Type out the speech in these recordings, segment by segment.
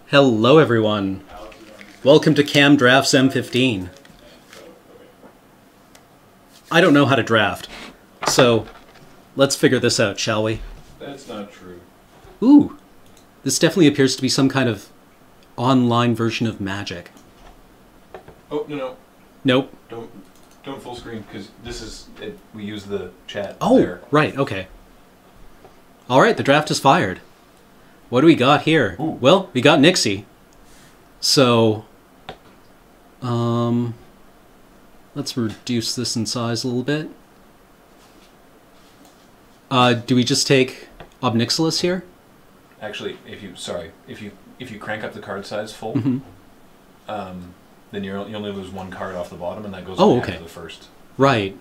Hello everyone. Welcome to Cam Draft's M15. I don't know how to draft, so let's figure this out, shall we? That's not true. Ooh, this definitely appears to be some kind of online version of Magic. Oh, no. Nope. Don't full screen, because this is it. We use the chat. Oh, there. right, okay. Alright, the draft is fired. What do we got here? Ooh. Well, we got Nixie. So, let's reduce this in size a little bit. Do we just take Obnixilis here? Actually, if you crank up the card size full, then you only lose one card off the bottom, and that goes on to the first. Right.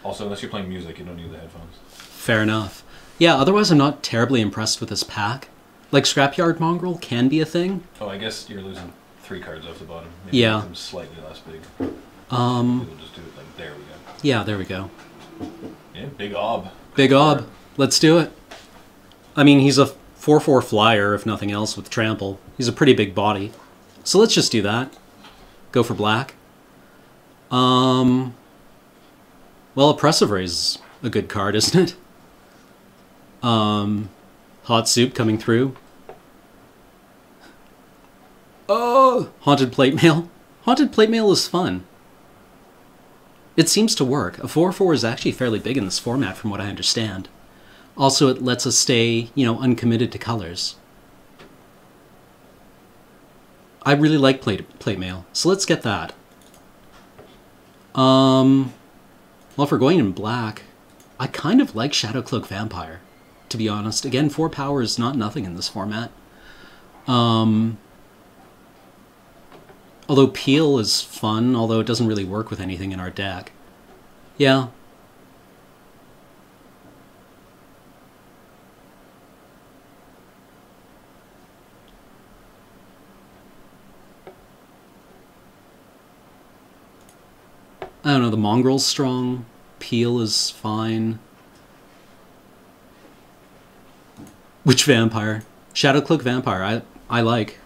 Also, unless you're playing music, you don't need the headphones. Fair enough. Yeah, otherwise I'm not terribly impressed with this pack. Like, Scrapyard Mongrel can be a thing. Oh, I guess you're losing 3 cards off the bottom. Maybe Yeah. make them slightly less big. We'll just do it like, there we go. Yeah, there we go. Yeah, big ob. Big ob. Let's do it. I mean, he's a 4/4 flyer, if nothing else, with trample. He's a pretty big body. So let's just do that. Go for black. Well, Oppressive Raise is a good card, isn't it? Hot Soup coming through. Oh! Haunted Plate Mail. Haunted Plate Mail is fun. It seems to work. A 4/4 is actually fairly big in this format, from what I understand. Also, it lets us stay, uncommitted to colors. I really like plate mail, so let's get that. Well, if we're going in black, I kind of like Shadowcloak Vampire, to be honest. Again, 4 power is not nothing in this format. Although Peel is fun, although it doesn't really work with anything in our deck. Yeah. I don't know, the Mongrel's strong. Peel is fine. Which vampire? Shadowcloak Vampire, I like.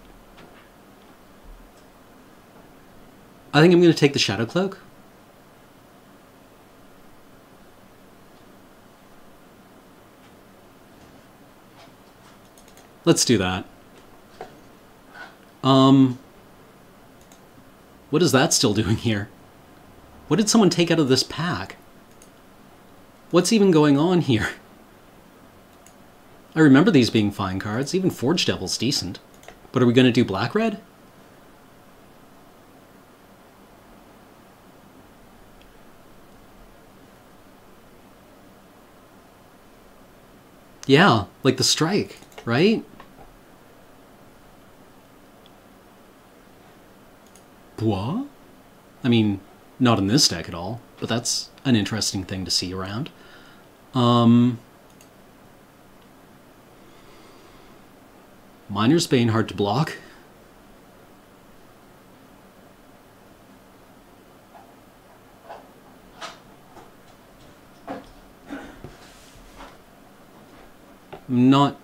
I think I'm going to take the Shadowcloak. Let's do that. What is that still doing here? What did someone take out of this pack? What's even going on here? I remember these being fine cards. Even Forge Devil's decent. But are we going to do black-red? Yeah, like the strike, right? What? I mean, not in this deck at all, but that's an interesting thing to see around. Miner's Bane hard to block. Not...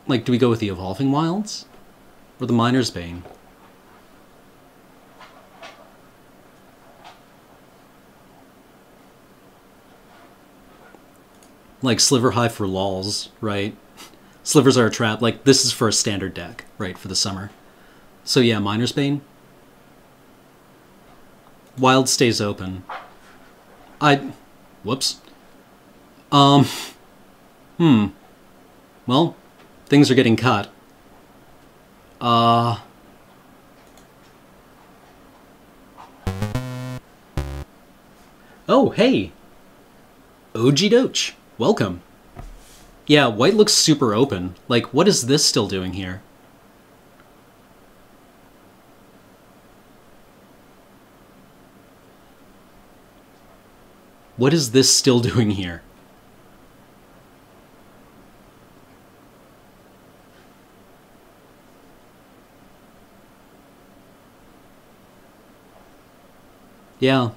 Like, do we go with the Evolving Wilds? Or the Miner's Bane? Like, Sliver High for lols, right? Slivers are a trap. Like, this is for a standard deck, right, for the summer. So yeah, Miner's Bane. Wild stays open. Whoops. Well, things are getting cut. Oh, hey! OG Doach, welcome. Yeah, white looks super open. Like, what is this still doing here? What is this still doing here? Yeah.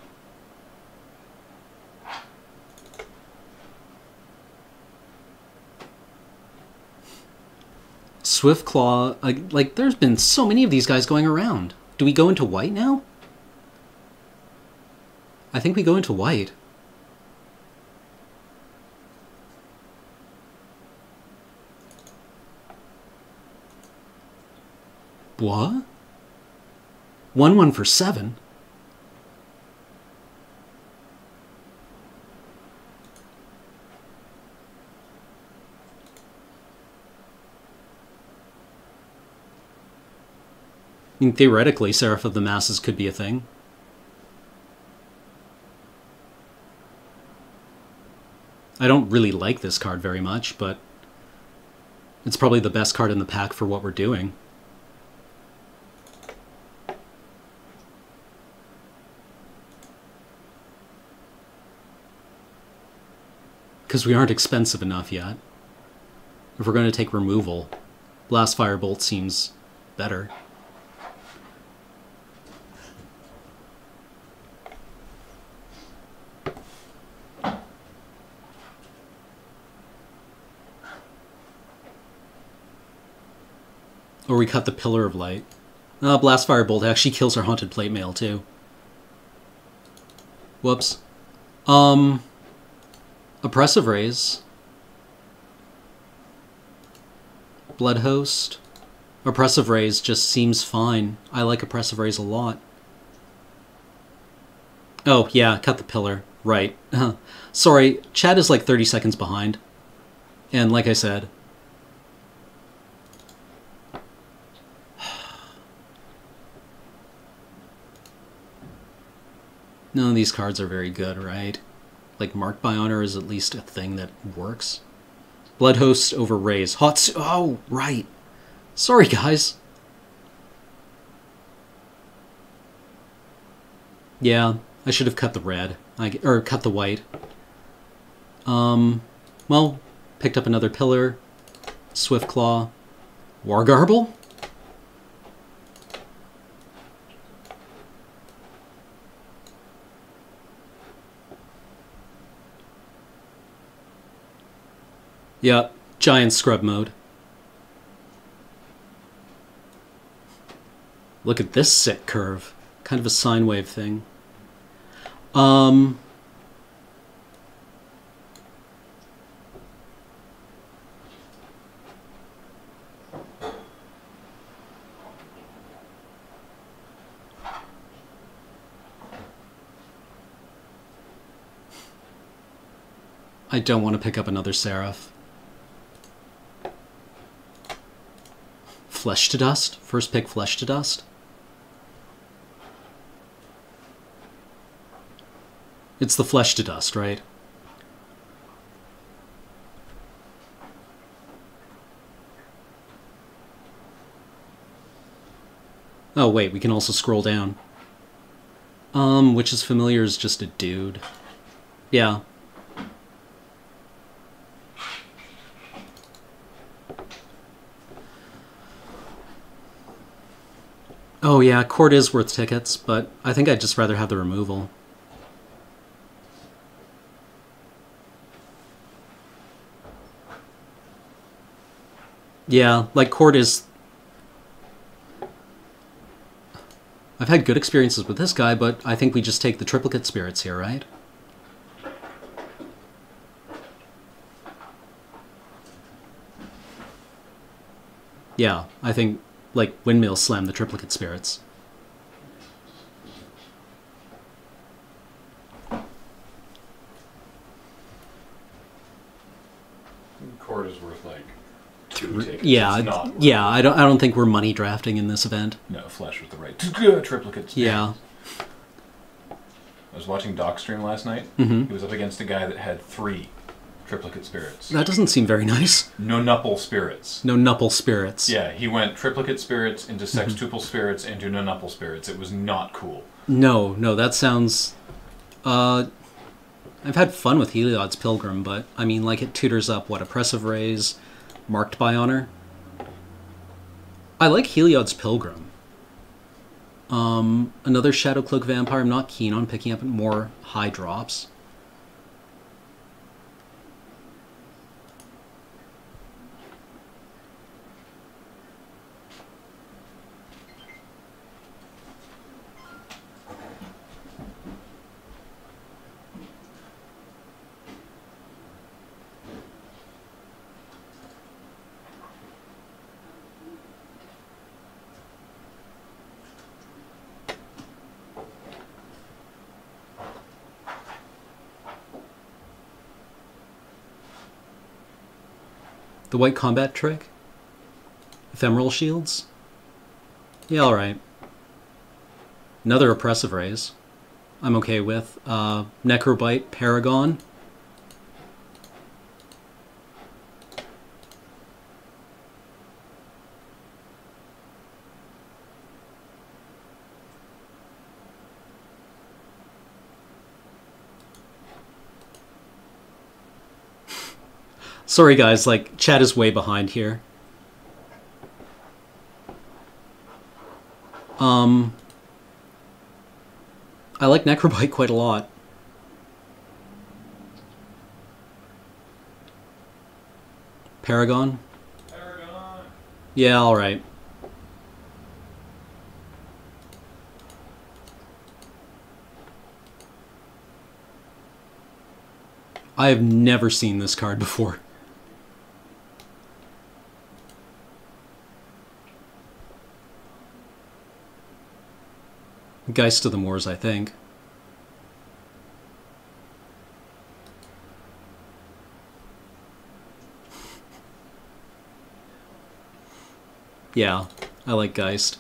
Swift Claw, like, there's been so many of these guys going around. Do we go into white now? I think we go into white. What? 1-1 for 7? I mean, theoretically, Seraph of the Masses could be a thing. I don't really like this card very much, but it's probably the best card in the pack for what we're doing. Because we aren't expensive enough yet. If we're going to take removal, Blast Firebolt seems better. Or we cut the Pillar of Light. Blast Firebolt actually kills our Haunted Plate Mail too. Whoops. Oppressive Raise. Blood Host. Oppressive Raise just seems fine. I like Oppressive Raise a lot. Oh, yeah, cut the Pillar. Right. Sorry, chat is like 30 seconds behind. And like I said... None of these cards are very good, right? Like, Marked by Honor is at least a thing that works. Blood Host over Raise. Oh, right. Sorry, guys. Yeah, I should have cut the red. Or cut the white. Well, picked up another Pillar. Swift Claw. Wargarble? Yeah, giant scrub mode. Look at this sick curve. Kind of a sine wave thing. I don't want to pick up another Seraph. Flesh to Dust? First pick Flesh to Dust? It's the Flesh to Dust, right? Oh wait, we can also scroll down. Witch's Familiar is just a dude. Yeah. Oh yeah, Court is worth tickets, but I think I'd just rather have the removal. Yeah, like Court is... I've had good experiences with this guy, but I think we just take the Triplicate Spirits here, right? Yeah, I think... like, Windmill slam the Triplicate Spirits. Court is worth like 2 tickets. Yeah, yeah. I don't think we're money drafting in this event. No, Flesh with the right Triplicate Spirits. Yeah. I was watching Doc's stream last night. Mm-hmm. He was up against a guy that had 3 Triplicate Spirits. That doesn't seem very nice. No Nupple Spirits. No Nupple Spirits. Yeah, he went Triplicate Spirits into Sextuple Spirits into No Nupple Spirits. It was not cool. No, that sounds... I've had fun with Heliod's Pilgrim, but, I mean, like, it tutors up, what, Oppressive Raise, Marked by Honor? I like Heliod's Pilgrim. Another Shadowcloak Vampire, I'm not keen on picking up more high drops. The white combat trick? Ephemeral shields? Yeah, alright. Another oppressive raise. I'm okay with. Necrobite, Paragon. Sorry guys, like, chat is way behind here. I like Necrobite quite a lot. Paragon? Paragon. Yeah, alright. I have never seen this card before. Geist of the Moors, I think. Yeah, I like Geist.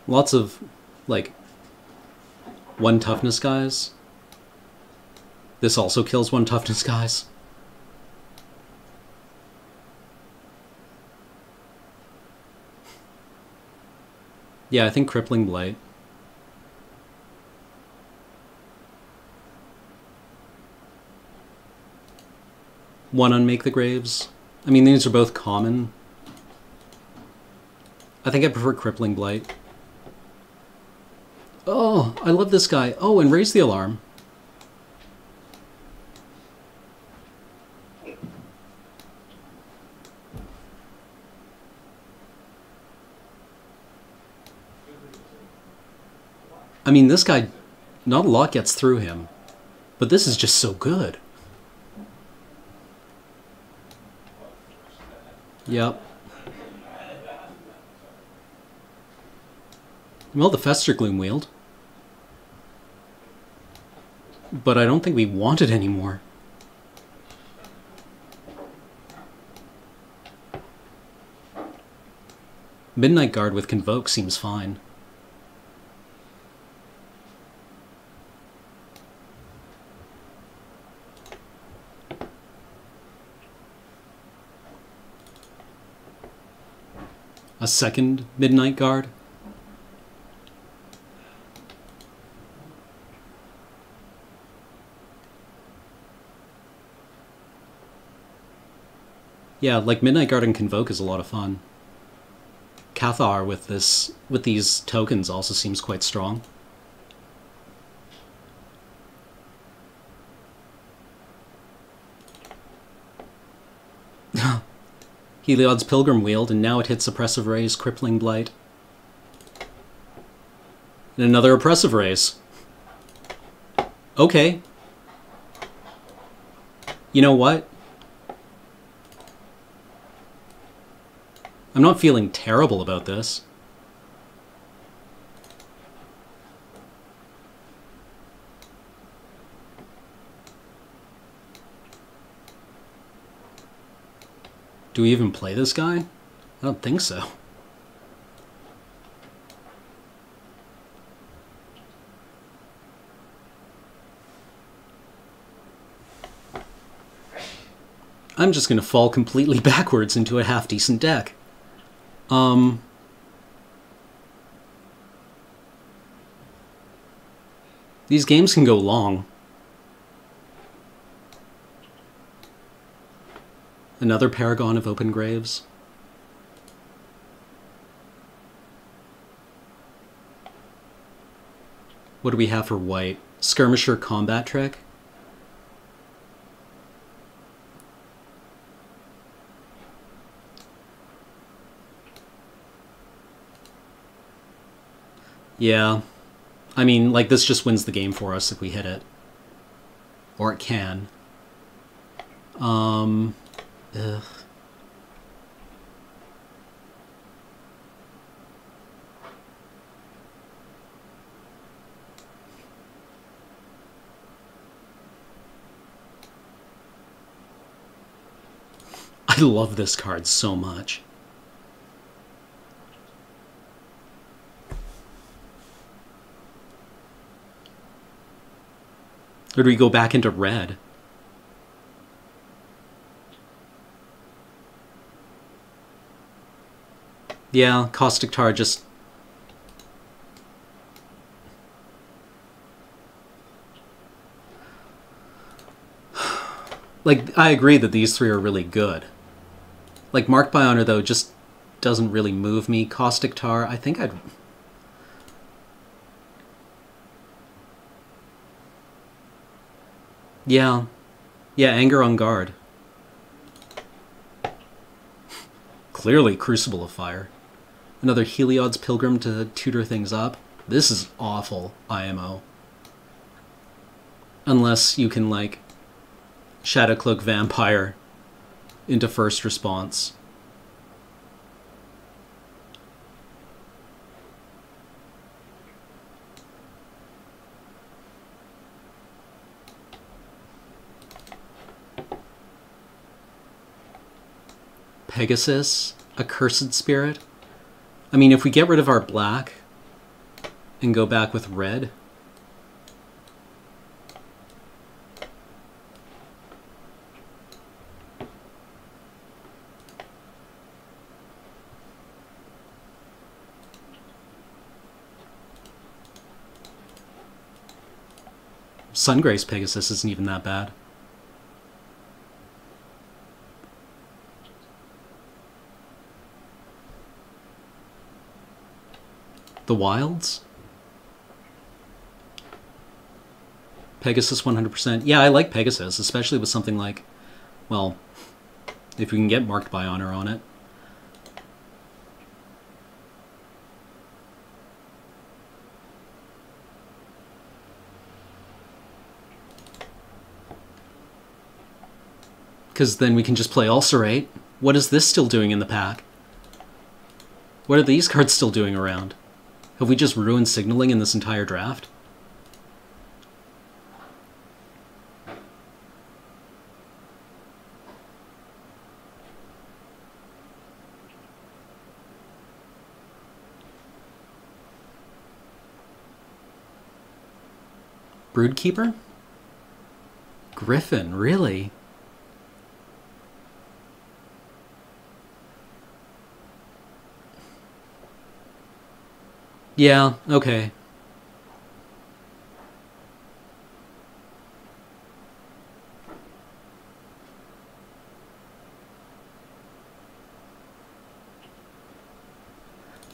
Lots of, like, 1 toughness guys. This also kills 1 toughness guys. Yeah, I think Crippling Blight. One Unmake the Graves. I mean, these are both common. I think I prefer Crippling Blight. Oh, I love this guy. Oh, and Raise the Alarm. I mean, this guy, not a lot gets through him, but this is just so good. Yep. Well, the Fester Gloom wield. But I don't think we want it anymore. Midnight Guard with Convoke seems fine. A second Midnight Guard? Yeah, like Midnight Guard and Convoke is a lot of fun. Cathar with these tokens also seems quite strong. Heliod's Pilgrim wield, and now it hits Oppressive Raise, Crippling Blight. And another Oppressive Raise. Okay. You know what? I'm not feeling terrible about this. Do we even play this guy? I don't think so. I'm just going to fall completely backwards into a half-decent deck. These games can go long. Another Paragon of Open Graves. What do we have for white? Skirmisher Combat Trick? Yeah. I mean, like, this just wins the game for us if we hit it. Or it can. Ugh. I love this card so much. Or do we go back into red? Yeah, Caustic Tar just... Like, I agree that these three are really good. Like, Marked by Honor, though, just doesn't really move me. Caustic Tar, I think I'd... Yeah. Yeah, Anger on Guard. Clearly Crucible of Fire. Another Heliod's Pilgrim to tutor things up. This is awful, IMO. Unless you can, like, Shadowcloak Vampire into first response. Pegasus, Accursed Spirit. I mean, if we get rid of our black and go back with red... Sungrace Pegasus isn't even that bad. The Wilds? Pegasus 100%. Yeah, I like Pegasus, especially with something like, well, if we can get Marked by Honor on it. Because then we can just play Ulcerate. What is this still doing in the pack? What are these cards still doing around? Have we just ruined signaling in this entire draft? Broodkeeper? Griffin, really? Yeah, okay.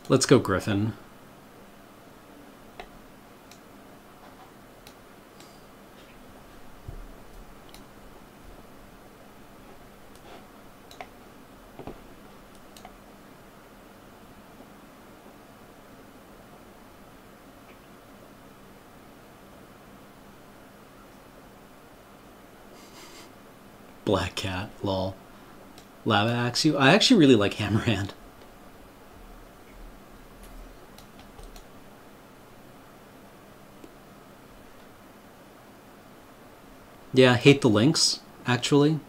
Let's go Griffin. Black Cat, lol. Lava Axew. I actually really like Hammerhand. Yeah, Hate the Lynx, actually.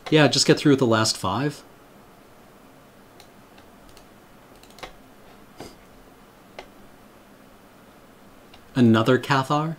Yeah, just get through with the last 5. Another Cathar?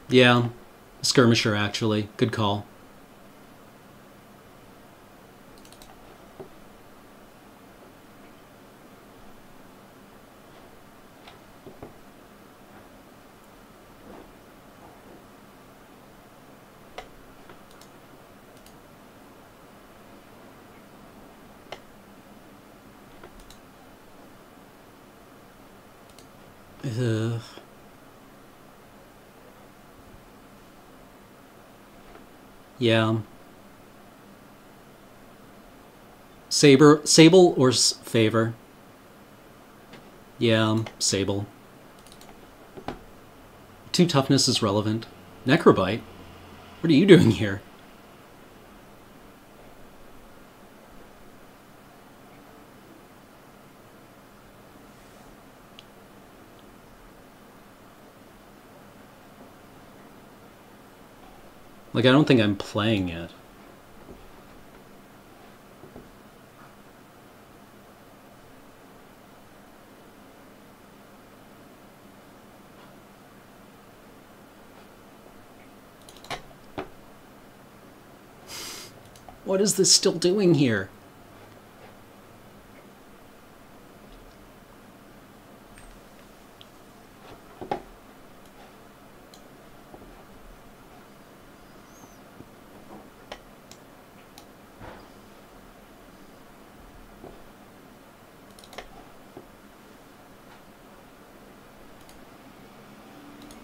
Yeah, Skirmisher, actually. Good call. Ugh. Yeah. Sable or favor? Yeah, Sable. 2 toughness is relevant. Necrobite? What are you doing here? Like, I don't think I'm playing yet. What is this still doing here?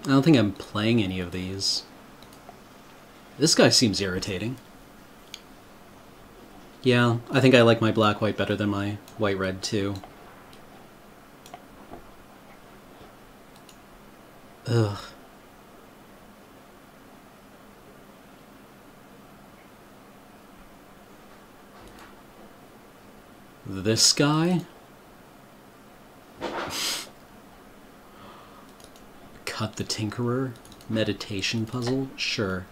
I don't think I'm playing any of these. This guy seems irritating. Yeah, I think I like my black-white better than my white-red too. Ugh. This guy? Cut the Tinkerer? Meditation puzzle? Sure.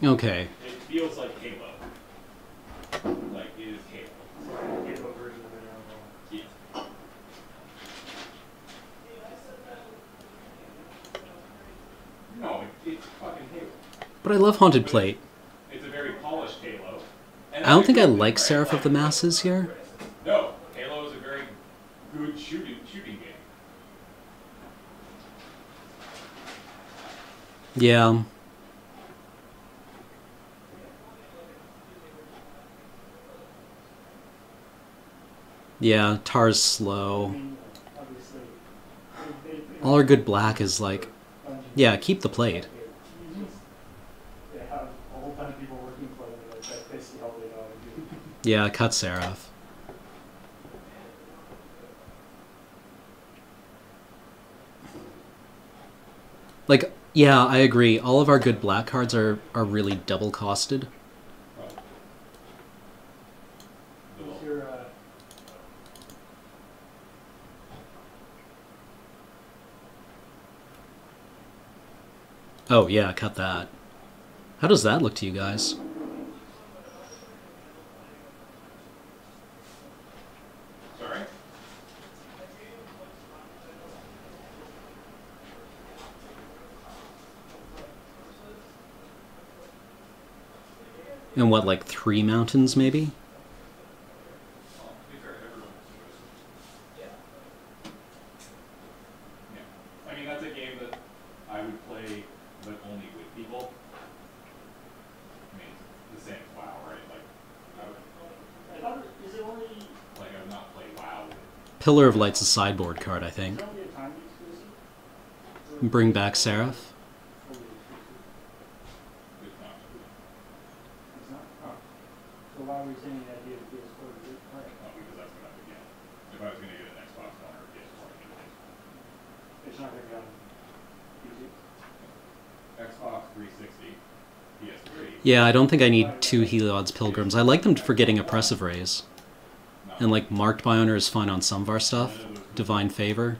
Okay. It feels like Halo. Like it is Halo. Halo version of it. Yeah. No, it's fucking Halo. But I love Haunted Plate. It's a very polished Halo. I don't think I like Seraph of the Masses here. No, Halo is a very good shooting game. Yeah. Yeah, Tar's slow. All our good black is like, yeah, keep the plate. Yeah, cut Seraph. Like, yeah, I agree. All of our good black cards are really double costed. Oh, yeah, cut that. How does that look to you guys? Sorry? And what, like 3 mountains, maybe? I mean, that's a game that I would play, but only with people. I mean, it's the same as WoW, right? Like, I would not play WoW. Pillar of Light's a sideboard card, I think. Bring back Seraph. Yeah, I don't think I need 2 Heliod's Pilgrims. I like them for getting Oppressive Rays. And like Marked by Honor is fine on some of our stuff. Divine Favor.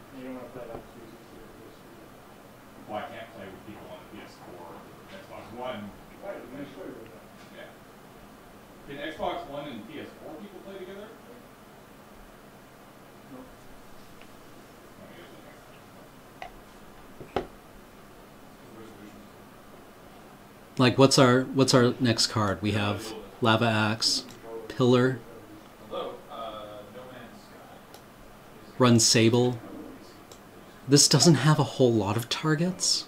Well, I can't play with people on the PS4 or Xbox One. Yeah. Can Xbox One and PS4 people play together? No. Like, what's our next card? We have Lava Axe, Pillar, Hello, No Man's Sky. Run Sable. This doesn't have a whole lot of targets.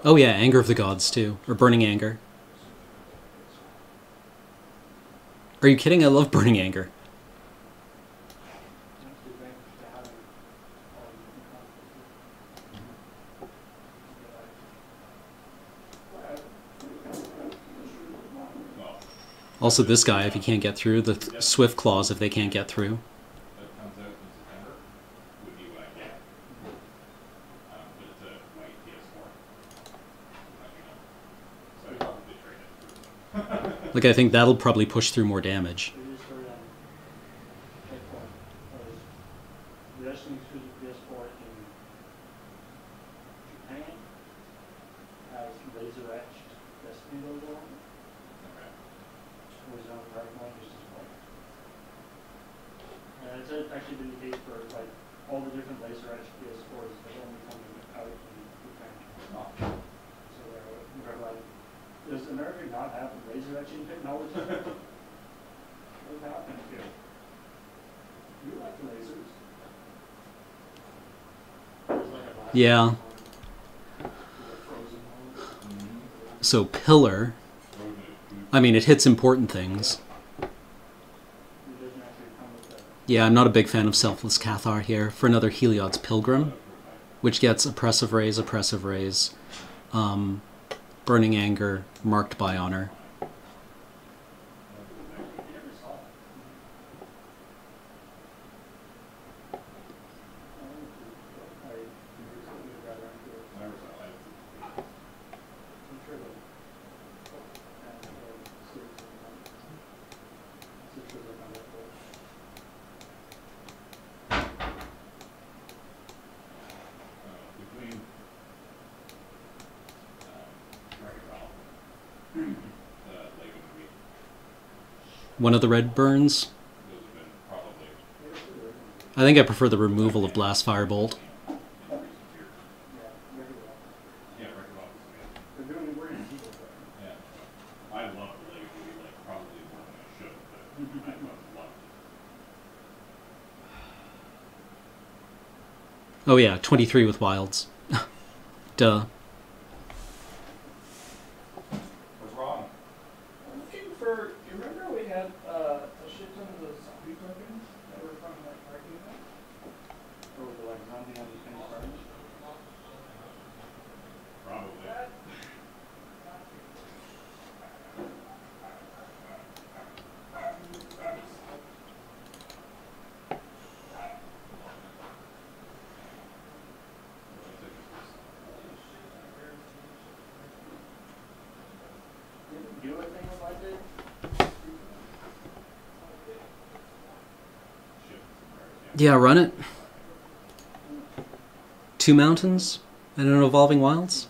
Oh yeah, Anger of the Gods too, or Burning Anger. Are you kidding? I love Burning Anger. Also this guy, if he can't get through, the Swift Claws if they can't get through. That comes out in September would be what I get. But it's a white PS4. So I probably trade it. Like, I think that'll probably push through more damage. We just heard wrestling through the PS4 in Japan has laser etched Destiny logo on it. Okay. Was on the right one, just as well. And it's actually been the case for like all the different laser etched PS4s that only coming out in Japan. Oh. So they're like, does America not have laser etching technology? What happened here? You like lasers? There's like a last Yeah. one, the frozen one. So Pillar, I mean, it hits important things. It doesn't actually come with that. Yeah, I'm not a big fan of Selfless Cathar here for another Heliod's Pilgrim, which gets Oppressive Raise, Burning Anger, Marked by Honor. Between the Lego movie, One of the red burns. those have been probably I think I prefer the removal of Blast Firebolt. in recent years. Yeah, Wreck-It Ralph is amazing. They're doing it weird in people, though. Yeah. I love the Lego movie, like probably more than I should, but I fucking love it. Oh yeah, 23 with Wilds. Duh. What's wrong? I'm looking for. You remember we had a shit ton of those zombie tokens that were from like parking lot? Or were they like zombie on these kind of cards? Probably. You didn't do anything with my day? Yeah, run it. 2 mountains and an Evolving Wilds.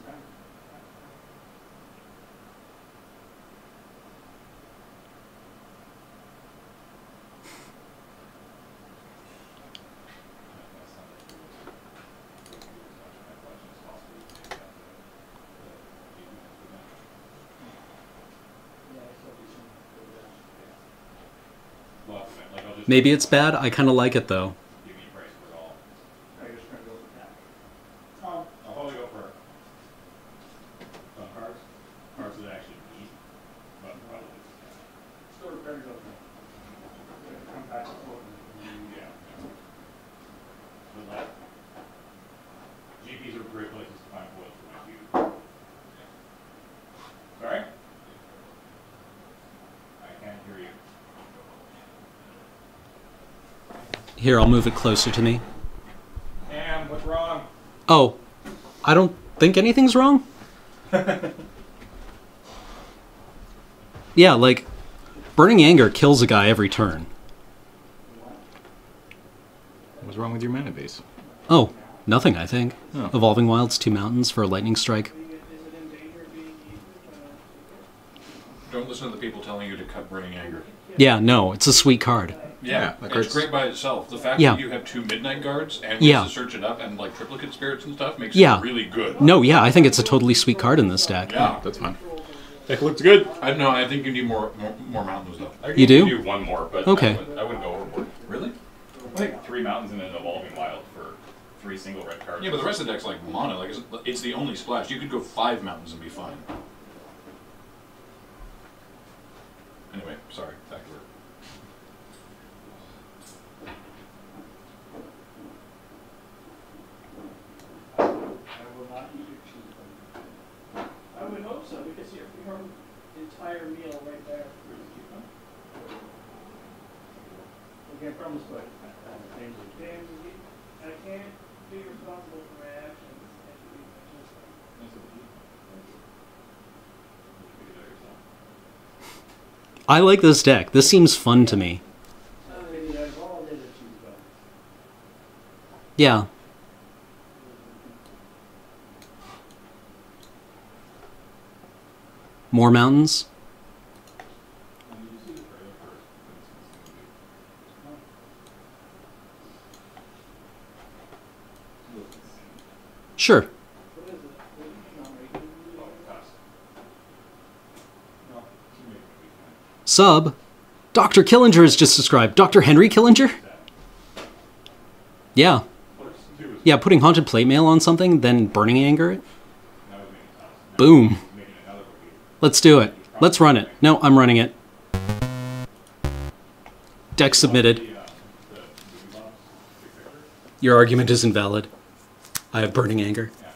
Yeah, I still do some. Like, I'll just Maybe it's bad. I kind of like it though. give me a price for it all. I just trying to go with that. I'll probably go for cards. Cards that I actually need, but probably Store the credit card. Come back and forth. yeah. But like, GPs are great places to find foils for my cube. Sorry? I can't hear you. Here, I'll move it closer to me. Cam, what's wrong? Oh, I don't think anything's wrong. Yeah, like, Burning Anger kills a guy every turn. What's wrong with your mana base? Oh, nothing, I think. Oh. Evolving Wilds, 2 mountains for a lightning strike. Is it in danger? Don't listen to the people telling you to cut Burning Anger. Yeah, no, it's a sweet card. Yeah, that it's card's- great by itself. The fact Yeah. that you have 2 Midnight Guards and Yeah. ways to search it up and like triplicate spirits and stuff makes Yeah. it really good. No, yeah, I think it's a totally sweet card in this deck. Yeah. That's fine. Deck looks good. I know. I think you need more mountains though. I You could do? one more, but Okay. I wouldn't go overboard. Really? I think 3 mountains and an evolving wild for 3 single red cards. Yeah, but the rest of the deck's like mono. Like it's the only splash. You could go 5 mountains and be fine. Anyway, sorry. Back to work. I will not eat your cheese bun. I would hope so, because your entire meal right there. I can't promise, but things James, I can't be responsible for my actions. I should be Nice of you. Figure it out yourself. I like this deck. This seems fun to me. maybe that's all I did is cheese bun. Yeah. More mountains? Did you see the trailer for Sure. What is it? What are you not making? Oh, pass. No, too many movies, man. Sub. Dr. Killinger is just described. Dr. Henry Killinger? Yeah. First 2 is Yeah, putting Haunted Plate Mail on something, then Burning Anger it? that would make it tough. Now Boom. making another movie. Let's do it. Let's run it. No, I'm running it. Deck submitted. The movie box, big picture. Your argument is invalid. I have Burning Anger. Yeah.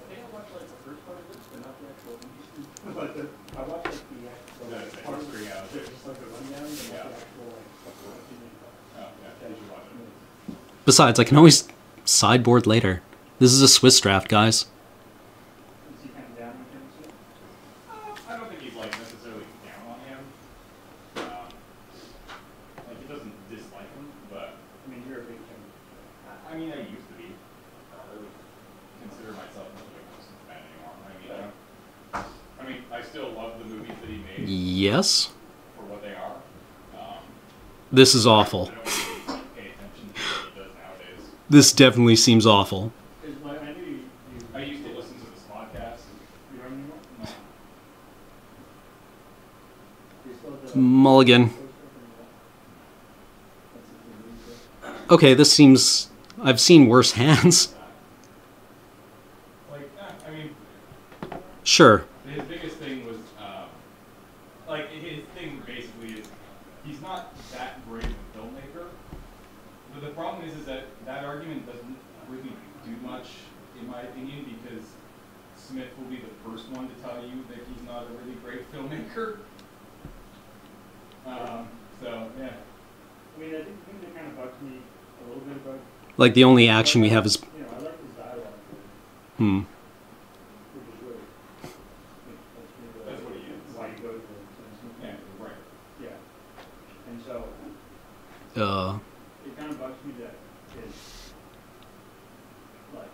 I think I watched like the first part of this, but not the actual movie. But I watched like the actual That's it. part of History, yeah. just like the rundown, and Yeah. the actual like opinion. Oh, yeah, you should watch it. Besides, I can always sideboard later. This is a Swiss draft, guys. Is he kind of down with him too? I don't think he's like necessarily down on him. Like he doesn't dislike him, but I mean, you're a big fan. I mean, I used to be. I would consider myself not a big Muslim fan anymore. I mean, I still love the movies that he made Yes? for what they are. This is awful. I don't really pay attention to what he does nowadays. This definitely seems awful. Is like I knew you. I used to listen to this podcast. You don't anymore? No. You still have the Mulligan. Okay, this seems... I've seen worse hands. Like, I mean, Sure. his biggest thing was, like, his thing basically is he's not that great of a filmmaker. But the problem is that that argument doesn't really do much, in my opinion, because Smith will be the first one to tell you that he's not a really great filmmaker. So, yeah. I mean, I think that kind of bugs me a little bit about. Like, the only action we have is... You know, I like his dialogue, Hmm. which is really. That's what he is. Why you go to the. Yeah, right. Yeah. And so it kind of bugs me that it's like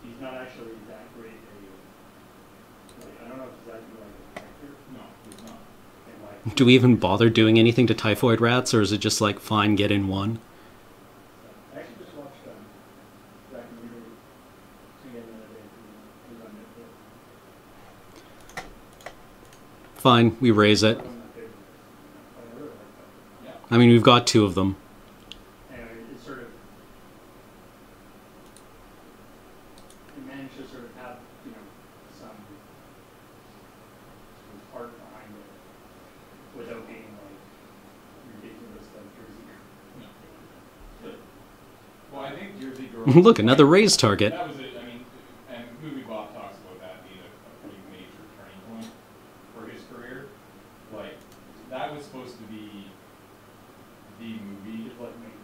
he's not actually that great a. Like, I don't know if he's actually like an actor. No, he's not. And like. Do we even bother doing anything to Typhoid Rats, or is it just like, fine, get in one? I actually just watched Zack and Miri again the other day. It was on Netflix. Fine, we raise it. One of my favorites. I really like that. Yeah. I mean, we've got 2 of them. And it sort of, it managed to sort of have, you know, some art behind it without being like ridiculous like Jersey Girl. Well, I think Jersey Girl. Look, another raised target. That was it. I mean, and movie Bob talks about that being a pretty major turning point for his career. Like, that was supposed to be the movie. It's what makes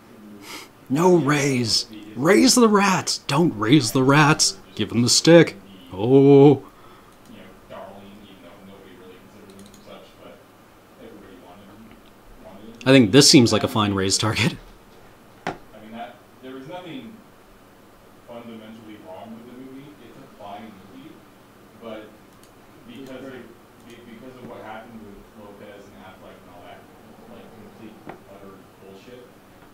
it No raise. Raise the rats. Don't raise the rats. Give them the stick. Oh. You know, darling, even though nobody really considered him such, but everybody wanted him. I think this seems like a fine raised target. I mean, that there was nothing fundamentally wrong with the movie. It's a fine movie, but because of what happened with Lopez and Affleck and all that, like complete utter bullshit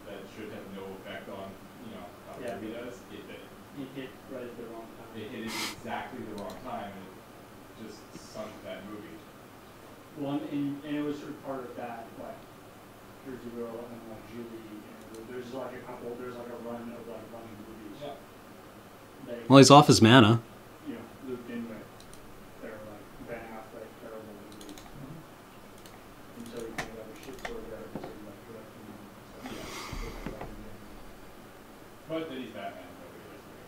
that should have no effect on how the movie does. It did. It hit right at the wrong time. It hit it exactly the wrong time, and it just sunk that movie. Well, and it was sort of part of that, like, here's a girl and like Julie, and there's like a couple, there's like a run of like running movies. Yeah. They, Well, he's off his mana. you know, looped in with their like Ben Affleck terrible movies. And so he kind of got a shit sorted out because he like directing them. So, Yeah. But then he's Batman. Nobody likes him.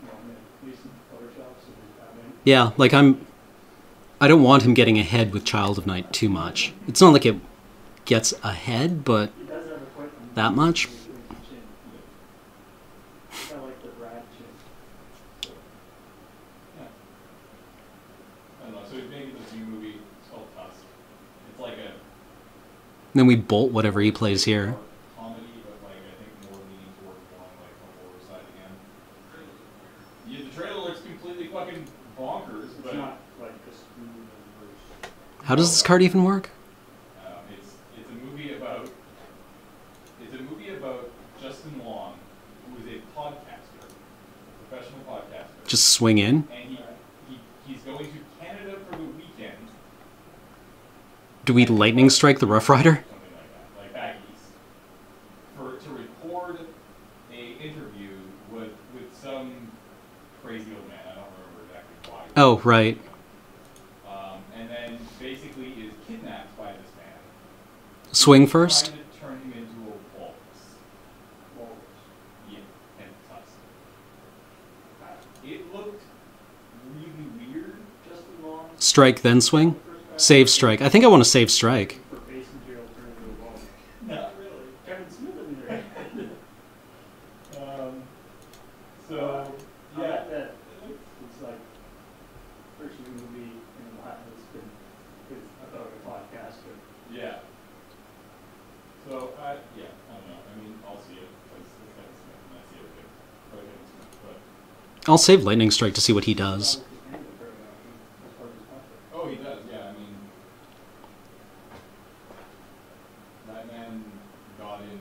well, I mean, at least in Photoshop, so he's Batman. Yeah, like I don't want him getting ahead with Child of Night too much. It's not like it gets ahead, but He does have a quite that much? chin. He's got like the Brad chin. So, Yeah. I don't know. So he's making this new movie. It's called Tusk. It's like a then we bolt whatever he plays here. comedy, but like I think more leaning toward going like the horror side again. Yeah, the trailer looks completely fucking bonkers, it's but not like a smooth and How does this card even work? it's a movie about Justin Long, who is a podcaster, professional podcaster. Just swing in? And he's going to Canada for the weekend. Do we lightning strike the Rough Rider? Something like that, like back east, to record a interview with some crazy old man. I don't remember exactly why. Oh, right. And then basically is kidnapped by this man. Swing first? Trying to turn him into a walrus. Walrus. Yeah, and tusk. It looked really weird. Justin Long. Strike, then swing? Save strike. I think I want to save strike. For base material turned into a walrus. Not really. Kevin Smith in there. So, I yeah. like that. It's like first movie in a while. It's been about a podcast, but Yeah. So, I don't know. I mean, I'll see it. Because it's Kevin Smith, and I see everything by Kevin Smith. But, I'll save lightning strike to see what he does. oh, he does, yeah. I mean, that man got in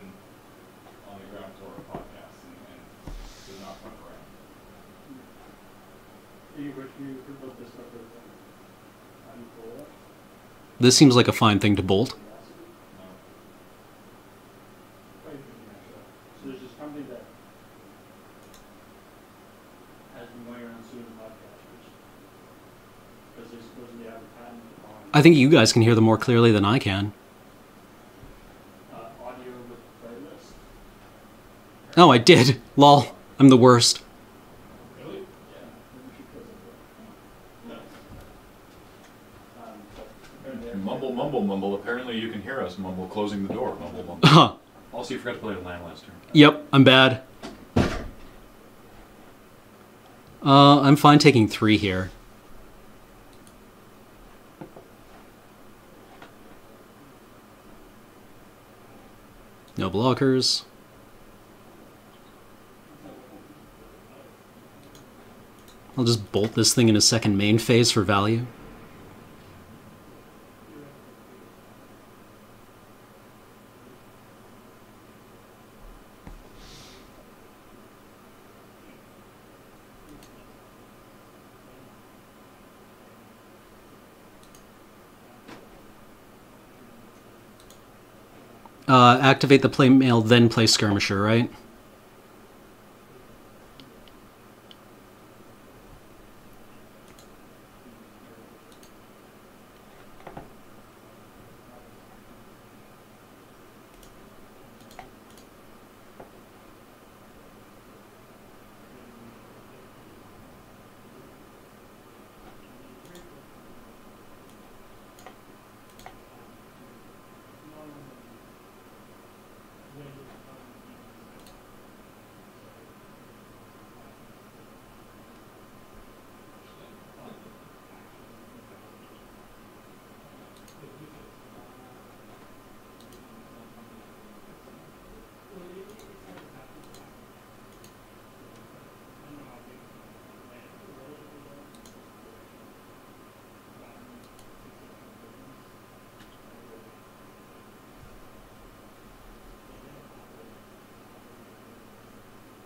on the ground floor of podcasts and did not fuck around. You heard about this stuff with Nicola? This seems like a fine thing to bolt. No. So there's this company that has been going around suing podcasters because they supposedly have a patent on I think you guys can hear them more clearly than I can. audio with playlist. Oh, I did. Lol. I'm the worst. Really? Yeah, maybe she does it. No. But Mumble, mumble, mumble. Apparently you can hear us mumble, closing the door. Mumble, mumble. Huh. Also, you forgot to play the land last turn. Yep, I'm bad. I'm fine taking 3 here. No blockers. I'll just bolt this thing in a second main phase for value. Activate the play mail, then play skirmisher, right?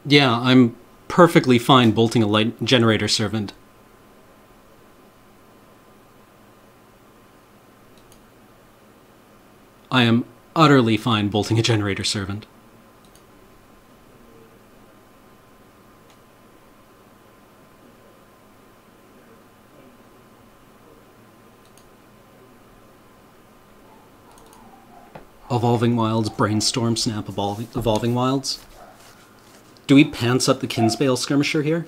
Yeah, I'm perfectly fine bolting a light generator servant. I am utterly fine bolting a generator servant. Evolving Wilds, Brainstorm, Snap, Evolving Wilds. Do we pants up the Kinsbale Skirmisher here?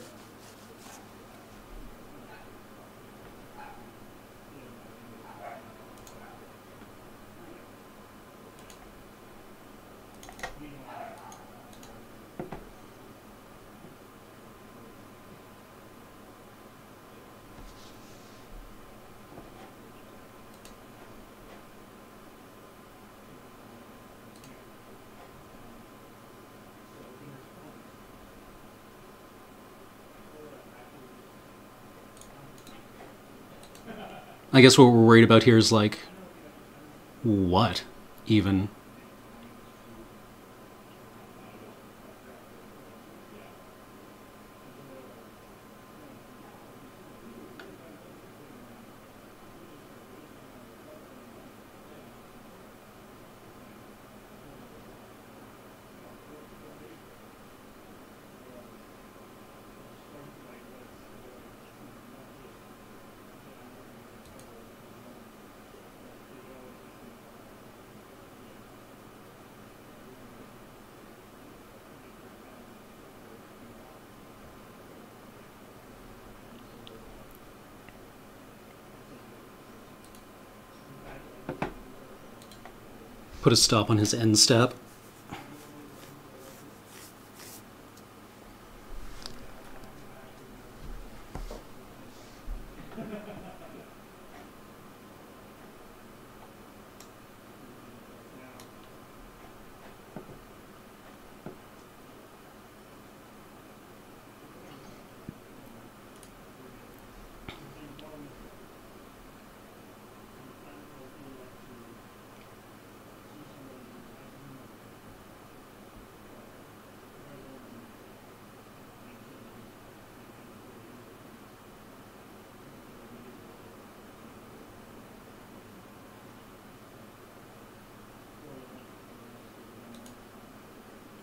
I guess what we're worried about here is like, what even? Put a stop on his end step.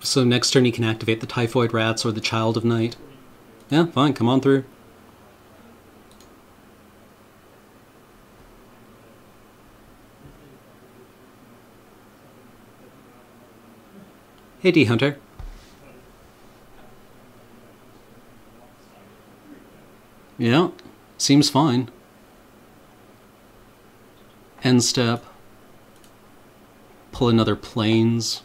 So next turn he can activate the Typhoid Rats or the Child of Night. Yeah, fine, come on through. Hey, D-Hunter. Yeah, seems fine. End step. Pull another Plains.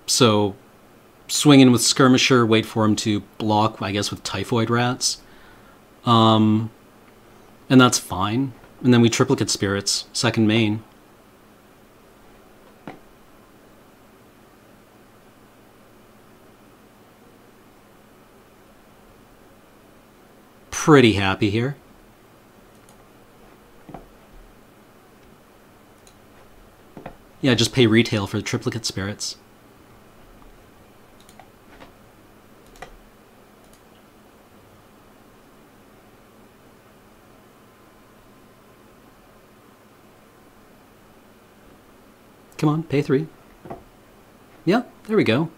So swing in with Skirmisher, wait for him to block, I guess, with Typhoid Rats. And that's fine. And then we Triplicate Spirits, second main. Pretty happy here. Yeah, just pay retail for the Triplicate Spirits. Come on, pay 3. Yeah, there we go.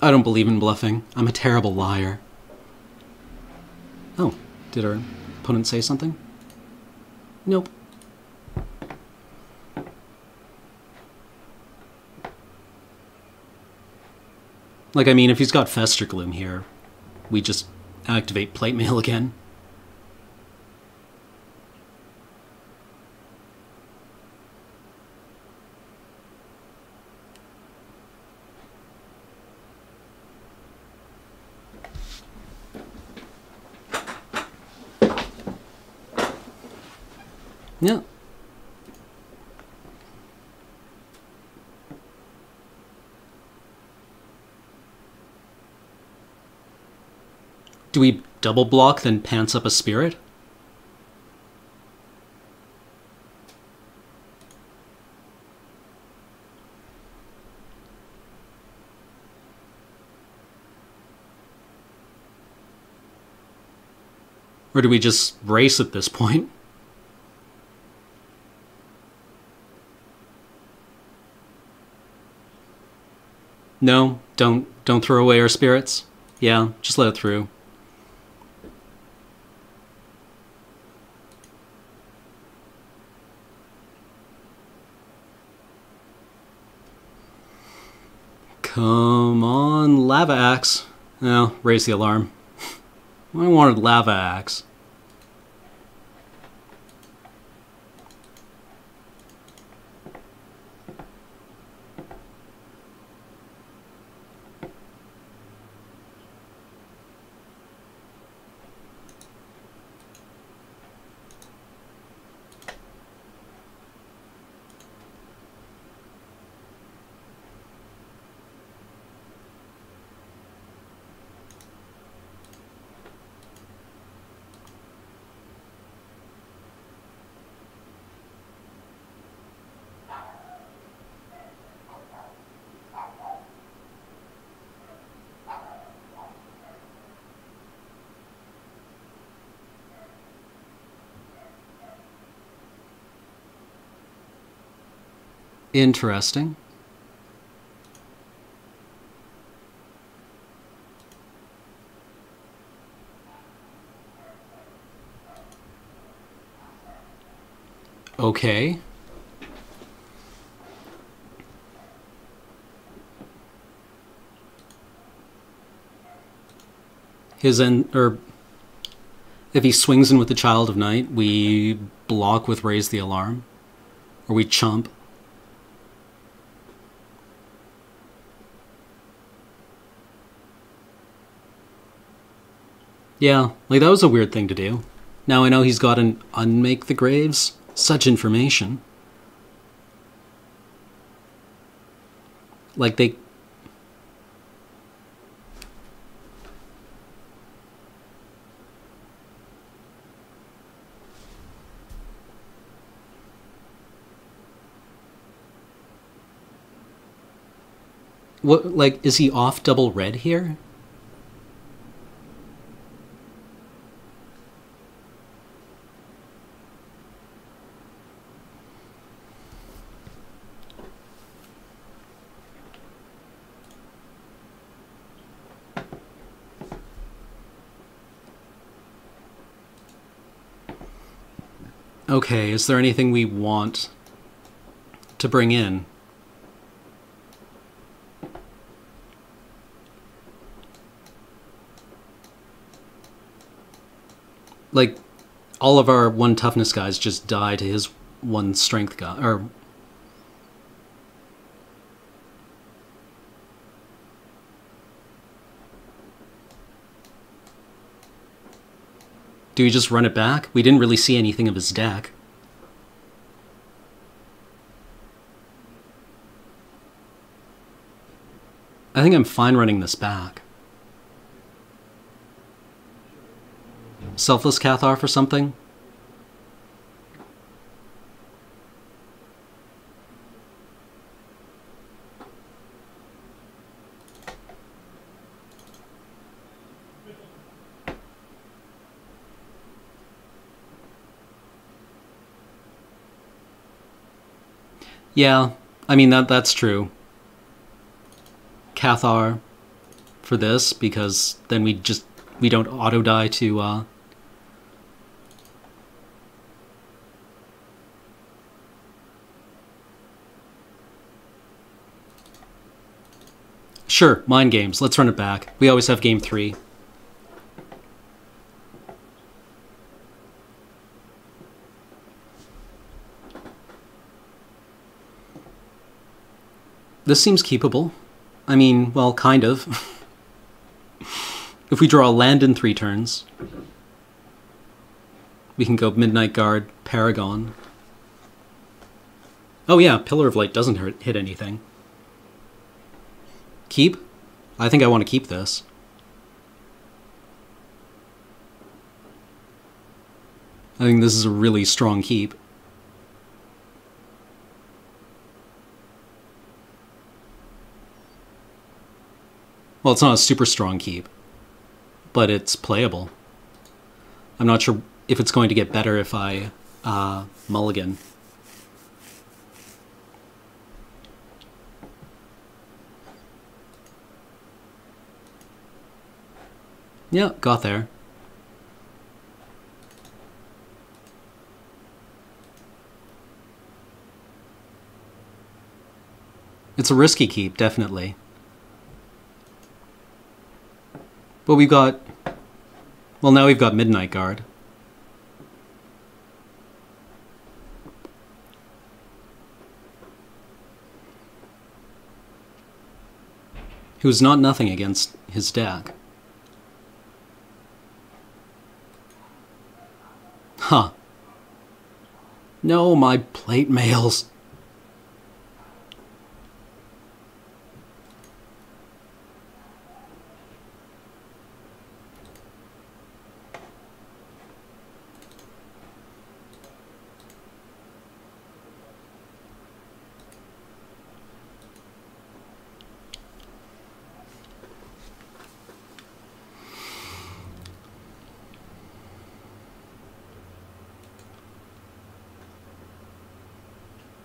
I don't believe in bluffing. I'm a terrible liar. Oh, did our opponent say something? Nope. Like, I mean, if he's got Fester Gloom here, we just activate Plate Mail again. Yeah. Do we double block, then pants up a spirit? Or do we just race at this point? No, don't throw away our spirits. Yeah, just let it through. Come on, Lava Axe. No, raise the alarm. I wanted Lava Axe. Interesting. Okay. His end, or if he swings in with the Child of Night, we block with Raise the Alarm, or we chump. Yeah, like that was a weird thing to do. Now I know he's got an Unmake the Graves. Such information. Like they... What, like, is he off double red here? Okay, is there anything we want to bring in? Like, all of our 1 toughness guys just die to his 1 strength guy, or... Do we just run it back? We didn't really see anything of his deck. I think I'm fine running this back. Selfless Cathar for something? Yeah, I mean, that's true. Cathar. for this, because then we don't auto die to Sure, mind games. Let's run it back. We always have game 3. This seems keepable. I mean, well, kind of. If we draw a land in 3 turns, we can go Midnight Guard, Paragon. Oh yeah, Pillar of Light doesn't hit anything. Keep? I think I want to keep this. I think this is a really strong keep. Well, it's not a super strong keep, but it's playable. I'm not sure if it's going to get better if I mulligan. Yeah, got there. It's a risky keep, definitely. But we've got... Well, now we've got Midnight Guard. Who's not nothing against his deck. Huh. No, my plate mails.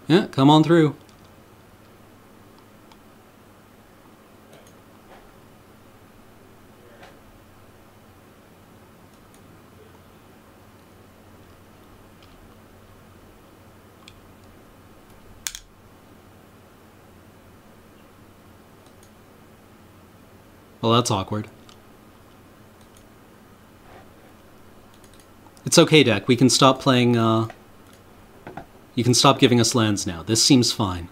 Yeah, come on through. Well, that's awkward. It's okay, deck. We can stop playing, You can stop giving us lands now. This seems fine.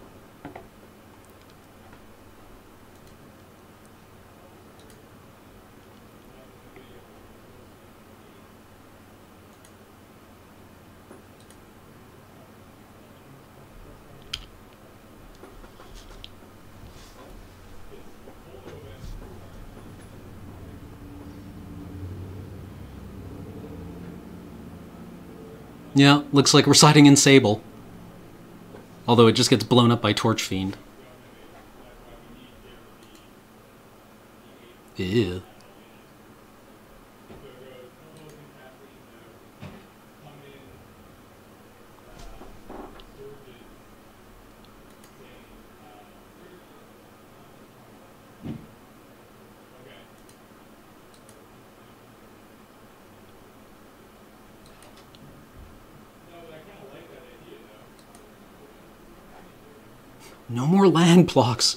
Yeah, looks like we're siding in Sable. Although it just gets blown up by Torch Fiend. Ew. No more land blocks.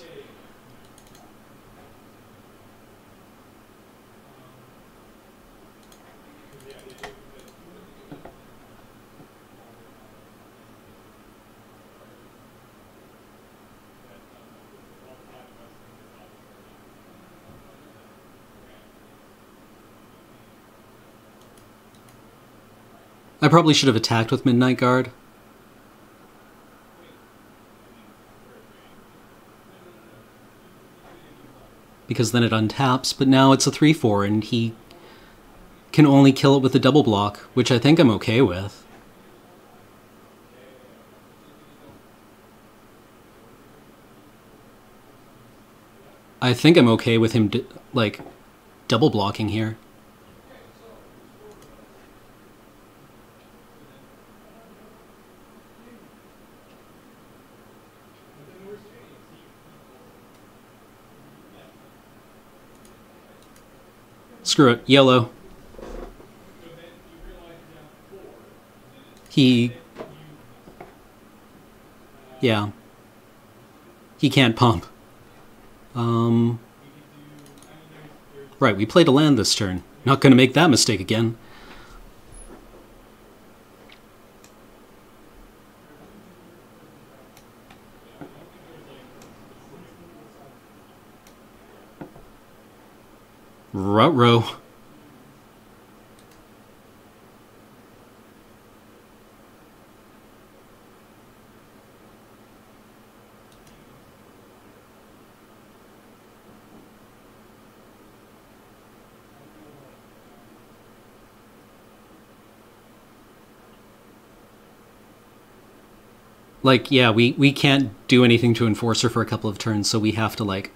I probably should have attacked with Midnight Guard. Because then it untaps, but now it's a 3/4 and he can only kill it with a double block, which I think I'm okay with. I think I'm okay with him, like, double blocking here. Screw it. YOLO. He... Yeah. He can't pump. Right, we played a land this turn. Not gonna make that mistake again. Ruh-roh. Like, yeah, we can't do anything to enforce her for a couple of turns, so we have to, like...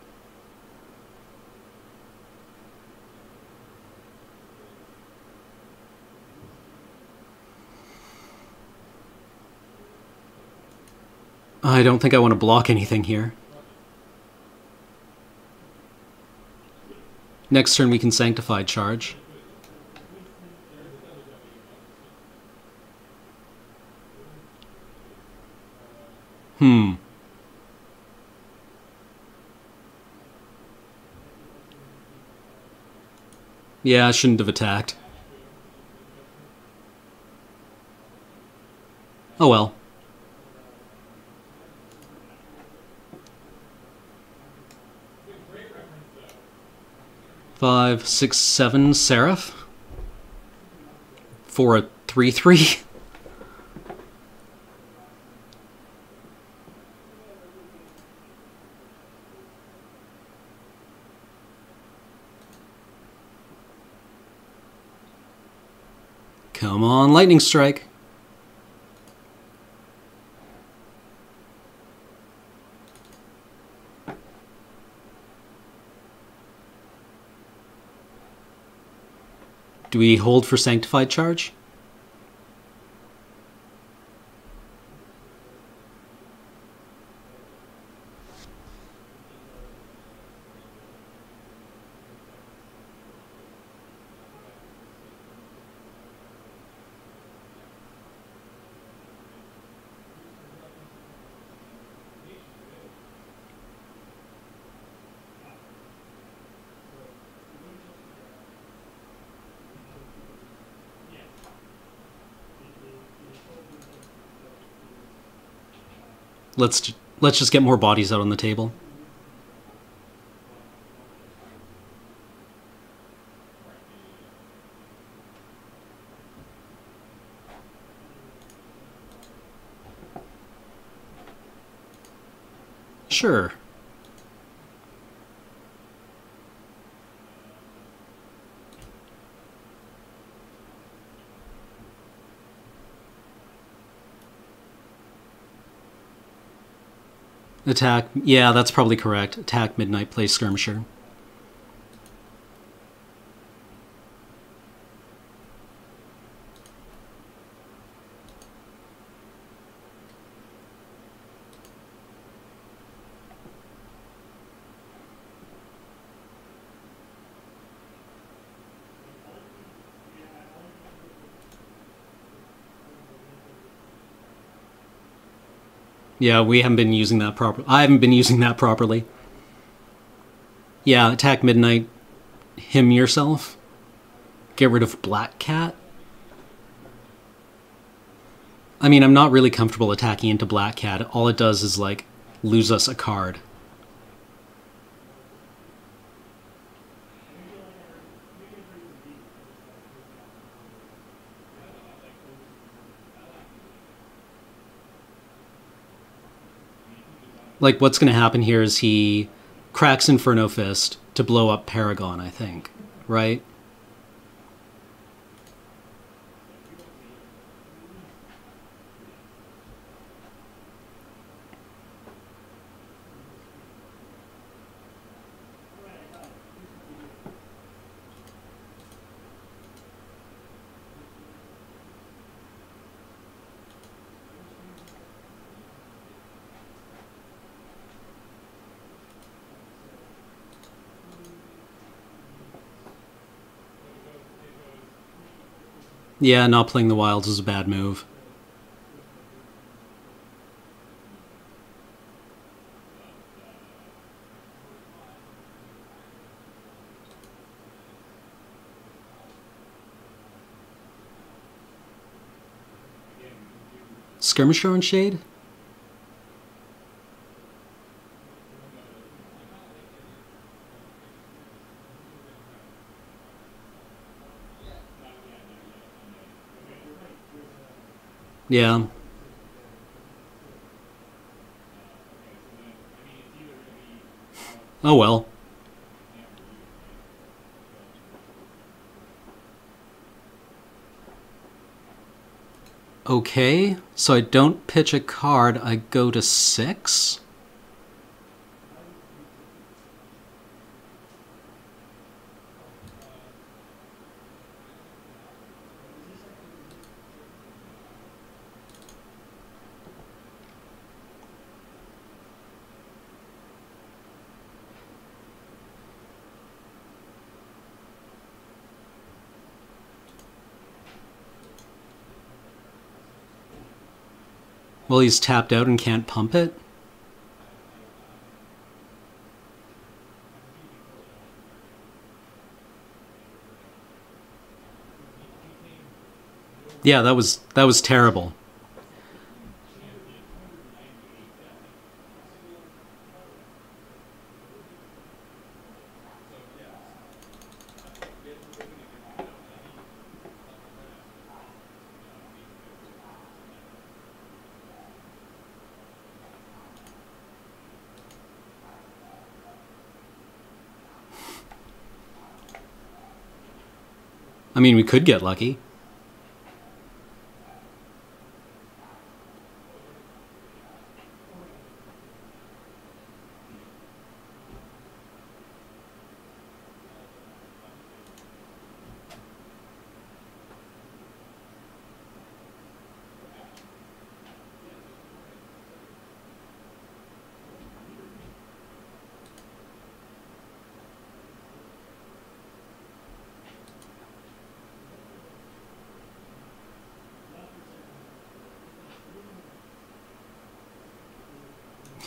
I don't think I want to block anything here. Next turn we can Sanctified Charge. Yeah, I shouldn't have attacked. Oh well. 5, 6, 7 Seraph for a 3/3. Come on, Lightning Strike. Do we hold for Sanctified Charge? Let's just get more bodies out on the table. Sure. Attack, yeah, that's probably correct. Attack Midnight, play Skirmisher. Yeah, we haven't been using that properly. I haven't been using that properly. Yeah, attack Midnight. Him yourself. Get rid of Black Cat. I mean, I'm not really comfortable attacking into Black Cat. All it does is, like, lose us a card. Like, what's going to happen here is he cracks Inferno Fist to blow up Paragon, I think. Right? Yeah, not playing the wilds is a bad move. Skirmisher on Shade? Yeah. Oh well. Okay, so I don't pitch a card, I go to 6? Well, he's tapped out and can't pump it? Yeah, that was terrible. I mean, we could get lucky.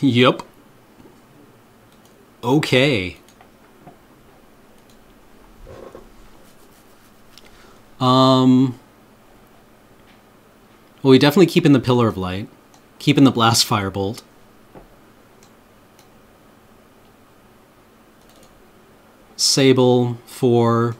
Yup. Okay. Well, we definitely keep in the Pillar of Light. Keep in the Blast Firebolt. Sable for...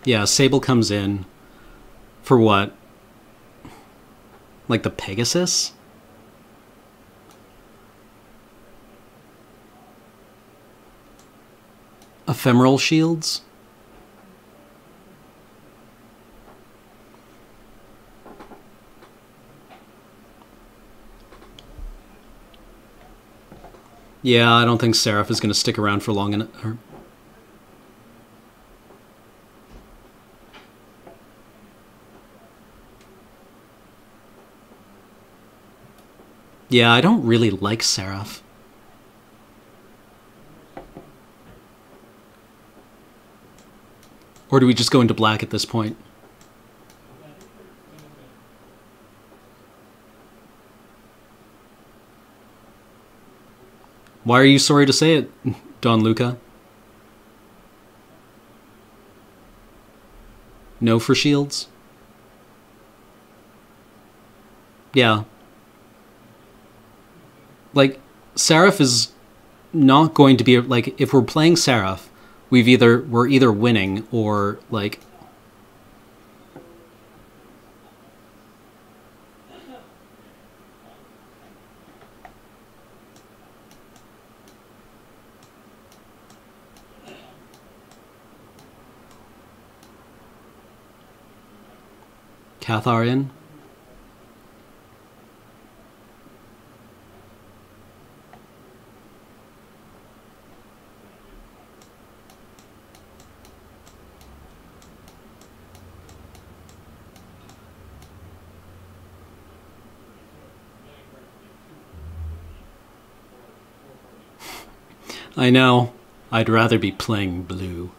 Yeah, Sable comes in for what? Like the Pegasus? Ephemeral Shields? Yeah, I don't think Seraph is going to stick around for long enough. Yeah, I don't really like Seraph. Or do we just go into black at this point? Why are you sorry to say it, Don Luca? No for shields? Yeah. Like, Seraph is not going to be... Like, if we're playing Seraph, we're either winning or, like... Cathar in? I know. I'd rather be playing blue.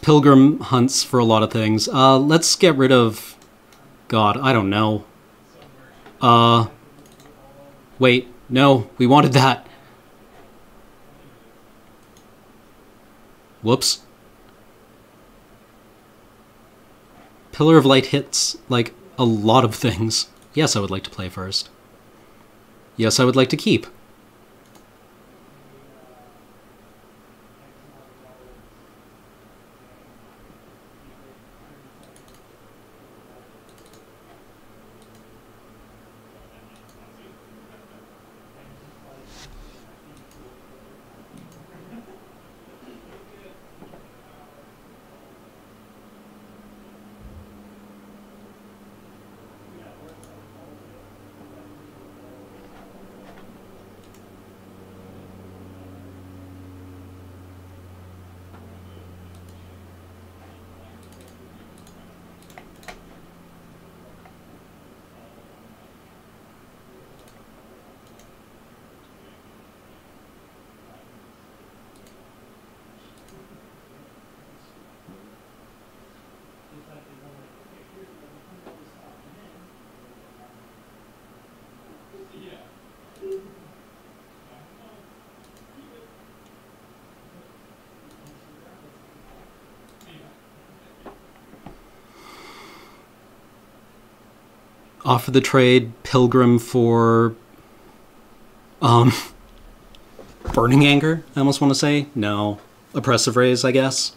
Pilgrim hunts for a lot of things. Let's get rid of... God, I don't know. Wait, no, we wanted that. Whoops. Pillar of Light hits, like, a lot of things. Yes, I would like to play first. Yes, I would like to keep. Offer the trade Pilgrim for... Burning Anger, I almost want to say. No. Oppressive Raise, I guess.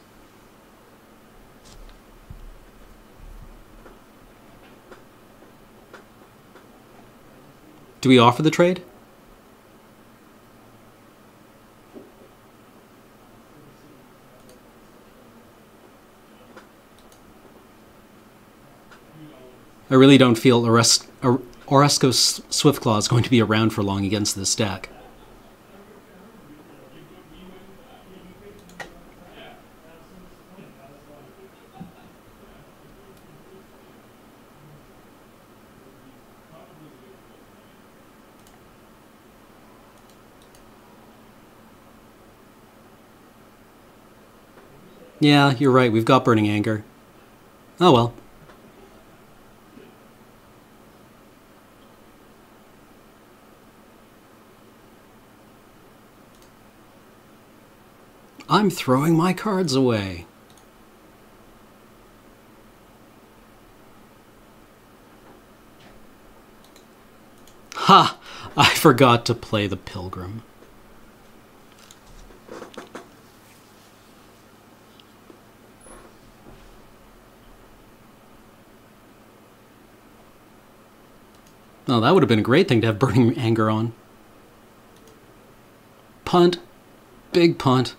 Do we offer the trade? I really don't feel Oresco Swiftclaw is going to be around for long against this deck. Yeah, you're right. We've got Burning Anger. Oh well. I'm throwing my cards away. Ha! I forgot to play the Pilgrim. Oh, that would have been a great thing to have Burning Anger on. Punt. Big punt.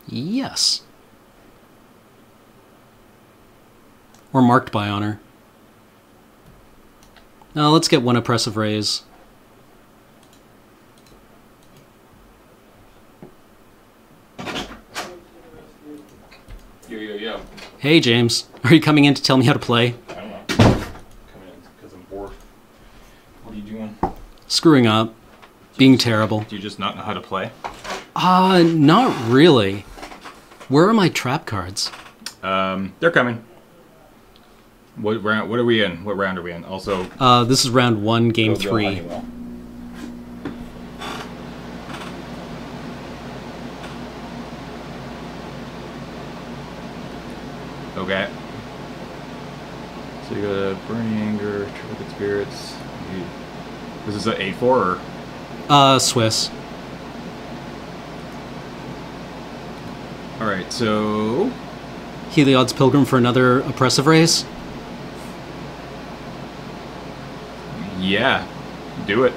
Yes. Or marked by honor. Now let's get one Oppressive Raise. Yo. Hey James, are you coming in to tell me how to play? I don't know. Come in because I'm bored. What are you doing? Screwing up. Being terrible. Do you just not know how to play? Not really. Where are my trap cards? They're coming. What round? What are we in? What round are we in? Also, This is round 1, game go 3. Honeywell. Okay. So you got a Burning Anger, Terrific Spirits. This is an 8-4 or? Swiss. Alright, so... Heliod's Pilgrim for another Oppressive Raise? Yeah. Do it.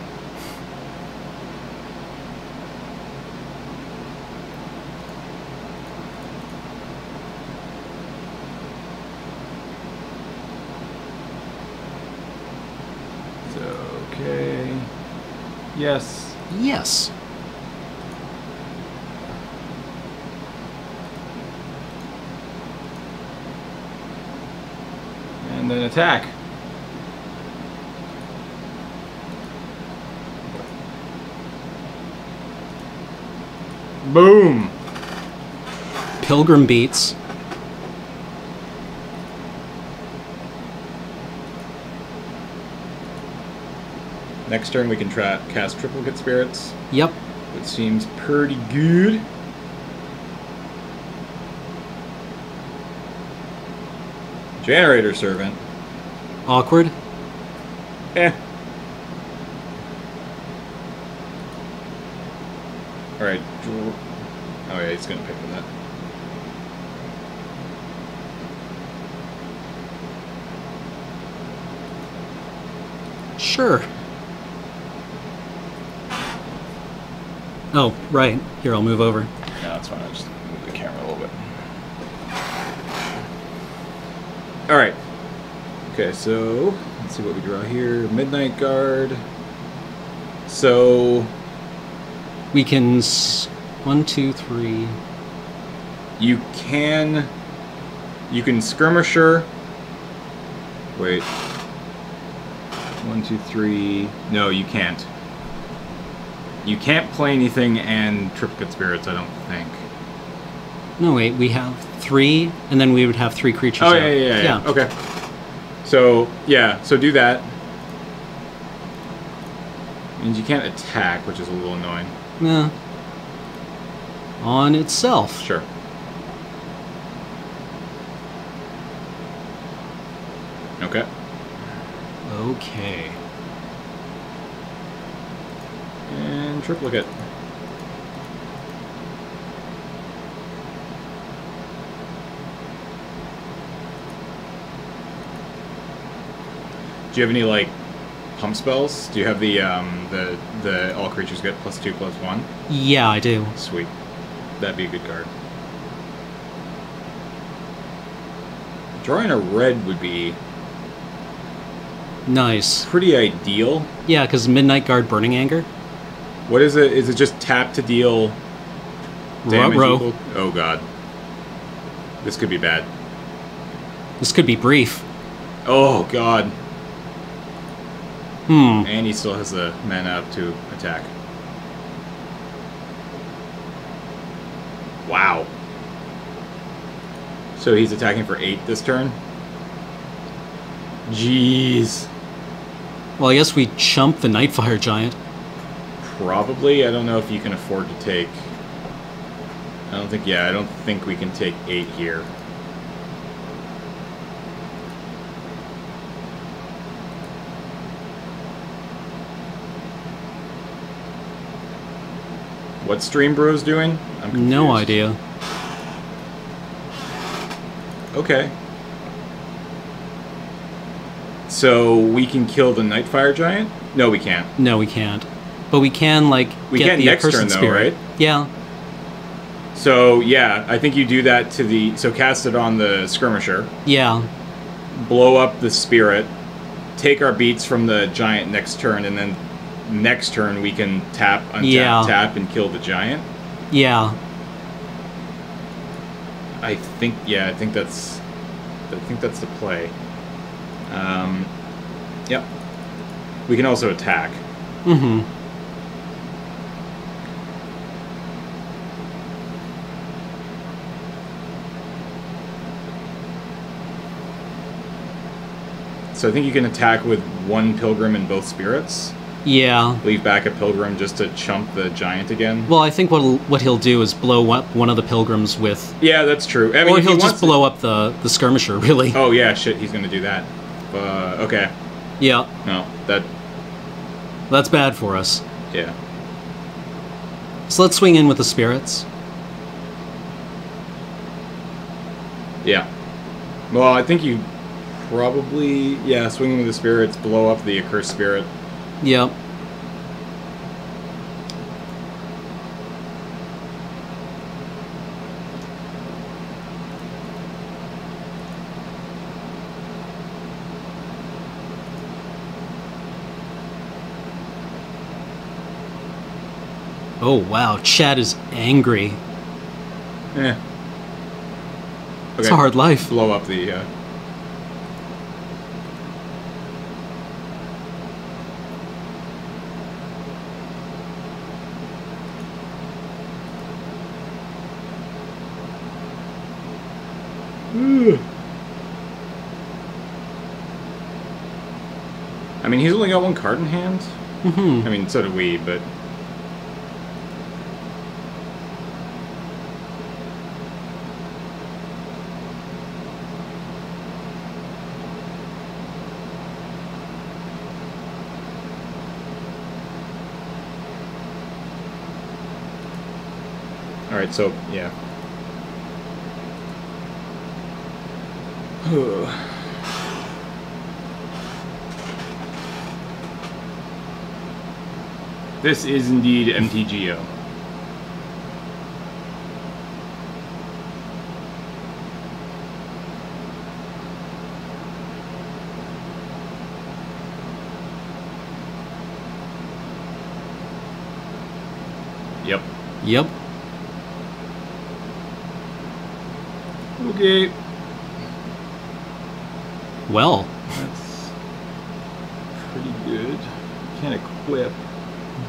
Yes. Yes. And then attack. Boom. Pilgrim beats. Next turn we can cast Triplicate Spirits, Yep. which seems pretty good. Generator Servant. Awkward. Eh. Alright. Oh yeah, he's gonna pick with that. Sure. Oh, right. Here, I'll move over. No, that's fine. I'll just move the camera a little bit. Alright. Okay, so let's see what we draw here. Midnight Guard. So We can... 1, 2, 3... you can skirmisher. Wait. 1, 2, 3. No, you can't. You can't play anything and Triplicate Spirits, I don't think. No, wait. We have 3, and then we would have 3 creatures Oh, out. yeah. Okay. So, yeah, so do that. Means you can't attack, which is a little annoying. Yeah. On itself. Sure. Okay. Okay. And Triplicate. Do you have any, like, pump spells? Do you have the all creatures get +2/+1? Yeah, I do. Sweet. That'd be a good card. Drawing a red would be Nice. pretty ideal. Yeah, because Midnight Guard Burning Anger. What is it? Is it just tap to deal damage Ruh-roh. equal? Oh god. This could be bad. This could be brief. Oh god. Hmm. And he still has the mana up to attack. Wow. So he's attacking for 8 this turn? Jeez. Well, I guess we chump the Nightfire Giant. Probably. I don't know if you can afford to take... I don't think we can take 8 here. What's Stream Bros doing? I'm confused. No idea. Okay. So we can kill the Nightfire Giant? No, we can't. No, we can't. But we can, like, We get can the next Accursed turn, though, Spirit. right? Yeah. So, yeah, I think you do that to the... So cast it on the Skirmisher. Yeah. Blow up the Spirit. Take our beats from the Giant next turn, and then next turn we can tap, untap, tap, and kill the Giant. Yeah. I think that's the play. Yep. We can also attack. Mm-hmm. So I think you can attack with 1 Pilgrim and both Spirits. Yeah. Leave back a Pilgrim just to chump the Giant again. Well, I think what he'll do is blow up one of the Pilgrims with... Yeah, that's true. I mean, or if he'll he just wants blow up the Skirmisher, really. Oh, yeah, shit, he's gonna do that. Okay. Yeah. No, That's bad for us. yeah. So let's swing in with the Spirits. Yeah. Well, I think you probably... Yeah, swinging with the Spirits, blow up the Accursed Spirit. Yep. Oh, wow. Chad is angry. Eh. It's a hard life. Blow up the, I mean, he's only got one card in hand. Mm-hmm. I mean, so do we, but... Alright, so, yeah. This is indeed MTGO. Yep. Yep. Okay. Well, That's pretty good. Can't equip.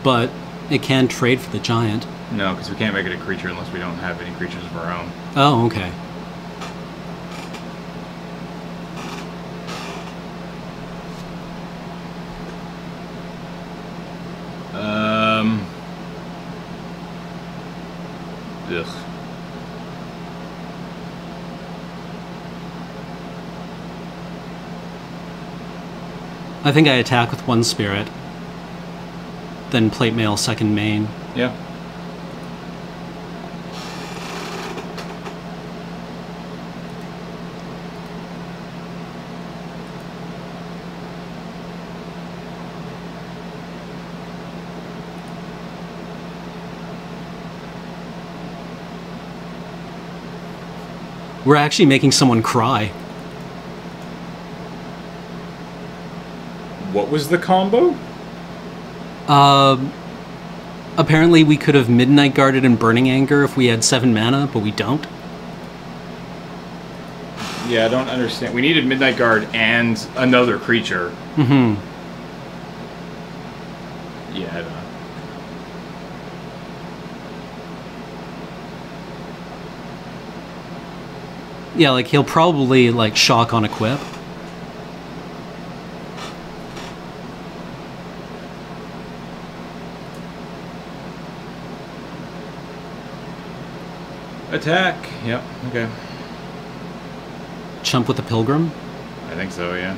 but it can trade for the giant. No, because we can't make it a creature unless we don't have any creatures of our own. Oh, okay. Ugh. I think I attack with one spirit, then plate mail second main. Yeah. We're actually making someone cry. What was the combo? Apparently we could have Midnight Guarded and Burning Anger if we had 7 mana, but we don't. Yeah, I don't understand. We needed Midnight Guard and another creature. Mm-hmm. Yeah, I don't know. Yeah, like he'll probably like shock on equip. Attack. Yep. Okay. Chump with the Pilgrim. I think so. Yeah.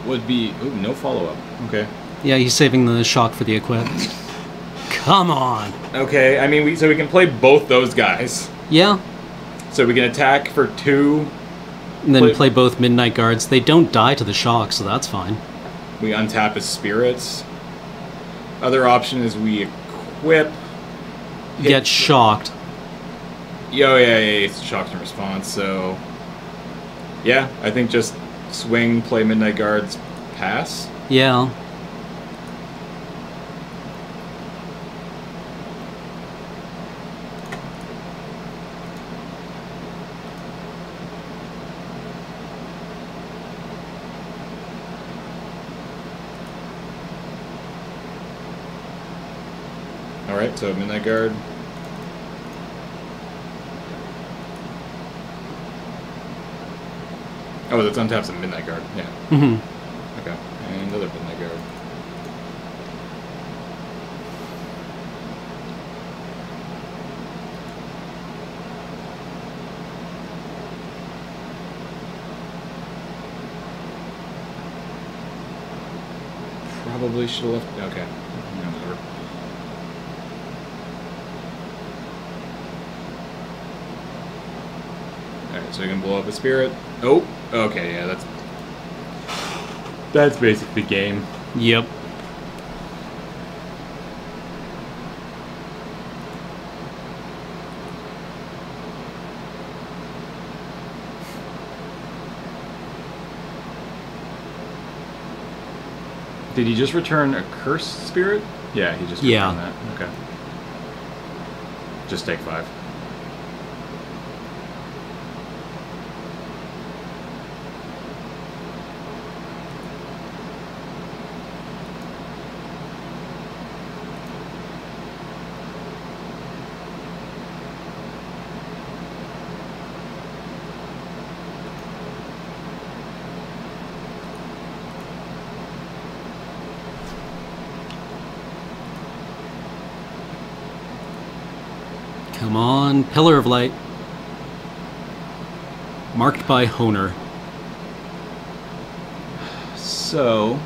Would be no follow up. Okay. Yeah, he's saving the shock for the equip. Come on. Okay. I mean, so we can play both those guys. Yeah. So we can attack for 2. And then play both Midnight Guards. They don't die to the shock, so that's fine. We untap his spirits. Other option is we equip. Get shocked. Yeah, it's shock and response. So yeah, I think just swing, play Midnight Guards, pass. Yeah. Alright, so Midnight Guard. Oh, that's untaps a Midnight Guard, yeah. Mm-hmm. Okay, and another Midnight Guard. Probably should have left. Okay. No, whatever. Alright, so you can blow up a spirit. Oh, okay, yeah, that's basically game. Yep. Did he just return a cursed spirit? Yeah, he just returned that. Okay. Just take 5. Come on, Pillar of Light. Marked by Honer. So...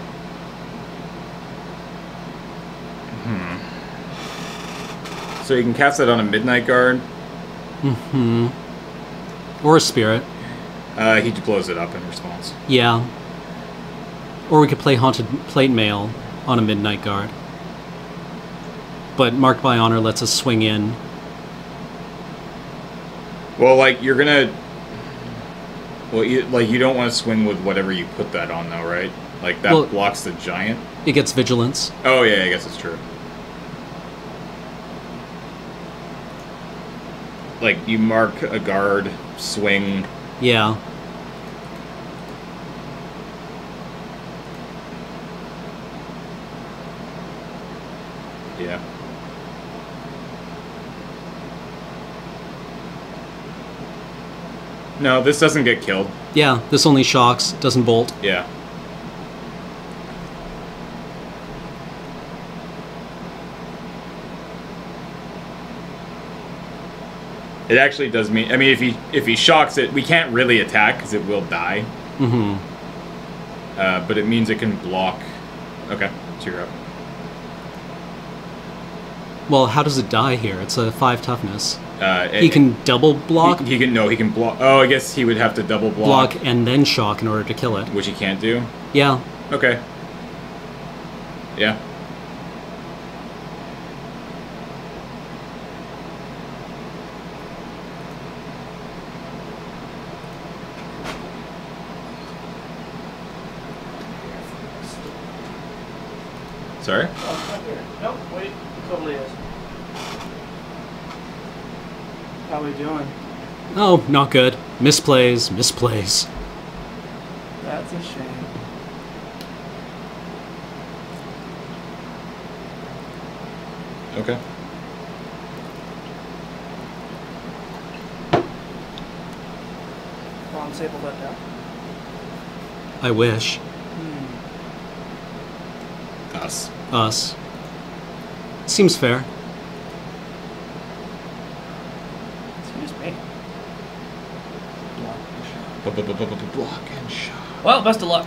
So you can cast that on a Midnight Guard. Mm-hmm. Or a Spirit. He blows it up in response. Yeah. Or we could play Haunted Plate Mail on a Midnight Guard. But Marked by Honor lets us swing in. Well, like, you're gonna... Well, you don't want to swing with whatever you put that on, though, right? Like, that blocks the giant? It gets Vigilance. Oh, yeah, I guess it's true. Like, you mark a guard, swing... Yeah. Yeah. No, this doesn't get killed. Yeah, this only shocks, doesn't bolt. Yeah. It actually does mean... I mean, if he shocks it, we can't really attack because it will die. Mm-hmm. But it means it can block... Okay, so you're up. Well, how does it die here? It's a 5 toughness. He He can double block? He can block... Oh, I guess he would have to double block. Block and then shock in order to kill it. Which he can't do? Yeah. Okay. Yeah. Sorry? Oh, it's not here. Nope, wait, it totally is. How we doing? Oh, not good. Misplays, misplays. That's a shame. Okay. Long sable that down. I wish. Us. Us. Seems fair. Excuse me. Block and shot. Well, best of luck.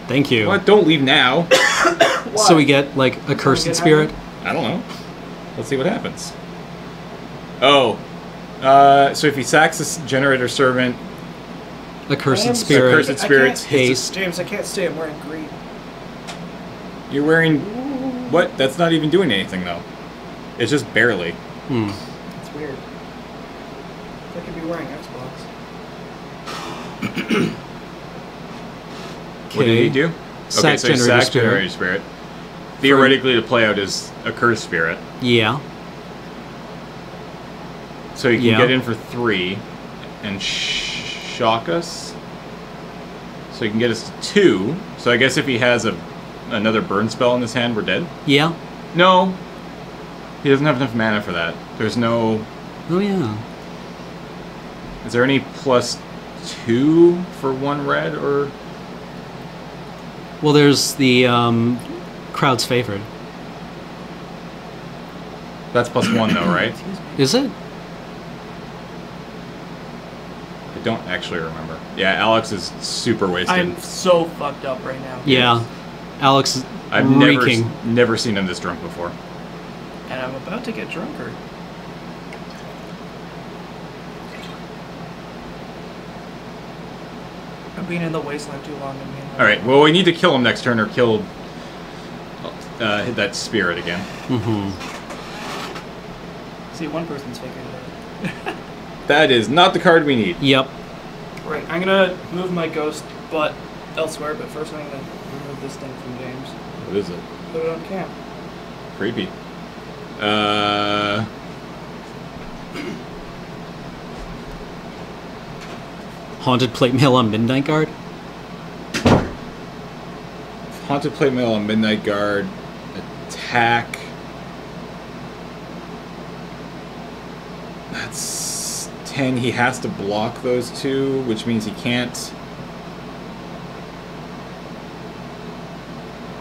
Thank you. What? Don't leave now. So we get, like, a Cursed Spirit? I don't know. Let's see what happens. Oh. So if he sacks this Generator Servant... A Cursed am Spirit. A Cursed Spirit's haste. James, I can't stay. I'm wearing green. You're wearing... What? That's not even doing anything, though. It's just barely. Hmm. It's weird. I could be wearing Xbox. What did he do? Sack so he Generator sacked Spirit. Generator Spirit. Theoretically, to play out is a Cursed Spirit. Yeah. So you can Yeah. get in for 3 and shock us. So he can get us to 2. So I guess if he has another burn spell in his hand, we're dead? Yeah. No. He doesn't have enough mana for that. There's no... Oh, yeah. Is there any +2 for 1 red, or... Well, there's the crowd's favorite. That's +1 though, right? Is it? I don't actually remember. Yeah, Alex is super wasted. I'm so fucked up right now. Yeah. Alex is I've reeking. never seen him this drunk before. And I'm about to get drunker. I've been in the wasteland too long. Alright, well we need to kill him next turn or kill... hit that spirit again. Mm-hmm. See, one person's figured it out. That is not the card we need. Yep. Right, I'm gonna move my ghost butt elsewhere, but first I'm gonna remove download this thing from James. What is it? Put it on camp. Creepy. Haunted plate mail on Midnight Guard. Haunted plate mail on Midnight Guard. Attack. That's 10. He has to block those two, which means he can't.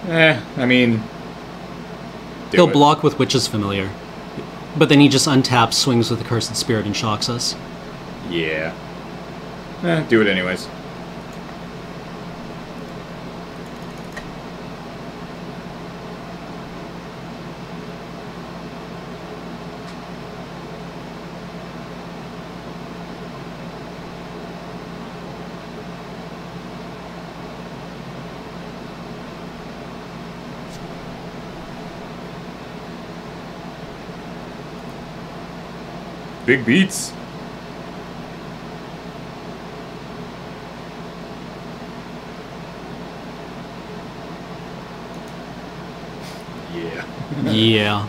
I mean... He'll block with Witch's Familiar. But then he just untaps, swings with the Cursed Spirit, and shocks us. Yeah. Do it anyways. Big beats. Yeah. Yeah.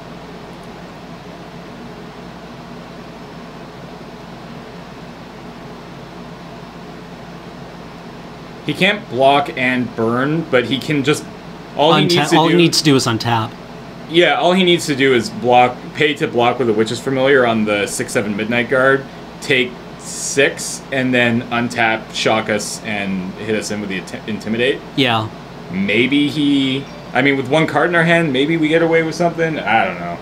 He can't block and burn, but he can just... All he needs to do is untap. Yeah, all he needs to do is pay to block with a Witch's Familiar on the 6/7 Midnight Guard, take 6, and then untap, shock us, and hit us in with the Intimidate. Yeah. Maybe he... I mean, with one card in our hand, maybe we get away with something? I don't know.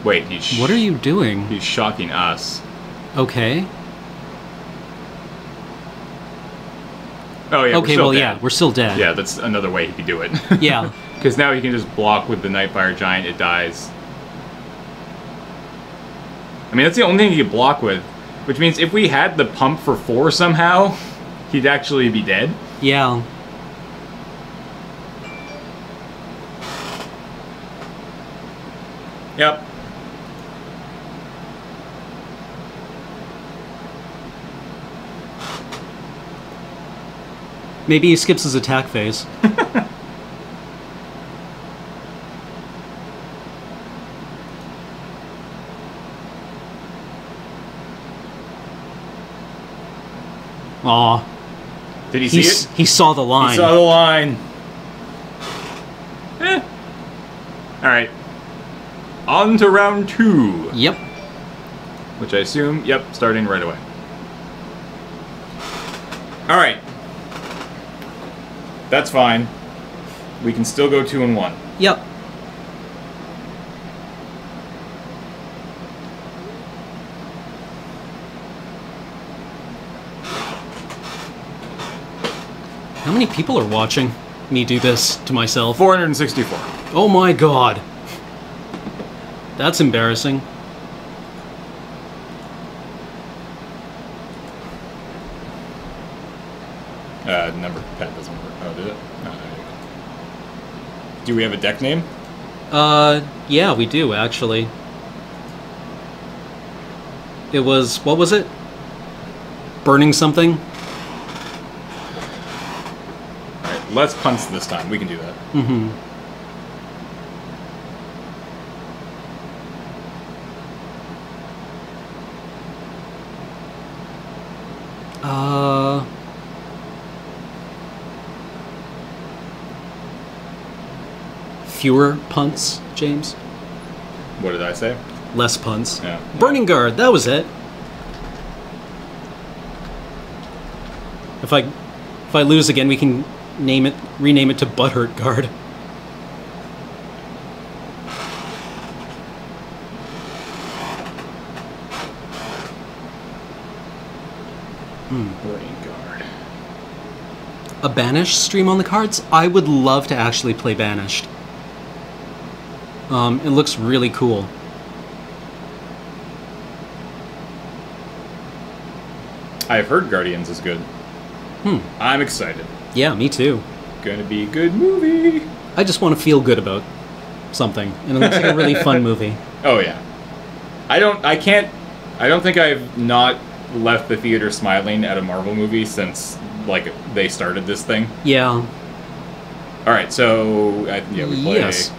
Wait, what are you doing? He's shocking us. Okay. Oh, yeah, okay, well, yeah, we're still dead. Yeah, that's another way he could do it. Yeah. Because now he can just block with the Nightfire Giant, it dies. I mean, that's the only thing he could block with. Which means if we had the pump for 4 somehow, he'd actually be dead. Yeah. Yep. Maybe he skips his attack phase. Aw. Did he see it? He saw the line. He saw the line. Alright. On to round 2. Yep. Which I assume, yep, starting right away. Alright. That's fine. We can still go 2 and 1. Yep. How many people are watching me do this to myself? 464. Oh my god. That's embarrassing. Number pad doesn't work. Oh, did it? No, there you go. Do we have a deck name? Yeah, we do, actually. It was, what was it? Burning something? Alright, less punts this time. We can do that. Mm-hmm. Fewer punts, James? What did I say? Less punts. Yeah. Burning Guard, that was it. If I lose again, we can rename it to Butthurt Guard. Burning Guard. A Banished stream on the cards? I would love to actually play Banished. It looks really cool. I've heard Guardians is good. I'm excited. Yeah, me too. Gonna be a good movie. I just want to feel good about something, and it looks like a really fun movie. Oh yeah. I don't think I've not left the theater smiling at a Marvel movie since like they started this thing. Yeah. All right, so yeah, we play. Yes.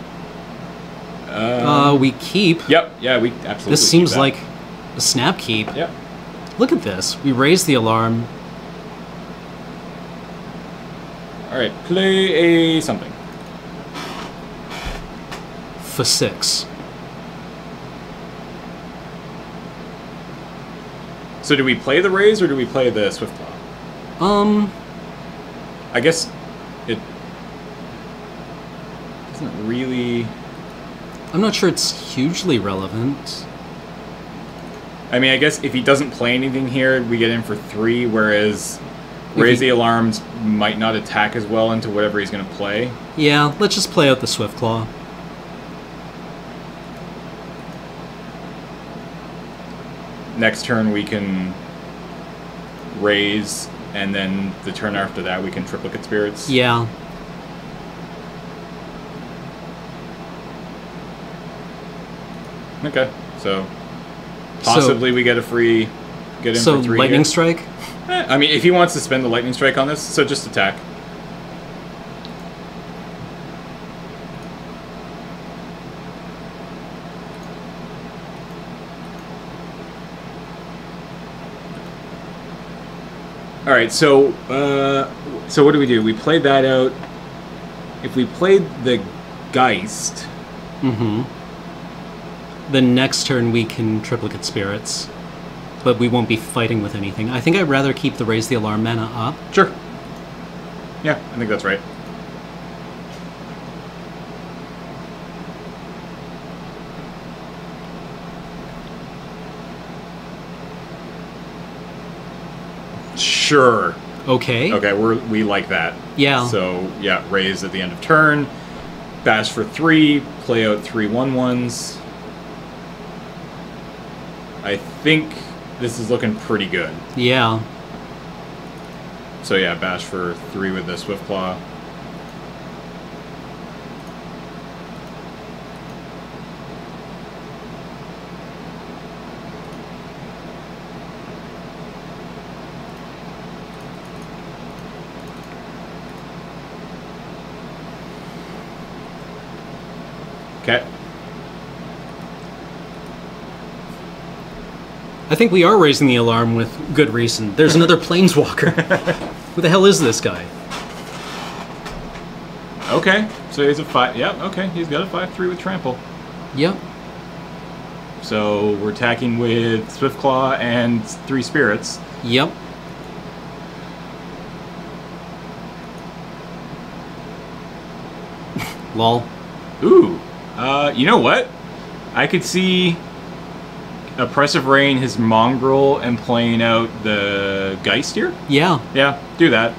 We keep. Yep. Yeah, we absolutely. This keep seems that. like a snap keep. Yep. Look at this. We raise the alarm. All right, play a something. For 6. So do we play the raise or do we play the Swiftclaw? I guess it doesn't really. I'm not sure it's hugely relevant. I mean, I guess if he doesn't play anything here, we get in for 3, whereas raise the alarms might not attack as well into whatever he's going to play. Yeah, let's just play out the Swiftclaw. Next turn we can raise, and then the turn after that we can triplicate spirits. Yeah. Okay, so possibly we get a free get in So for 3 lightning here. strike? I mean, if he wants to spend the lightning strike on this, so just attack. All right, so what do? We played that out. If we played the Geist, The next turn we can triplicate spirits, but we won't be fighting with anything. I think I'd rather keep the raise the alarm mana up. sure. Yeah, I think that's right. Sure. Okay. Okay, we like that. Yeah. So yeah, raise at the end of turn, bash for 3, play out 3 1/1s. I think this is looking pretty good. Yeah. So yeah, bash for 3 with the Swiftclaw. Okay. I think we are raising the alarm with good reason. There's another planeswalker. Who the hell is this guy? Okay. So he's a 5. Yeah, okay. He's got a 5/3 with trample. Yep. So we're attacking with Swiftclaw and 3 spirits. Yep. Lol. Ooh. You know what? I could see Oppressive Rain, his Mongrel, and playing out the Geist here. Yeah. Yeah, do that.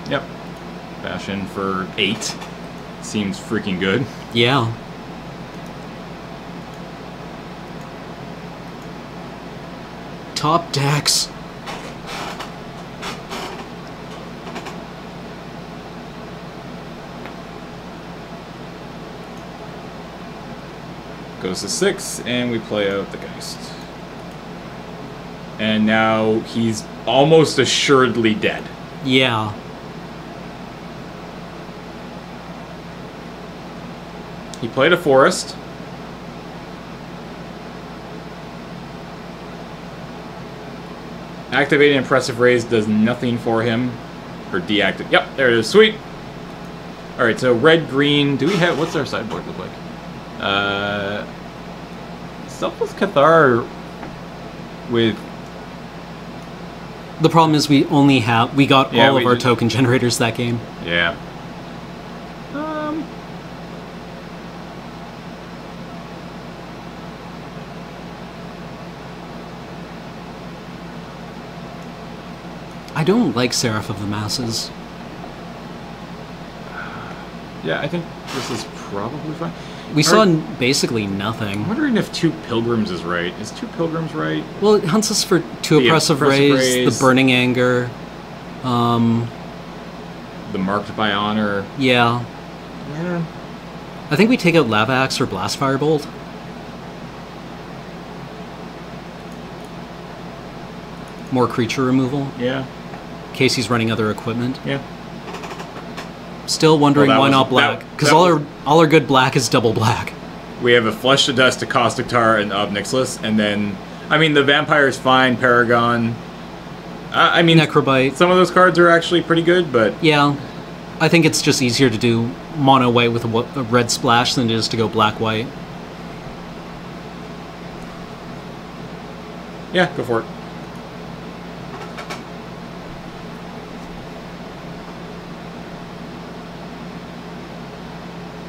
Yep. Bash in for 8. Seems freaking good. Yeah. Top decks. Goes to 6, and we play out the Geist. And now he's almost assuredly dead. Yeah. He played a Forest. Activating Impressive Raise does nothing for him. Or deactivate. Yep, there it is. Sweet. Alright, so red, green. Do we have... What's our sideboard look like? Selfless Cathar with... The problem is we only have... We got Yeah, all we of our just- token generators that game. Yeah. I don't like Seraph of the Masses. Yeah, I think this is probably fine. We saw basically nothing. I'm wondering if 2 Pilgrims is right. Is 2 Pilgrims right? Well, it hunts us for 2 The oppressive Oppressive rays, Rays. the burning anger. The Marked by Honor. Yeah. Yeah. I think we take out Lava Axe or Blast Firebolt. More creature removal, Yeah. in case he's running other equipment. Yeah. Still wondering Well, that why was- not black, that- because that all our good black is double black. We have a Flesh to Dust, a Caustic Tar, and Ob Nixilis, and then, I mean, the Vampire's fine, Paragon. I mean, Necrobite. some of those cards are actually pretty good, but Yeah, I think it's just easier to do mono white with a red splash than it is to go black white. yeah, go for it.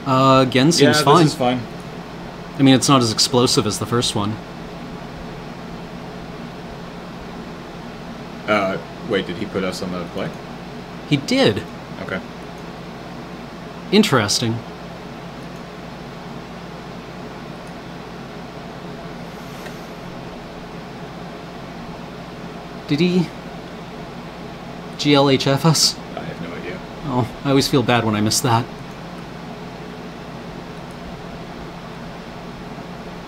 Again, seems yeah, fine. this is fine. I mean, it's not as explosive as the first one. Wait, did he put us on the play? He did. Okay. Interesting. Did he GLHF us? I have no idea. Oh, I always feel bad when I miss that.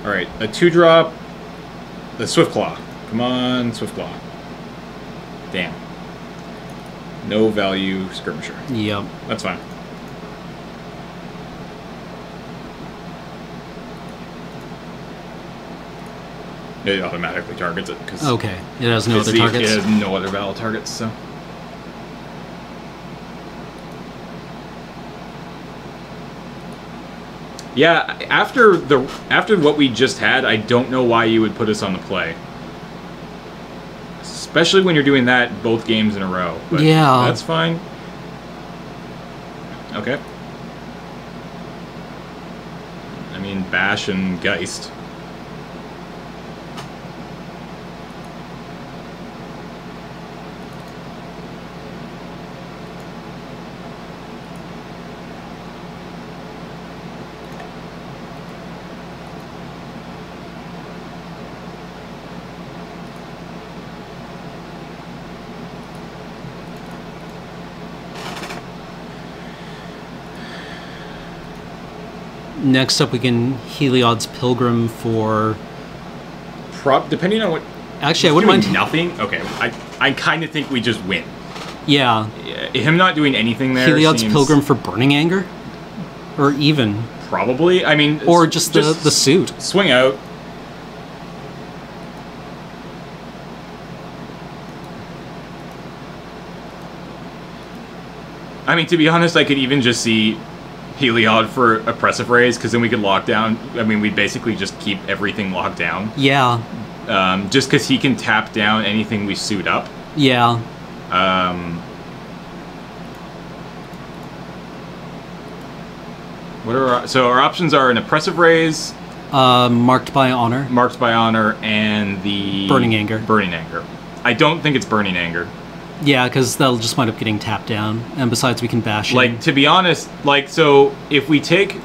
Alright, a 2-drop. The Swiftclaw. Come on, Swiftclaw. Damn. No value skirmisher. Yep. That's fine. It automatically targets it because Okay. It has no other it targets. has no other valid targets. So yeah, after what we just had, I don't know why you would put us on the play, especially when you're doing that both games in a row. But Yeah. that's fine. Okay. I mean, Bash and Geist. Next up, we can Heliod's Pilgrim for... Depending on what. Actually, I He's wouldn't doing mind... nothing. Okay, I kind of think we just win. Yeah. Him not doing anything there. Heliod's seems Pilgrim for Burning Anger? Or even... Probably. I mean, Or just the suit. Swing out. I mean, to be honest, I could even just see Heliod for Oppressive Rays, because then we could lock down. I mean, we basically just keep everything locked down. Yeah. Just because he can tap down anything we suit up. Yeah. What are so our options are an Oppressive Rays, Marked by Honor. Marked by Honor, and the Burning Anger. Burning Anger. I don't think it's Burning Anger. Yeah, because they'll just wind up getting tapped down. And besides, we can bash in. Like, to be honest, like, so if we take,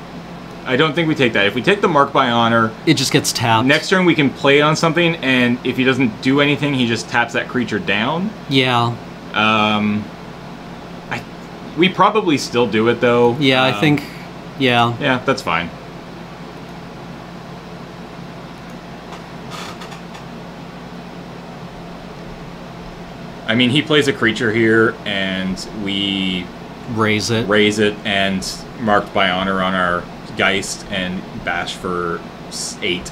I don't think we take that. If we take the Mark by Honor, it just gets tapped. next turn we can play it on something, and if he doesn't do anything, he just taps that creature down. Yeah. We probably still do it though. Yeah, I think. Yeah. Yeah, that's fine. I mean, he plays a creature here, and we Raise it. raise it and Marked by Honor on our Geist and bash for 8.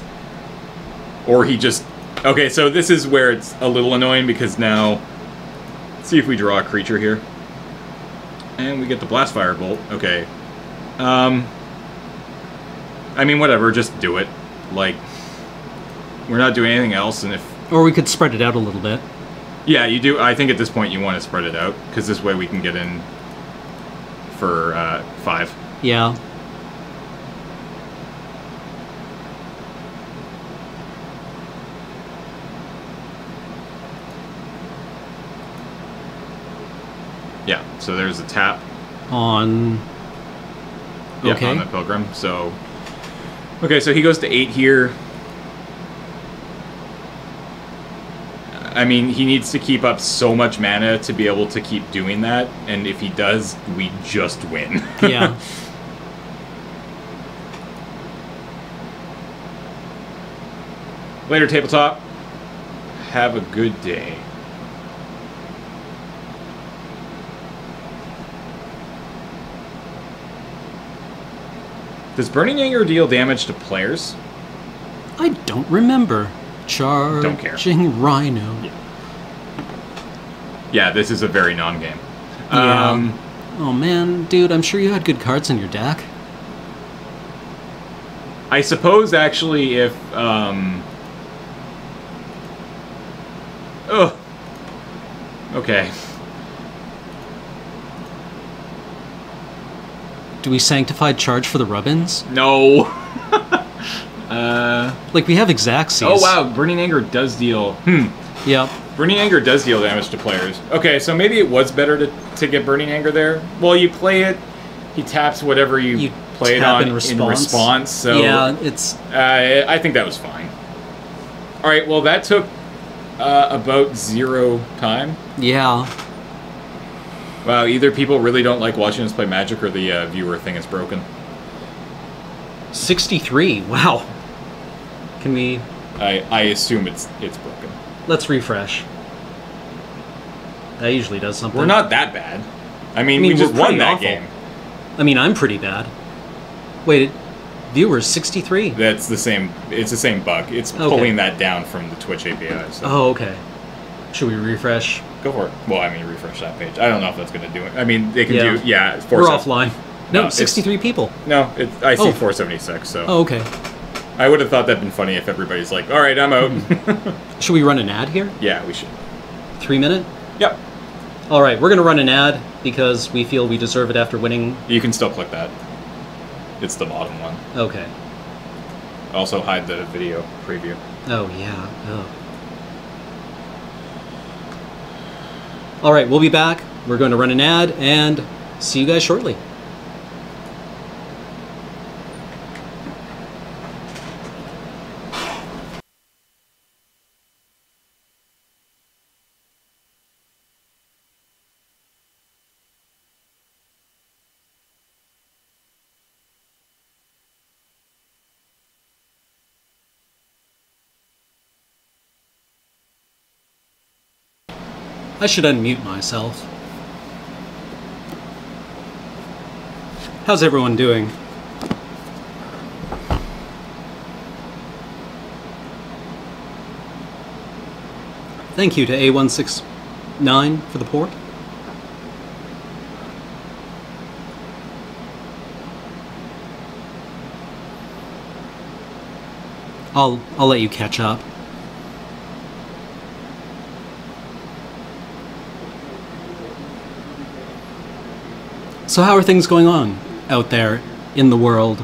Or he just... Okay, so this is where it's a little annoying, because now... Let's see if we draw a creature here. And we get the Blast Firebolt. Okay. I mean, whatever, just do it. Like, we're not doing anything else, and if... Or we could spread it out a little bit. Yeah, you do. I think at this point you want to spread it out, because this way we can get in for 5. Yeah. Yeah, so there's a tap. On Yeah, Okay. on the Pilgrim. So, okay, so he goes to 8 here. I mean, he needs to keep up so much mana to be able to keep doing that, and if he does, we just win. Yeah. Later, tabletop. Have a good day. Does Burning Anger deal damage to players? I don't remember. Don't care. Charging Rhino. Yeah, this is a very non-game. Yeah. Oh man, dude, I'm sure you had good cards in your deck. I suppose, actually, if... Oh. Okay. Do we sanctified charge for the Rubbins? No. Like, we have Xaxes. Oh, wow. Burning Anger does deal... Yep. Burning Anger does deal damage to players. Okay, so maybe it was better to get Burning Anger there. Well, you play it, he taps whatever you play it tap on in response. so yeah, it's... I think that was fine. All right, well, that took about 0 time. Yeah. Wow, either people really don't like watching us play Magic or the viewer thing is broken. 63. Wow. Can we... I assume it's broken. Let's refresh. That usually does something. We're not that bad. I mean we we're just won pretty that awful. game. I mean, I'm pretty bad. Wait, viewers, 63. That's the same. It's the same bug. It's Okay. pulling that down from the Twitch API. So. Oh, okay. Should we refresh? Go for it. Well, I mean, refresh that page. I don't know if that's going to do it. I mean, they can Yeah. do. Yeah, We're 470. offline. No, No, it's- 63 people. No, I see Oh. 476. So Oh, okay. I would have thought that'd been funny if everybody's like, "All right, I'm out." Should we run an ad here? Yeah, we should. 3 minute? Yep. All right, we're going to run an ad because we feel we deserve it after winning. You can still click that. It's the bottom one. Okay. Also hide the video preview. Oh, yeah. Oh. All right, we'll be back. We're going to run an ad and see you guys shortly. I should unmute myself. How's everyone doing? Thank you to A169 for the port. I'll let you catch up. So how are things going on out there in the world?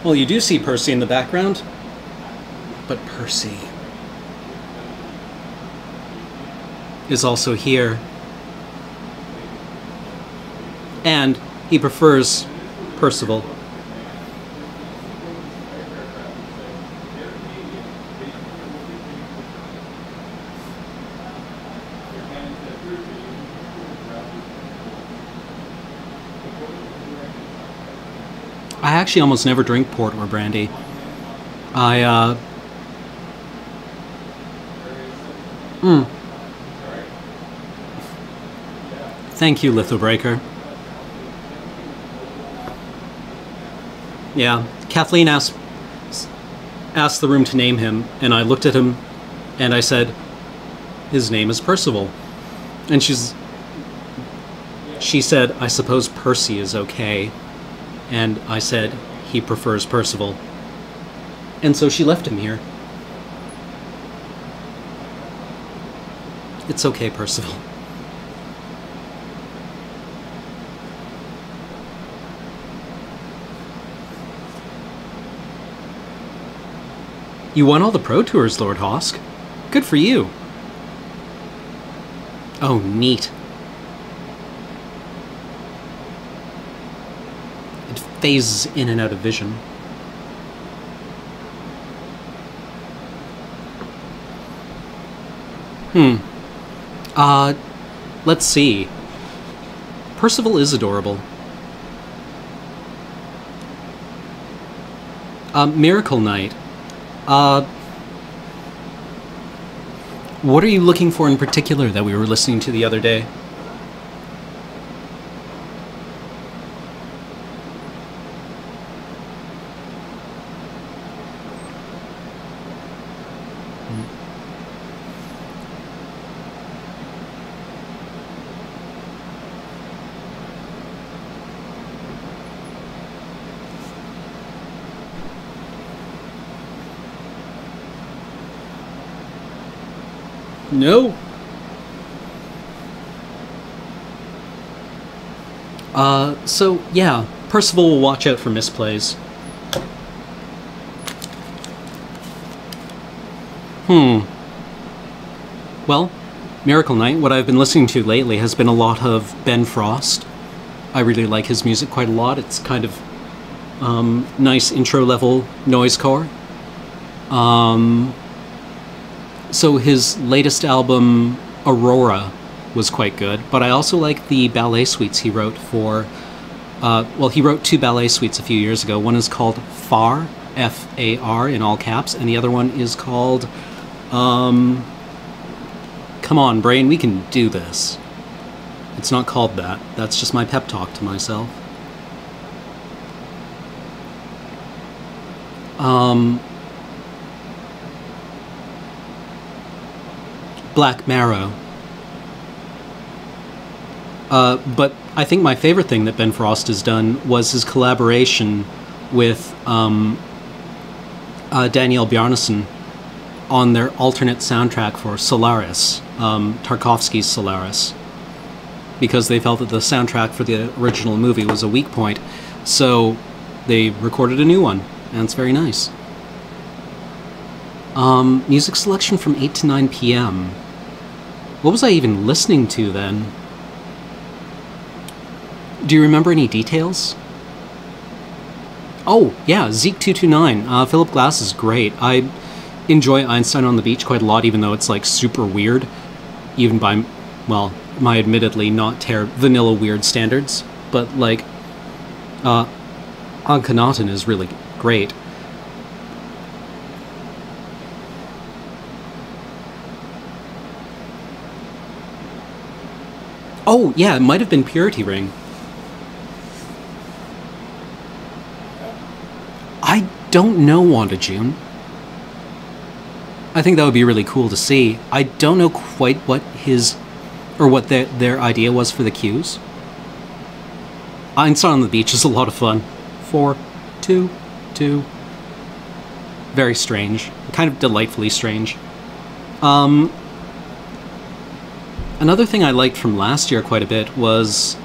Well, you do see Percy in the background, but Percy is also here. And he prefers Percival. I actually almost never drink port or brandy. Thank you, Lithobreaker. Yeah, Kathleen asked the room to name him, and I looked at him, and I said, his name is Percival. And she said, I suppose Percy is okay. And I said, he prefers Percival. And so she left him here. It's okay, Percival. You won all the Pro Tours, Lord Hosk. Good for you. Oh, neat. It phases in and out of vision. Let's see. Percival is adorable. Miracle Knight. What are you looking for in particular that we were listening to the other day? No. So, yeah, Percival will watch out for misplays. Well, Miracle Knight, what I've been listening to lately has been a lot of Ben Frost. I really like his music quite a lot. It's kind of nice intro-level noisecore. So his latest album, Aurora, was quite good, but I also like the ballet suites he wrote for... well, he wrote 2 ballet suites a few years ago. One is called Far, F-A-R in all caps, and the other one is called... come on, brain, we can do this. It's not called that. That's just my pep talk to myself. Black Marrow. But I think my favorite thing that Ben Frost has done was his collaboration with Danielle Bjarnason on their alternate soundtrack for Solaris, Tarkovsky's Solaris, because they felt that the soundtrack for the original movie was a weak point, so they recorded a new one, and it's very nice. Music selection from 8 to 9 p.m. What was I even listening to then? Do you remember any details? Oh, yeah, Zeke229. Philip Glass is great. I enjoy Einstein on the Beach quite a lot, even though it's, like, super weird. Even by, well, my admittedly not vanilla weird standards. But, like, Akhenaten is really great. Oh, yeah, it might have been Purity Ring. I don't know Wanda June. I think that would be really cool to see. I don't know quite what his, or what their idea was for the cues. Einstein on the Beach is a lot of fun. 4, 2, 2. Very strange. Kind of delightfully strange. Another thing I liked from last year quite a bit was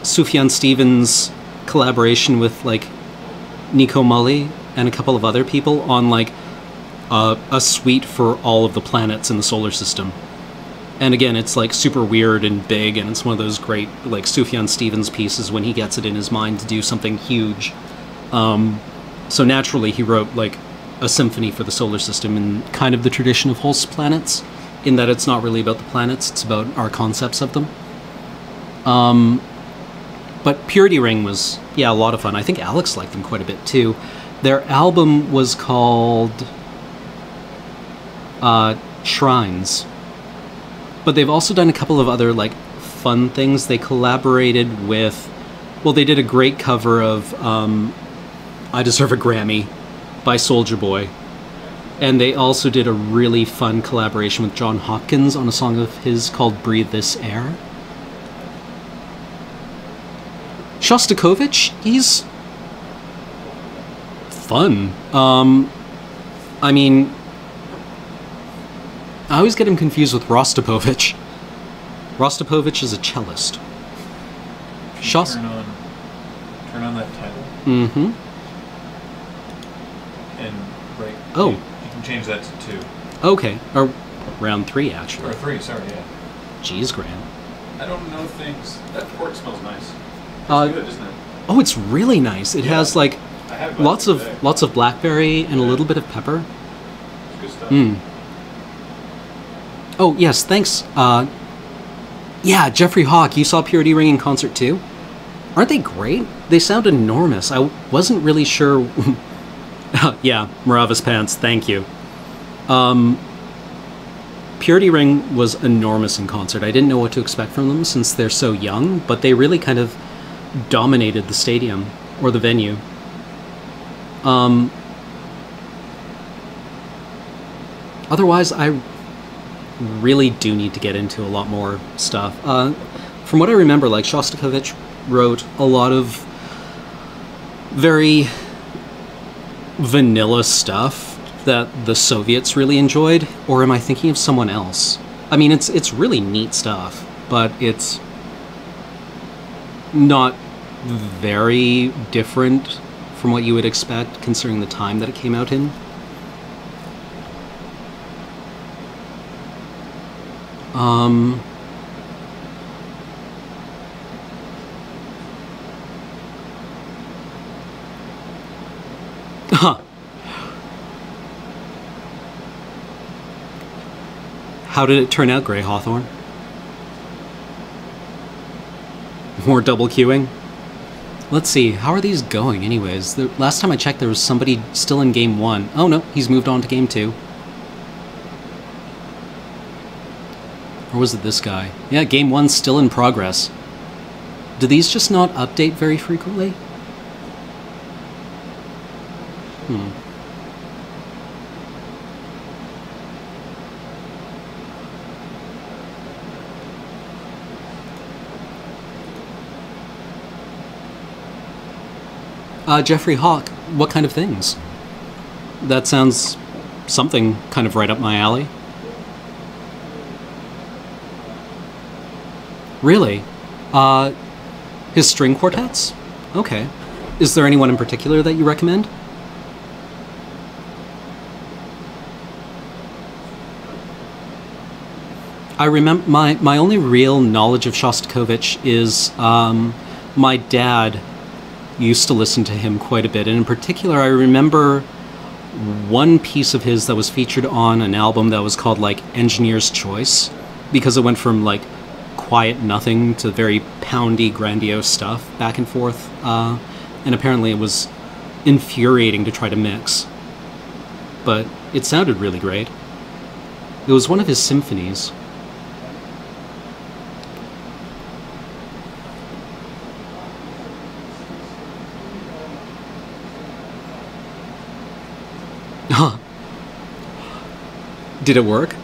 Sufjan Stevens' collaboration with, like, Nico Mulley and a couple of other people on, like, a suite for all of the planets in the solar system. And again, it's, like, super weird and big, and it's one of those great, like, Sufjan Stevens pieces when he gets it in his mind to do something huge. So naturally he wrote, like, a symphony for the solar system in kind of the tradition of Holst's planets, in that it's not really about the planets, it's about our concepts of them. But Purity Ring was, yeah, a lot of fun. I think Alex liked them quite a bit too. Their album was called Shrines. But they've also done a couple of other, like, fun things. They collaborated with, well, they did a great cover of I Deserve a Grammy by Soulja Boy. And they also did a really fun collaboration with John Hopkins on a song of his called Breathe This Air. Shostakovich, he's fun. I mean, I always get him confused with Rostropovich. Rostropovich is a cellist. Turn on that title. And Right. Oh. You can change that to 2. Okay, or round 3 actually. Or 3, sorry, yeah. Jeez, Graham. I don't know things. That port smells nice. It's Uh, good, isn't it? Oh, it's really nice. It has like I have it lots today. of blackberry and a little bit of pepper. It's good stuff. Mm. Oh yes, thanks. Yeah, Jeffrey Hawk, you saw Purity Ring in concert too? Aren't they great? They sound enormous. I wasn't really sure. Yeah, Morava's Pants, thank you. Purity Ring was enormous in concert. I didn't know what to expect from them since they're so young, but they really kind of dominated the stadium, or the venue. Otherwise, I really do need to get into a lot more stuff. From what I remember, like, Shostakovich wrote a lot of very vanilla stuff that the Soviets really enjoyed, or am I thinking of someone else? I mean, it's really neat stuff, but it's not very different from what you would expect, considering the time that it came out in. Huh. How did it turn out, Grey Hawthorne? More double queuing? Let's see, how are these going anyways? The last time I checked there was somebody still in game 1. Oh no, he's moved on to game 2. Or was it this guy? Yeah, game 1's still in progress. Do these just not update very frequently? Jeffrey Hawk, what kind of things? That sounds something kind of right up my alley. Really? His string quartets? Okay. Is there anyone in particular that you recommend? I remember my only real knowledge of Shostakovich is my dad used to listen to him quite a bit, and in particular I remember one piece of his that was featured on an album that was called like Engineer's Choice, because it went from like quiet nothing to very poundy, grandiose stuff back and forth, and apparently it was infuriating to try to mix, but it sounded really great. It was one of his symphonies. Huh. Did it work?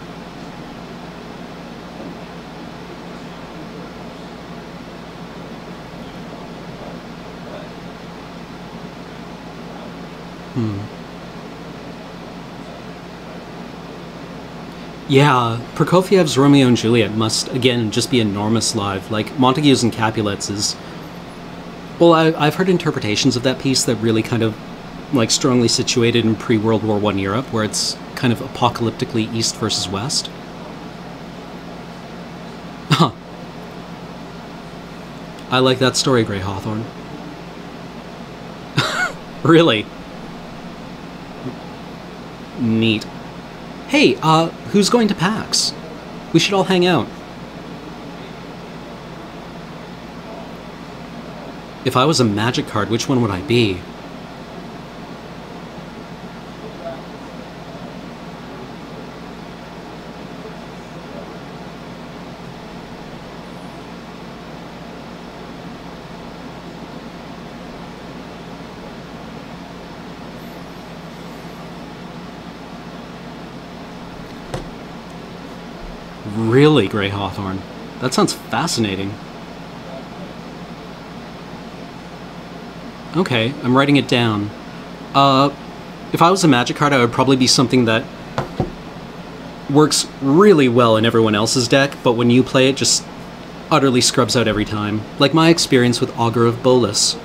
Yeah, Prokofiev's Romeo and Juliet must, again, just be enormous live. Like, Montagues and Capulets is... Well, I've heard interpretations of that piece that really kind of, like, strongly situated in pre-World War I Europe, where it's kind of apocalyptically East versus West. Huh. I like that story, Grey Hawthorne. Really? Neat. Hey, who's going to PAX? We should all hang out. If I was a magic card, which one would I be? Really, Grey Hawthorne? That sounds fascinating. Okay, I'm writing it down. If I was a magic card, I would probably be something that works really well in everyone else's deck, but when you play it, just utterly scrubs out every time. Like my experience with Augur of Bolas.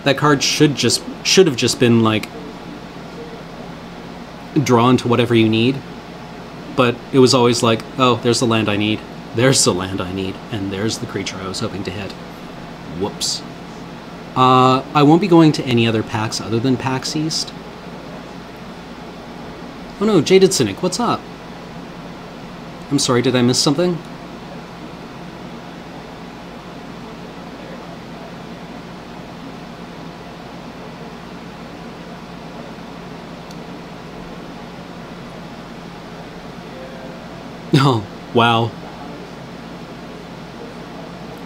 That card should have just been, like, draw into whatever you need. But it was always like, oh, there's the land I need, there's the land I need, and there's the creature I was hoping to hit. Whoops. I won't be going to any other packs other than PAX East. Oh no, Jaded Cynic, what's up? I'm sorry, did I miss something? Oh, wow.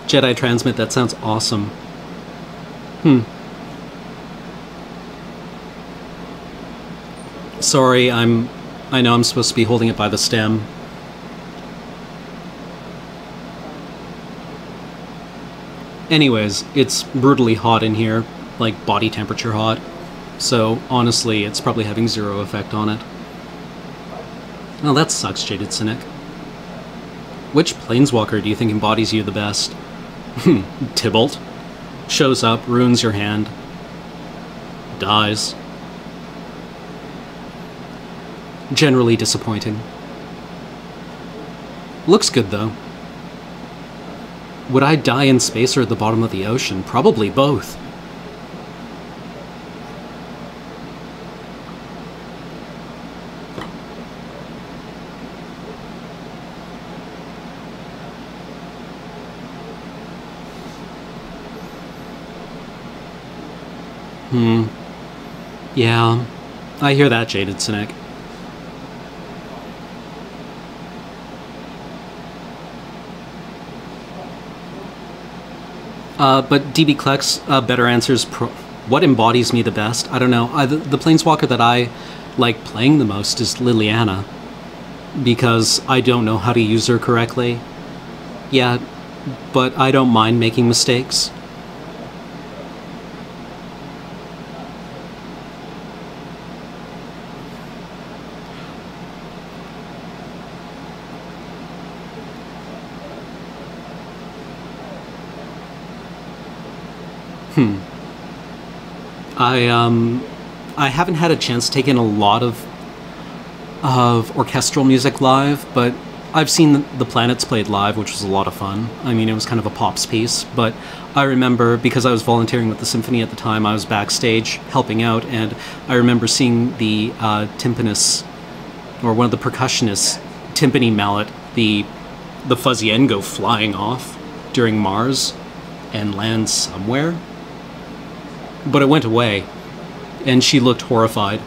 Jedi Transmit, that sounds awesome. Sorry, I know I'm supposed to be holding it by the stem. Anyways, it's brutally hot in here, like body temperature hot. So honestly, it's probably having zero effect on it. Oh, that sucks, Jaded Cynic. Which Planeswalker do you think embodies you the best? Tybalt. Shows up, ruins your hand. Dies. Generally disappointing. Looks good, though. Would I die in space or at the bottom of the ocean? Probably both. Yeah, I hear that, Jaded Cynic. But DB Klex better answers what embodies me the best. I don't know. The Planeswalker that I like playing the most is Liliana, because I don't know how to use her correctly. Yeah, but I don't mind making mistakes. I haven't had a chance to take in a lot of orchestral music live, but I've seen the Planets played live, which was a lot of fun. I mean, it was kind of a pops piece, but I remember, because I was volunteering with the symphony at the time, I was backstage helping out, and I remember seeing the timpanist, or one of the percussionists, timpani mallet, the fuzzy end go flying off during Mars and land somewhere. But it went away, and she looked horrified.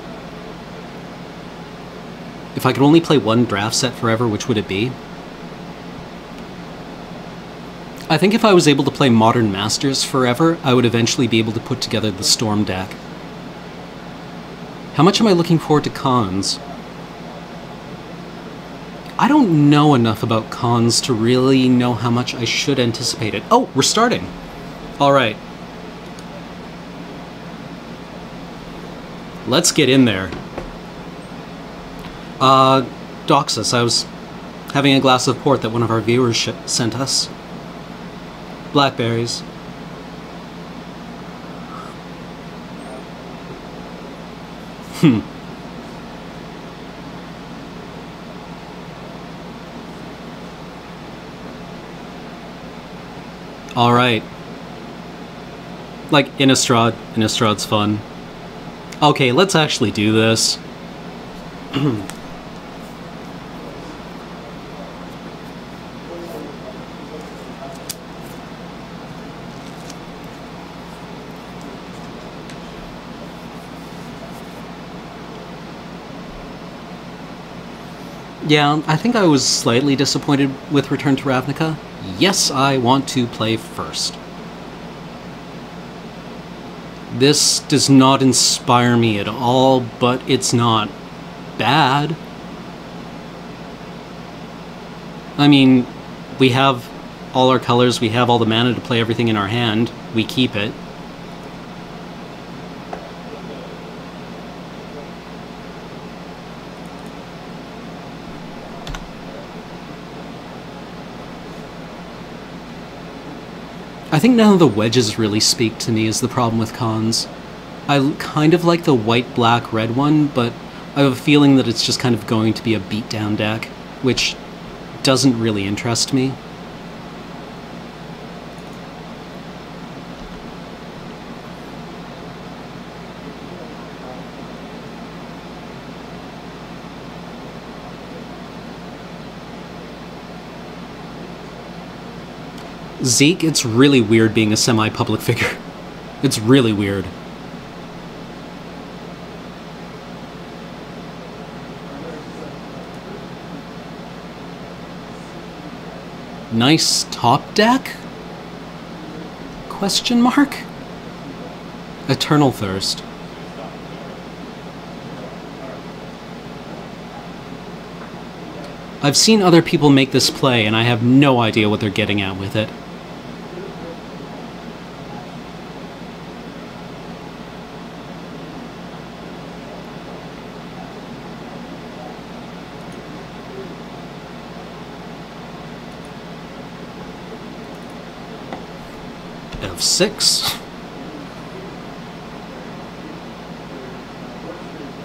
If I could only play one draft set forever, which would it be? I think if I was able to play Modern Masters forever, I would eventually be able to put together the Storm deck. How much am I looking forward to cons? I don't know enough about cons to really know how much I should anticipate it. Oh, we're starting! Alright. Let's get in there. Doxus, I was having a glass of port that one of our viewers sent us. Blackberries. Alright. Like Innistrad. Innistrad's fun. Okay, let's actually do this. Yeah, I think I was slightly disappointed with Return to Ravnica. Yes, I want to play first. This does not inspire me at all, but it's not bad. I mean, we have all our colors, we have all the mana to play everything in our hand, we keep it. I think none of the wedges really speak to me is the problem with cons. I kind of like the white, black, red one, but I have a feeling that it's just kind of going to be a beatdown deck, which doesn't really interest me. Zeke, it's really weird being a semi-public figure. It's really weird. Nice top deck? Question mark? Eternal Thirst. I've seen other people make this play and I have no idea what they're getting at with it. F6.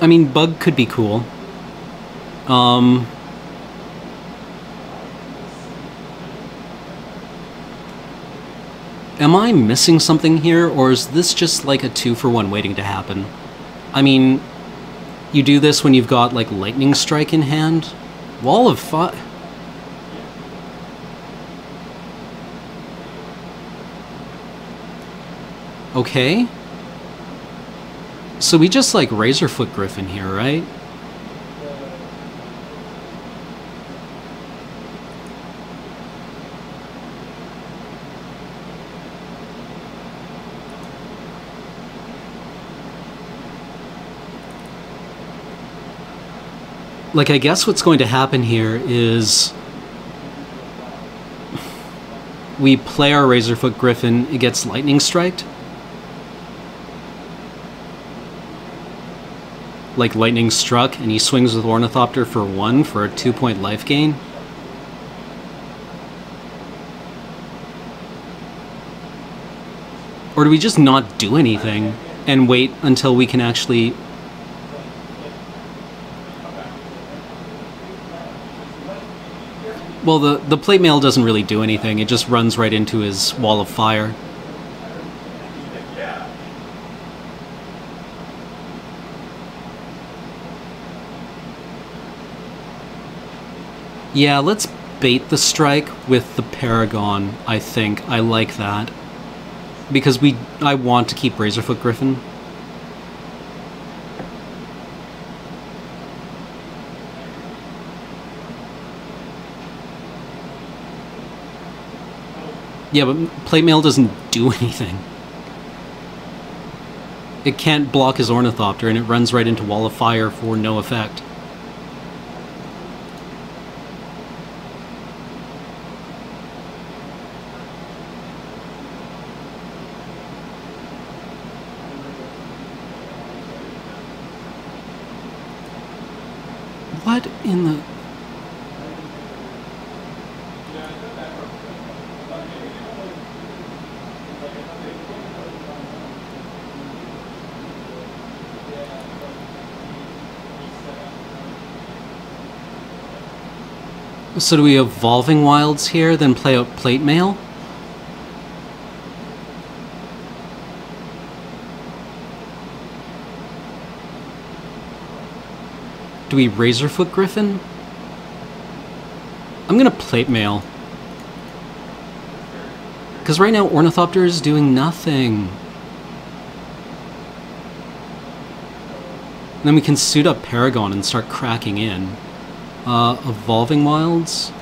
I mean, Bug could be cool. Am I missing something here, or is this just like a 2-for-1 waiting to happen? I mean, you do this when you've got like Lightning Strike in hand? Wall of Fire... Okay. So we just like Razorfoot Griffin here, right? Like, I guess what's going to happen here is we play our Razorfoot Griffin, it gets Lightning Striked. Like Lightning Struck, and he swings with Ornithopter for 1 for a 2-point life gain. Or do we just not do anything and wait until we can actually... Well, the plate mail doesn't really do anything, it just runs right into his Wall of Fire. Yeah, let's bait the strike with the Paragon, I think. I like that. Because I want to keep Razorfoot Griffin. Yeah, but plate mail doesn't do anything. It can't block his Ornithopter, and it runs right into Wall of Fire for no effect. What in the... So do we Evolving Wilds here, then play out Plate Mail? Do we Razorfoot Griffin? I'm gonna Plate Mail. Because right now Ornithopter is doing nothing. And then we can suit up Paragon and start cracking in. Evolving Wilds?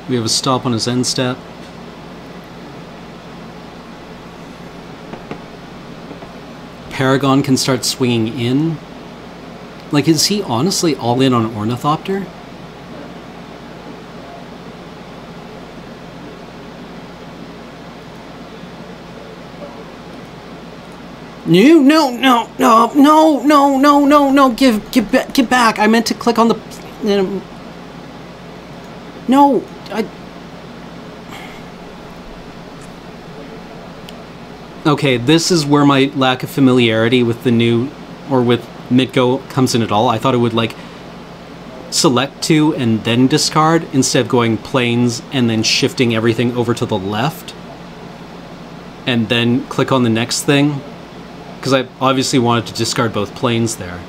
We have a stop on his end step. Paragon can start swinging in. Like, is he honestly all in on Ornithopter? No, no, no, no, no, no, no, no, no, give back. I meant to click on the... No, Okay, this is where my lack of familiarity with the new, or with Mitgo comes in at all. I thought it would, like, select two and then discard, instead of going planes and then shifting everything over to the left. And then click on the next thing. Because I obviously wanted to discard both planes there.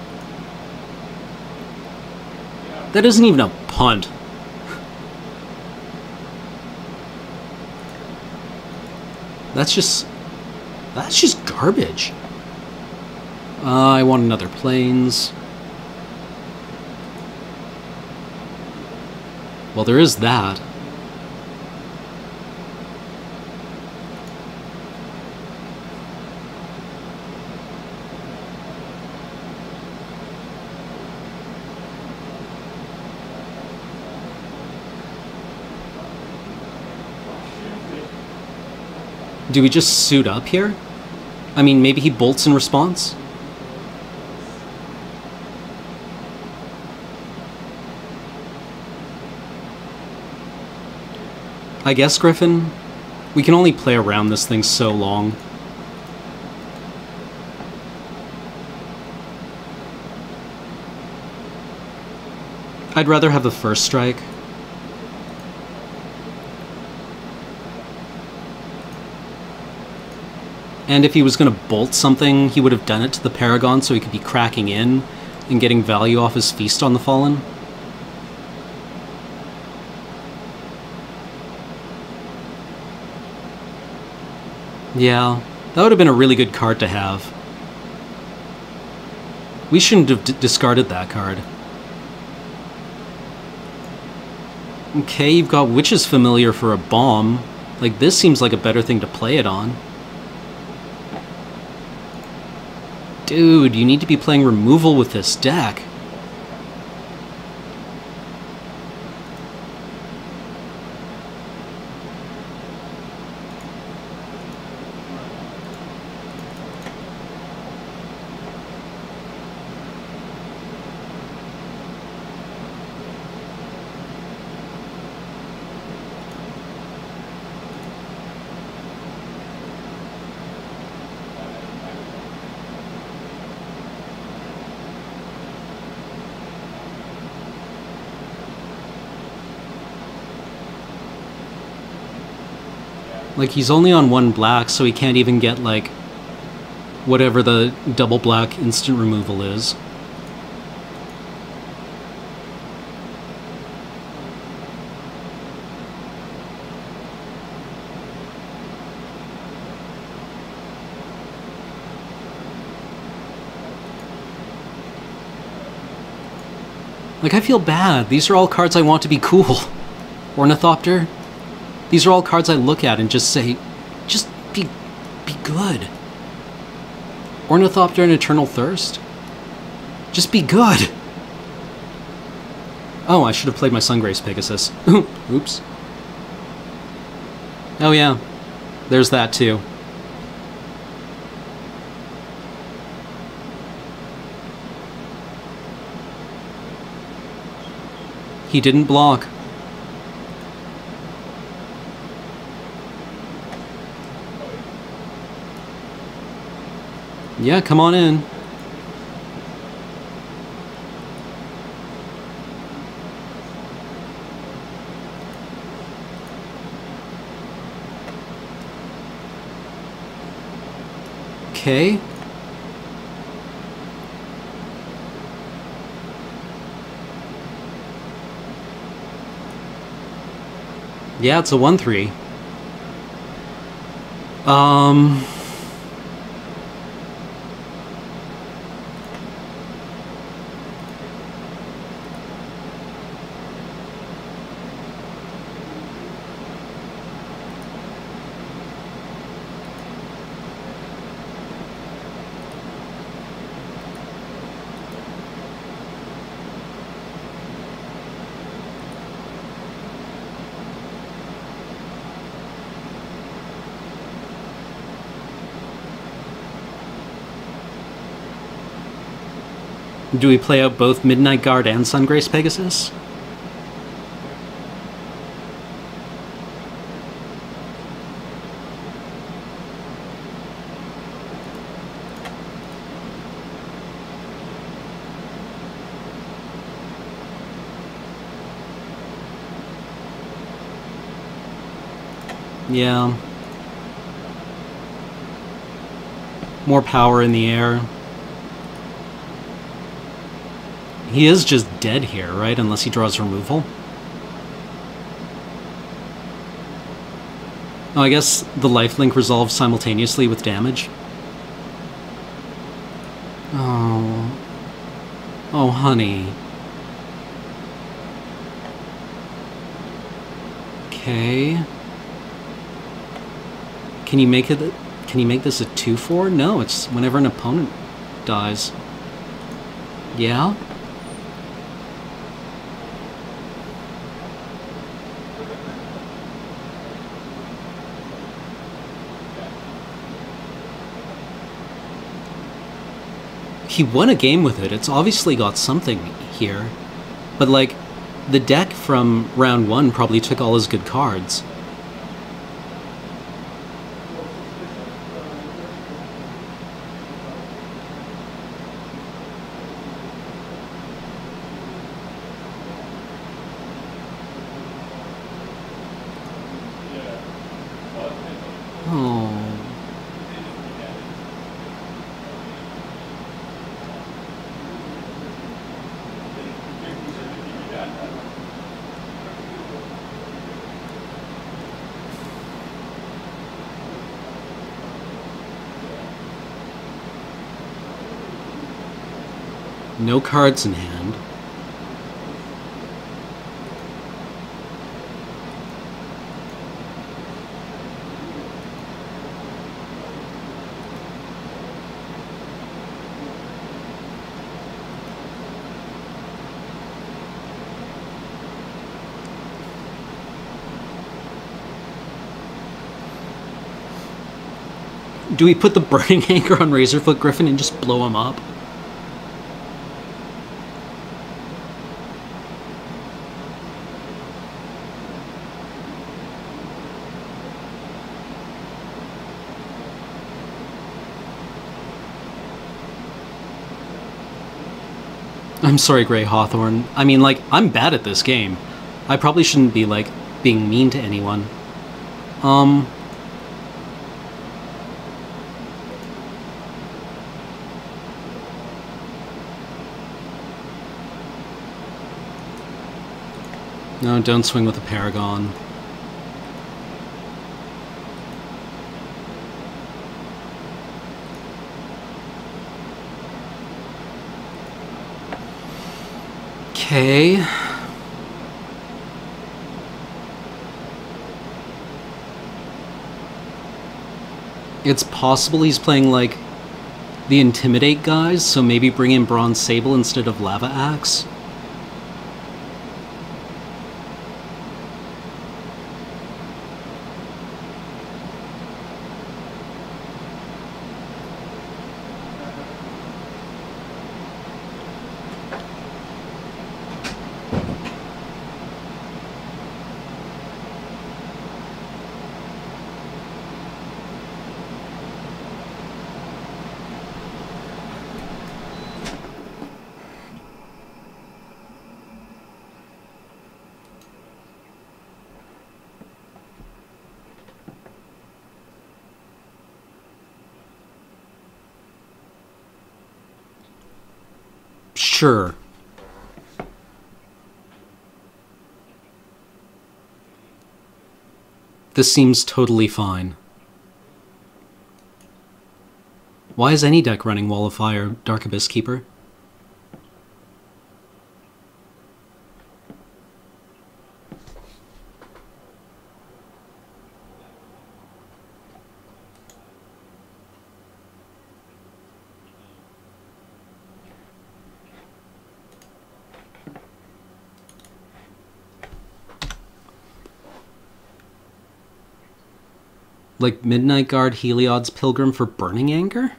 That isn't even a punt. That's just garbage. I want another planes. Well, there is that. Do we just suit up here? I mean, maybe he bolts in response? I guess, Griffin, we can only play around this thing so long. I'd rather have the first strike. And if he was going to bolt something, he would have done it to the Paragon so he could be cracking in and getting value off his Feast on the Fallen. Yeah, that would have been a really good card to have. We shouldn't have discarded that card. Okay, you've got Witch's Familiar for a bomb. Like, this seems like a better thing to play it on. Dude, you need to be playing removal with this deck. Like, he's only on one black, so he can't even get, like, whatever the double black instant removal is. Like, I feel bad. These are all cards I want to be cool. Ornithopter. These are all cards I look at and just say, just be good. Ornithopter and Eternal Thirst? Just be good. Oh, I should have played my Sungrace Pegasus. Oops. Oh yeah, there's that too. He didn't block. Yeah, come on in. Okay. Yeah, it's a 1/3. Do we play out both Midnight Guard and Sungrace Pegasus? Yeah. More power in the air. He is just dead here, right? Unless he draws removal. Oh, I guess the lifelink resolves simultaneously with damage. Oh. Oh, honey. Okay. Can you make it? Can you make this a 2/4? No, it's whenever an opponent dies. Yeah? He won a game with it. It's obviously got something here. But, like, the deck from round 1 probably took all his good cards. Oh. No cards in hand. Do we put the burning anchor on Razorfoot Griffin and just blow him up? I'm sorry, Grey Hawthorne. I mean, like, I'm bad at this game. I probably shouldn't be, like, being mean to anyone. No, don't swing with a Paragon. Okay. It's possible he's playing, like, the Intimidate guys, so maybe bring in Bronze Sable instead of Lava Axe. Sure. This seems totally fine. Why is any deck running Wall of Fire, Dark Abyss Keeper? Like Midnight Guard, Heliod's Pilgrim for Burning Anger?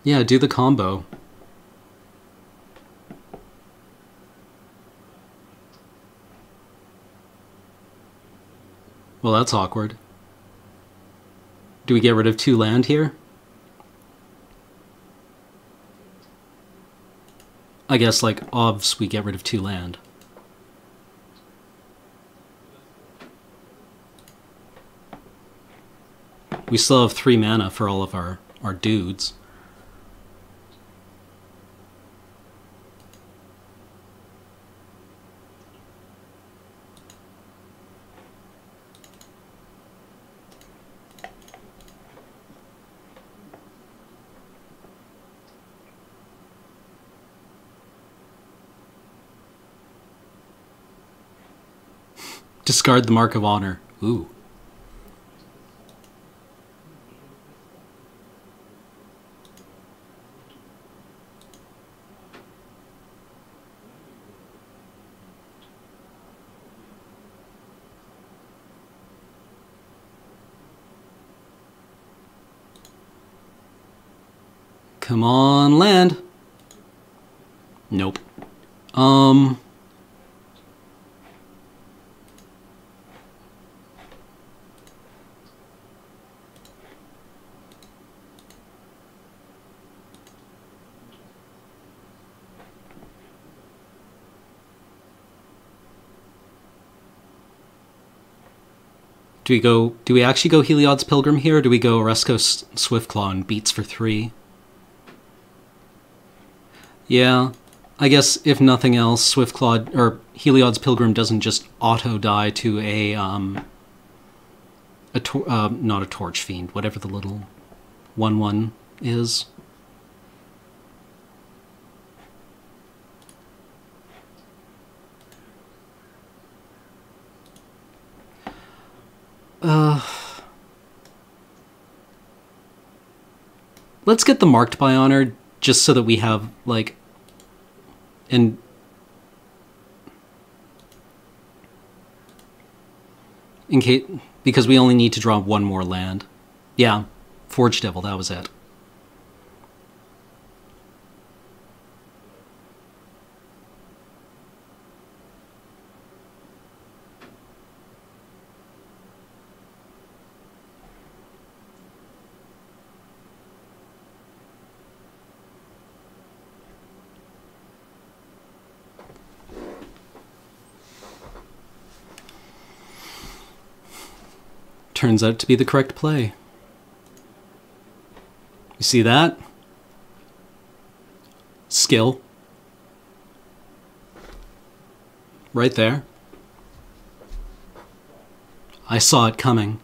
Yeah, do the combo. Well, that's awkward. Do we get rid of 2 land here? I guess, like, obvs, we get rid of 2 land. We still have 3 mana for all of our dudes. Discard the Mark of Honor. Ooh. Come on, land. Nope. Do we actually go Heliod's Pilgrim here, or do we go Oresco Swiftclaw and beats for 3? Yeah, I guess if nothing else, Swiftclaw or Heliod's Pilgrim doesn't just auto die to a not a Torch Fiend, whatever the little 1/1 is. Let's get the Marked by Honor, just so that we have, like, in case, because we only need to draw 1 more land. Yeah, Forge Devil, that was it. Turns out to be the correct play. You see that? Skill. Right there. I saw it coming.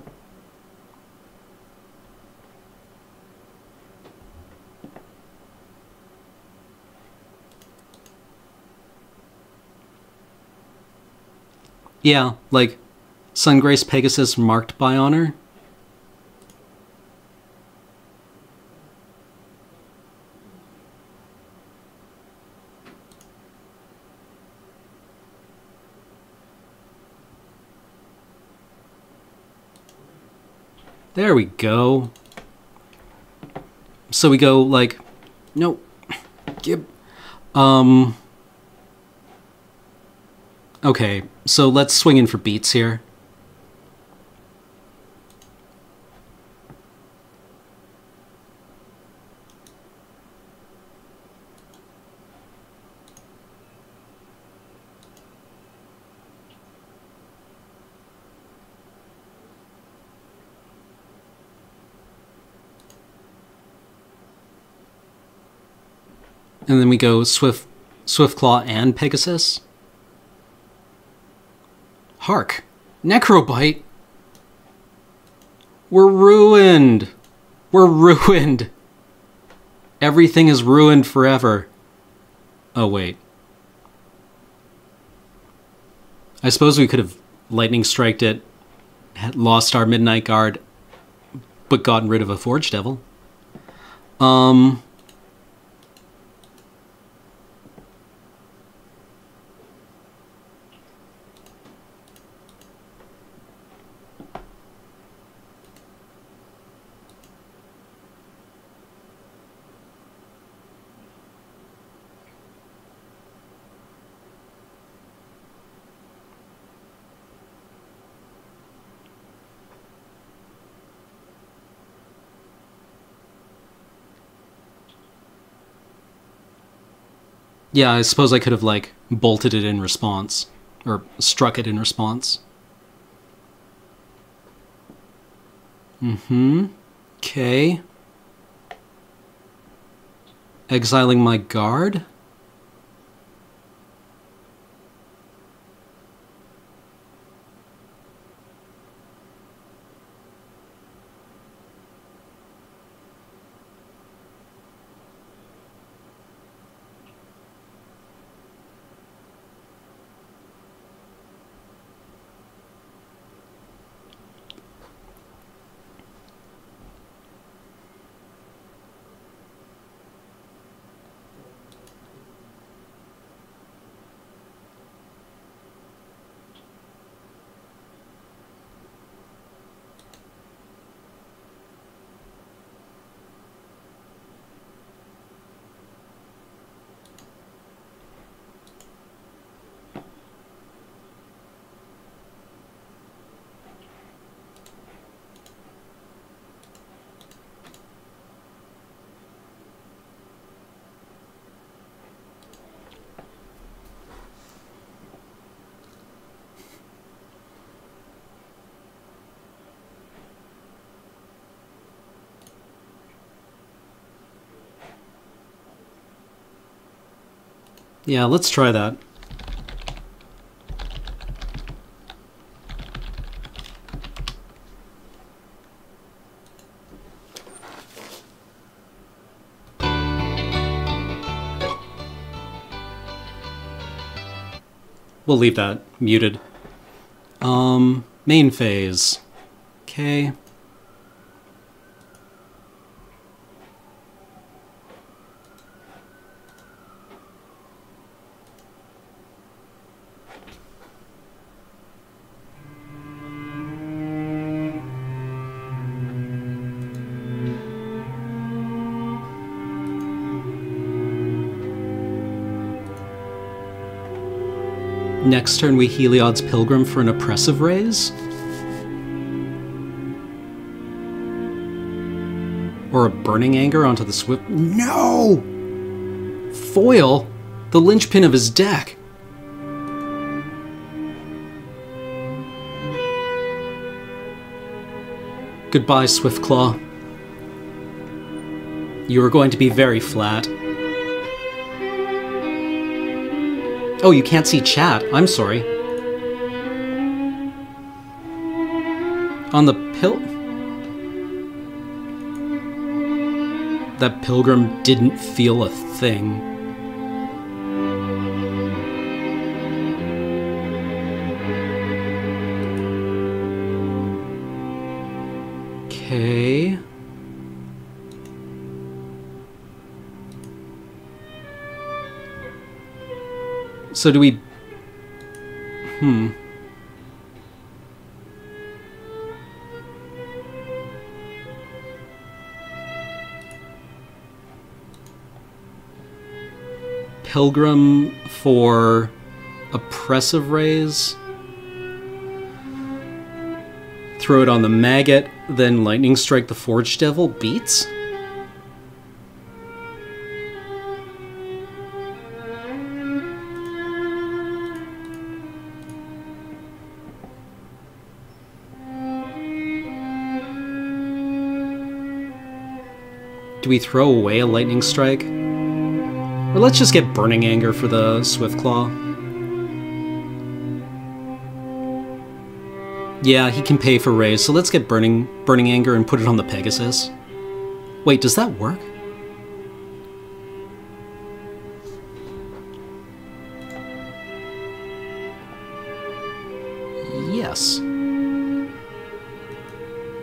Yeah, like, Sungrace Pegasus Marked by Honor. There we go. So we go, like, nope. Okay, so let's swing in for beats here. And then we go Swiftclaw and Pegasus. Hark! Necrobite! We're ruined! We're ruined! Everything is ruined forever. Oh, wait. I suppose we could have lightning striked it, had lost our Midnight Guard, but gotten rid of a Forge Devil. Yeah, I suppose I could have, like, bolted it in response. Or struck it in response. Okay. Exiling my guard? Yeah, let's try that. We'll leave that muted. Main phase. Okay. Next turn we Heliod's Pilgrim for an Oppressive Raise? Or a Burning Anger onto the Swift... No! Foil? The linchpin of his deck. Goodbye, Swiftclaw. You are going to be very flat. Oh, you can't see chat. I'm sorry. On the That Pilgrim didn't feel a thing. Okay. So do we... Pilgrim for Oppressive Raise. Throw it on the Maggot, then Lightning Strike the Forge Devil. Beats? Do we throw away a Lightning Strike? Or let's just get Burning Anger for the Swiftclaw. Yeah, he can pay for Raise, so let's get Burning Anger and put it on the Pegasus. Wait, does that work? Yes.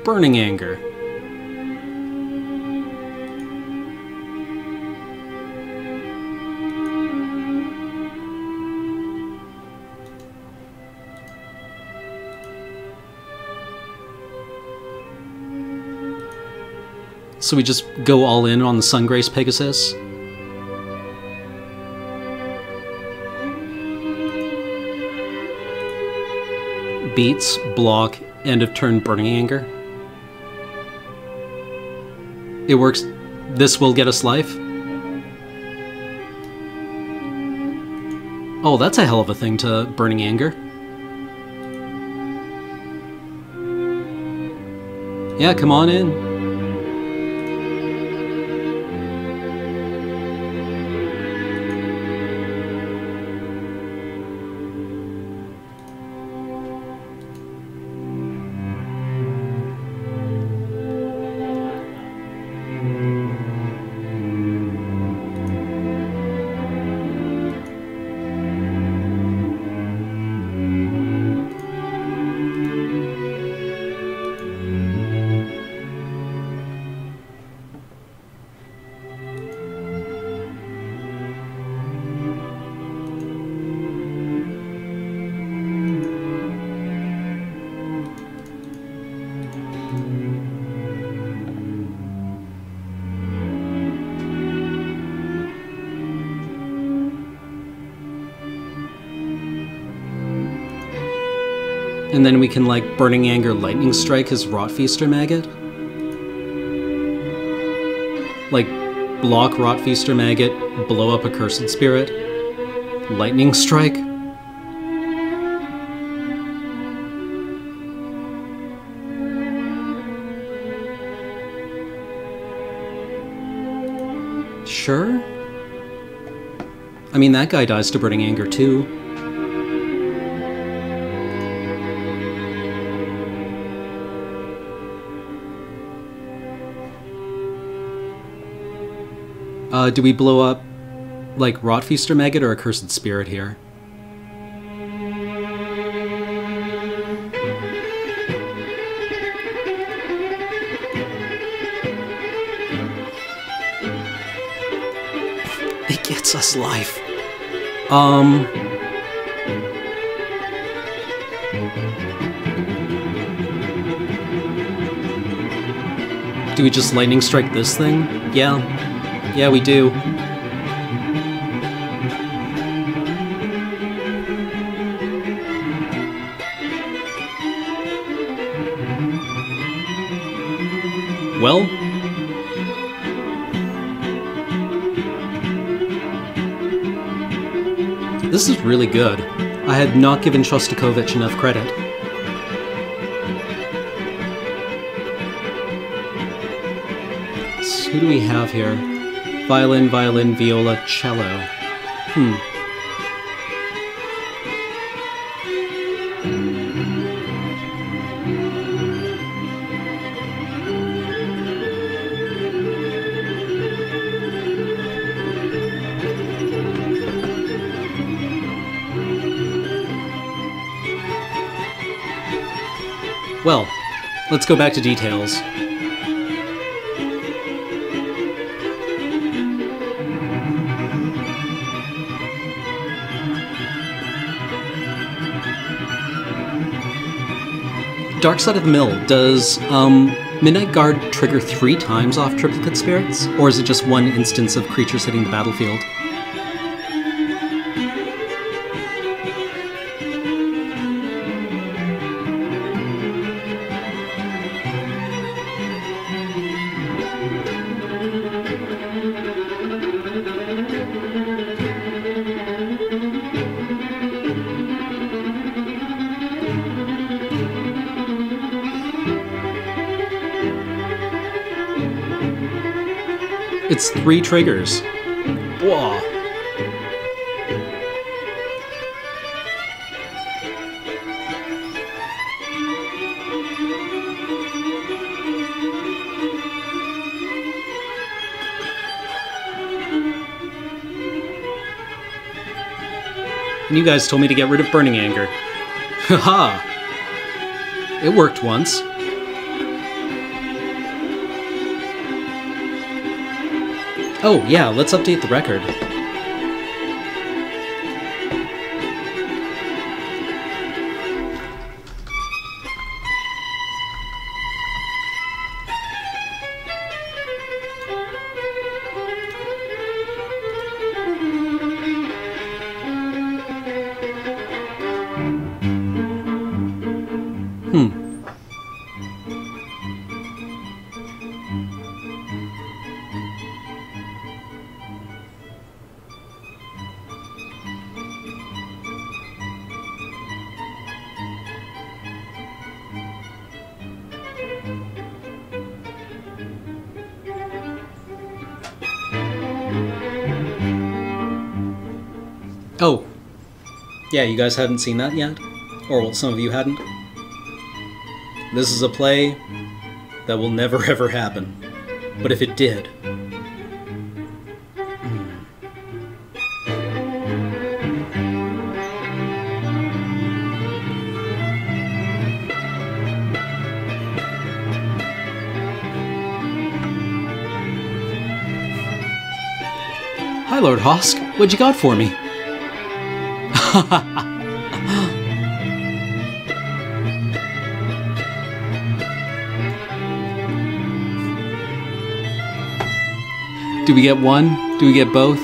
Burning Anger. So we just go all in on the Sungrace Pegasus? Beats, block, end of turn Burning Anger. It works. This will get us life. Oh, that's a hell of a thing to Burning Anger. Yeah, come on in. And then we can, like, Burning Anger Lightning Strike his Rotfeaster Maggot. Like, block Rotfeaster Maggot, blow up a Cursed Spirit, Lightning Strike. Sure? I mean, that guy dies to Burning Anger too. Do we blow up, like, Rotfeaster Maggot or a Cursed Spirit here? It gets us life. Do we just Lightning Strike this thing? Yeah. Yeah, we do. Well, this is really good. I had not given Shostakovich enough credit. So who do we have here? Violin, violin, viola, cello. Well, let's go back to details. Dark Side of the Mill, does Midnight Guard trigger 3 times off Triplicate Spirits? Or is it just one instance of creatures hitting the battlefield? It's 3 triggers. Whoa. And you guys told me to get rid of Burning Anger. Haha! It worked once. Oh, yeah, let's update the record. Oh, yeah, you guys hadn't seen that yet? Or, well, some of you hadn't? This is a play that will never ever happen. But if it did... Hi, Lord Hosk. What you got for me? Do we get one? Do we get both?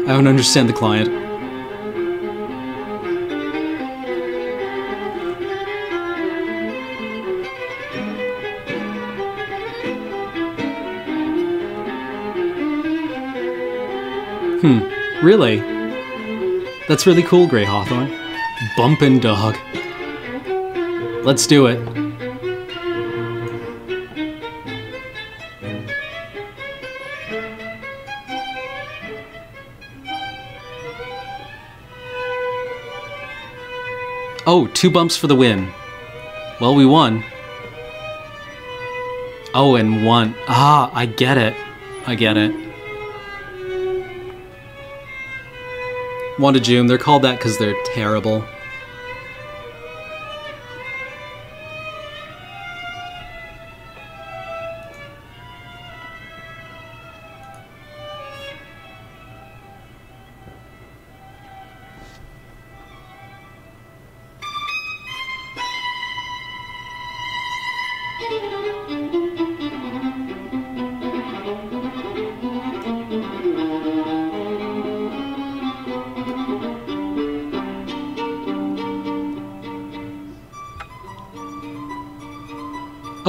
I don't understand the client. Really? That's really cool, Grey Hawthorne. Bumpin' dog. Let's do it. Oh, 2 bumps for the win. Well, we won. Oh, and 1. Ah, I get it. I get it. Wanda Joom, they're called that because they're terrible.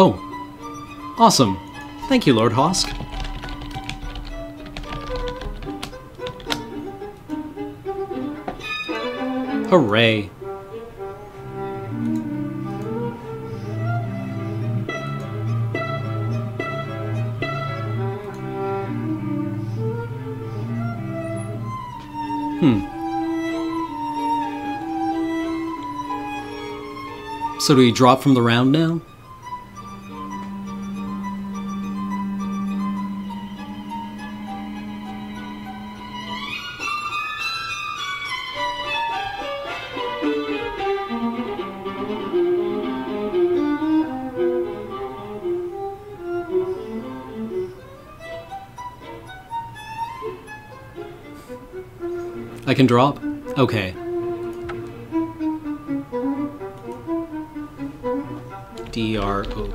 Oh, awesome. Thank you, Lord Hosk. Hooray. So do we drop from the round now? I can drop? Okay. DROP.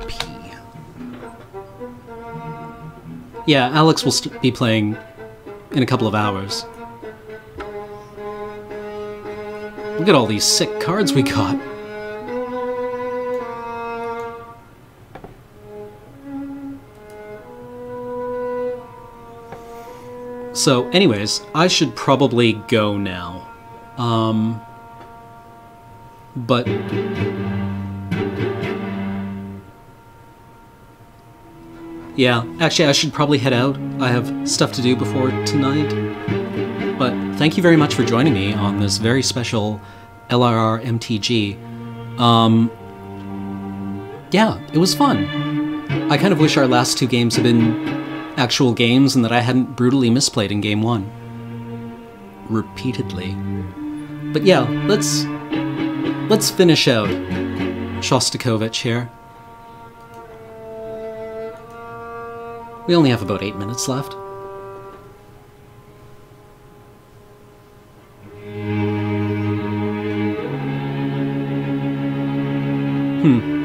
Yeah, Alex will be playing in a couple of hours. Look at all these sick cards we got. So, anyways, I should probably go now. But... yeah, actually I should probably head out. I have stuff to do before tonight. But thank you very much for joining me on this very special LRRMtG. Yeah, it was fun. I kind of wish our last 2 games had been actual games and that I hadn't brutally misplayed in game 1. Repeatedly. But yeah, let's finish out Shostakovich here. We only have about 8 minutes left.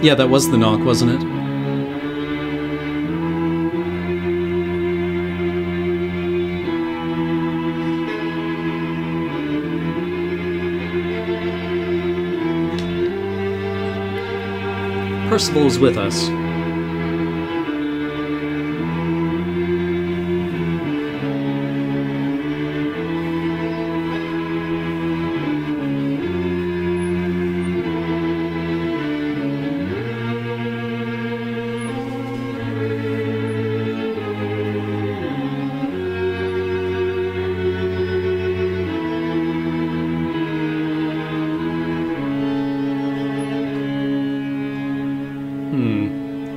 Yeah, that was the knock, wasn't it? Percival is with us.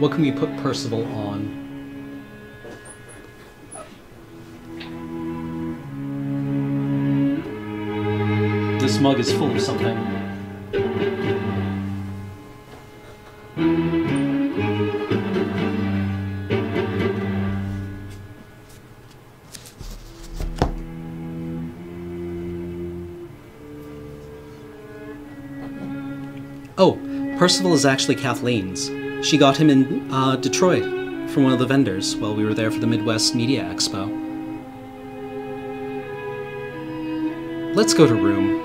what can we put Percival on? This mug is full of something. Oh, Percival is actually Kathleen's. She got him in Detroit from one of the vendors while we were there for the Midwest Media Expo. Let's go to room.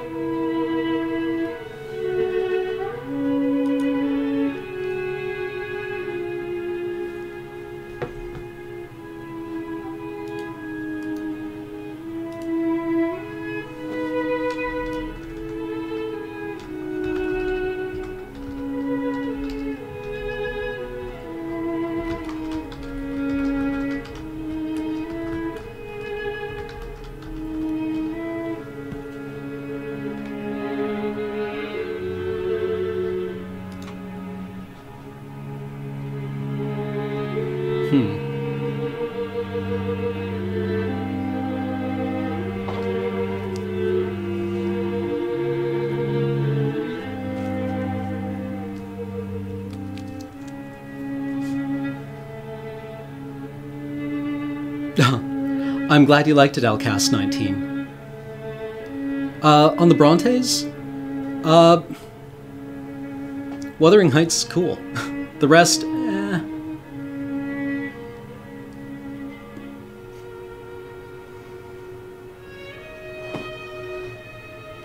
I'm glad you liked it, Alcast 19. On the Brontes? Wuthering Heights is cool. The rest, eh.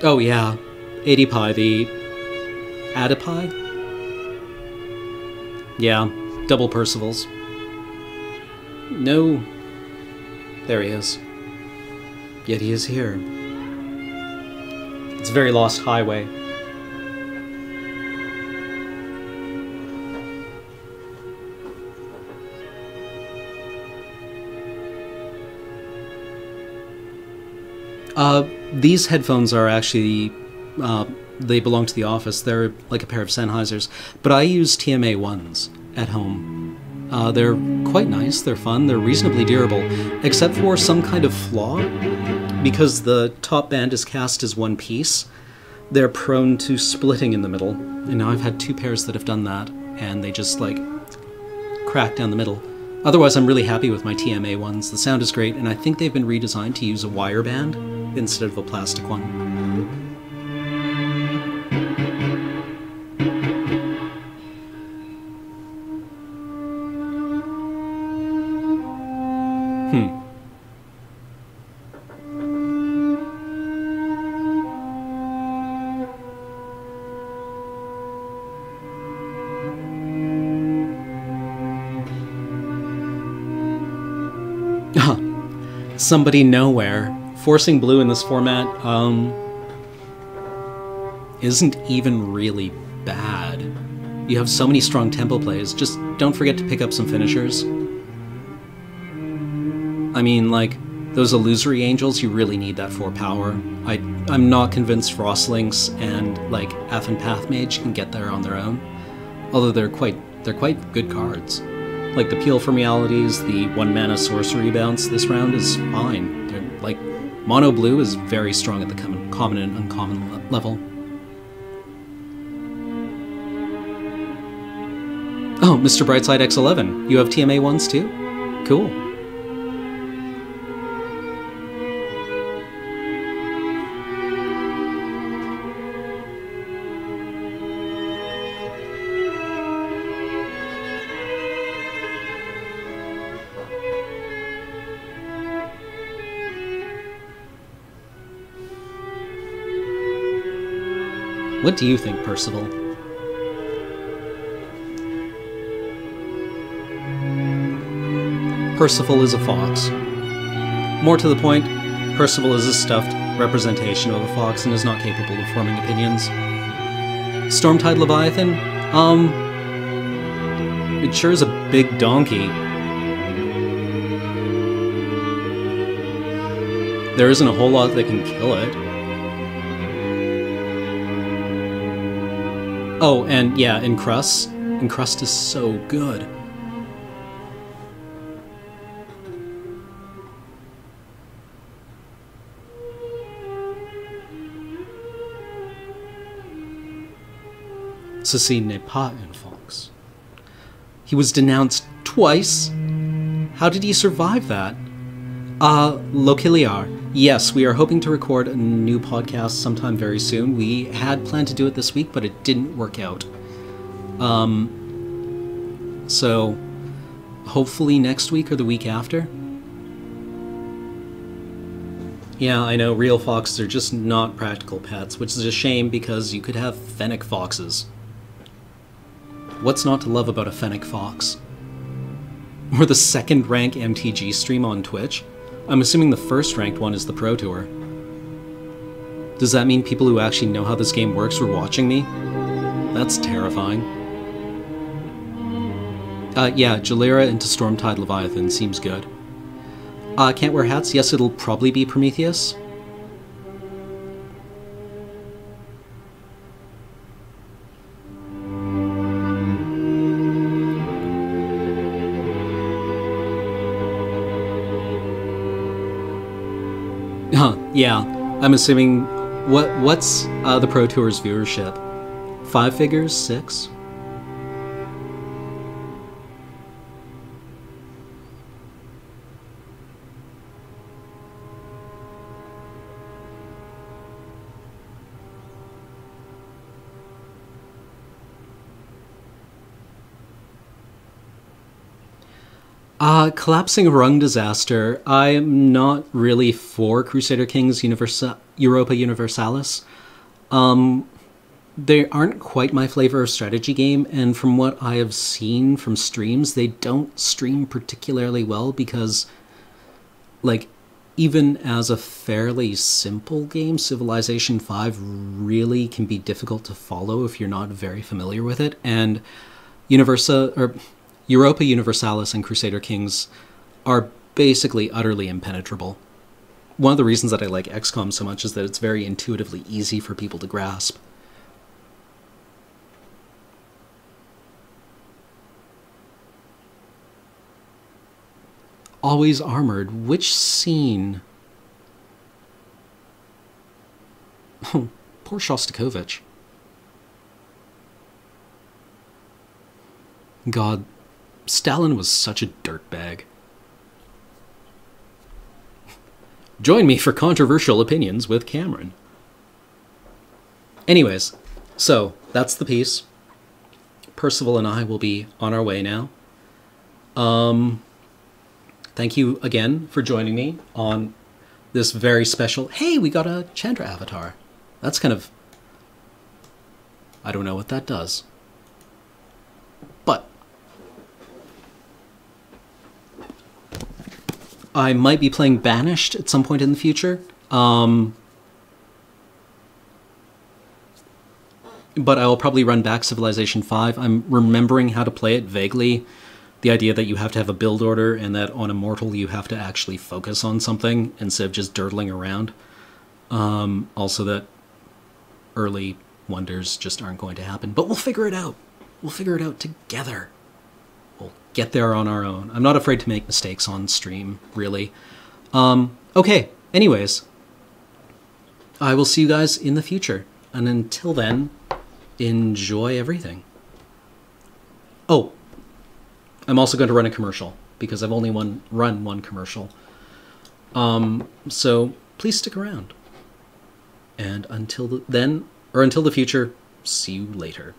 Oh yeah, Adipie, the Adipie? Yeah, double Percivals. No. There he is. Yet he is here. It's a very lost highway. These headphones are actually, they belong to the office. They're like a pair of Sennheisers, but I use TMA ones at home. They're quite nice, they're fun, they're reasonably durable, except for some kind of flaw. Because the top band is cast as one piece, they're prone to splitting in the middle. And now I've had two pairs that have done that, and they just, like, crack down the middle. Otherwise, I'm really happy with my TMA ones. The sound is great, and I think they've been redesigned to use a wire band instead of a plastic one. Somebody nowhere. Forcing blue in this format, isn't even really bad. You have so many strong tempo plays, just don't forget to pick up some finishers. I mean, like, those illusory angels, you really need that 4 power. I'm not convinced Frostlinks and, like, F and Path Mage can get there on their own. Although they're quite good cards. Like, the Peel from Realities, the 1-mana sorcery bounce this round is fine. They're, like, mono blue is very strong at the common and uncommon level. Oh, Mr. Brightside X11, you have TMA ones too? Cool. What do you think, Percival? Percival is a fox. More to the point, Percival is a stuffed representation of a fox and is not capable of forming opinions. Stormtide Leviathan? It sure is a big donkey. There isn't a whole lot that can kill it. Oh, and yeah, Encrust. Encrust is so good. Ceci n'est pas une fox. He was denounced twice? How did he survive that? Loquiliar. Yes, we are hoping to record a new podcast sometime very soon. We had planned to do it this week, but it didn't work out. So, hopefully next week or the week after. Yeah, I know, real foxes are just not practical pets, which is a shame because you could have fennec foxes. What's not to love about a fennec fox? Or the second rank MTG stream on Twitch? I'm assuming the first ranked one is the Pro Tour. Does that mean people who actually know how this game works were watching me? That's terrifying. Yeah, Jalera into Stormtide Leviathan seems good. Can't wear hats? Yes, it'll probably be Prometheus. Yeah, I'm assuming... What's the Pro Tour's viewership? 5 figures? 6? Collapsing Rung Disaster. I'm not really for Crusader Kings Europa Universalis. They aren't quite my flavor of strategy game, and from what I have seen from streams, they don't stream particularly well because, like, even as a fairly simple game, Civilization V really can be difficult to follow if you're not very familiar with it, and Europa Universalis and Crusader Kings are basically utterly impenetrable. One of the reasons that I like XCOM so much is that it's very intuitively easy for people to grasp. Always armored. Which scene? Oh, poor Shostakovich. God, Stalin was such a dirtbag. Join me for controversial opinions with Cameron. Anyways, so that's the piece. Percival and I will be on our way now. Thank you again for joining me on this very special... Hey, we got a Chandra avatar. That's kind of... I don't know what that does. But I might be playing Banished at some point in the future. But I will probably run back Civilization V. I'm remembering how to play it vaguely. The idea that you have to have a build order and that on Immortal you have to actually focus on something instead of just dirtling around. Also that early wonders just aren't going to happen. But we'll figure it out. We'll figure it out together. We'll get there on our own. I'm not afraid to make mistakes on stream, really. Okay, anyways. I will see you guys in the future. And until then, enjoy everything. Oh, I'm also going to run a commercial because I've only run one commercial. So please stick around. And until then, or until the future, see you later.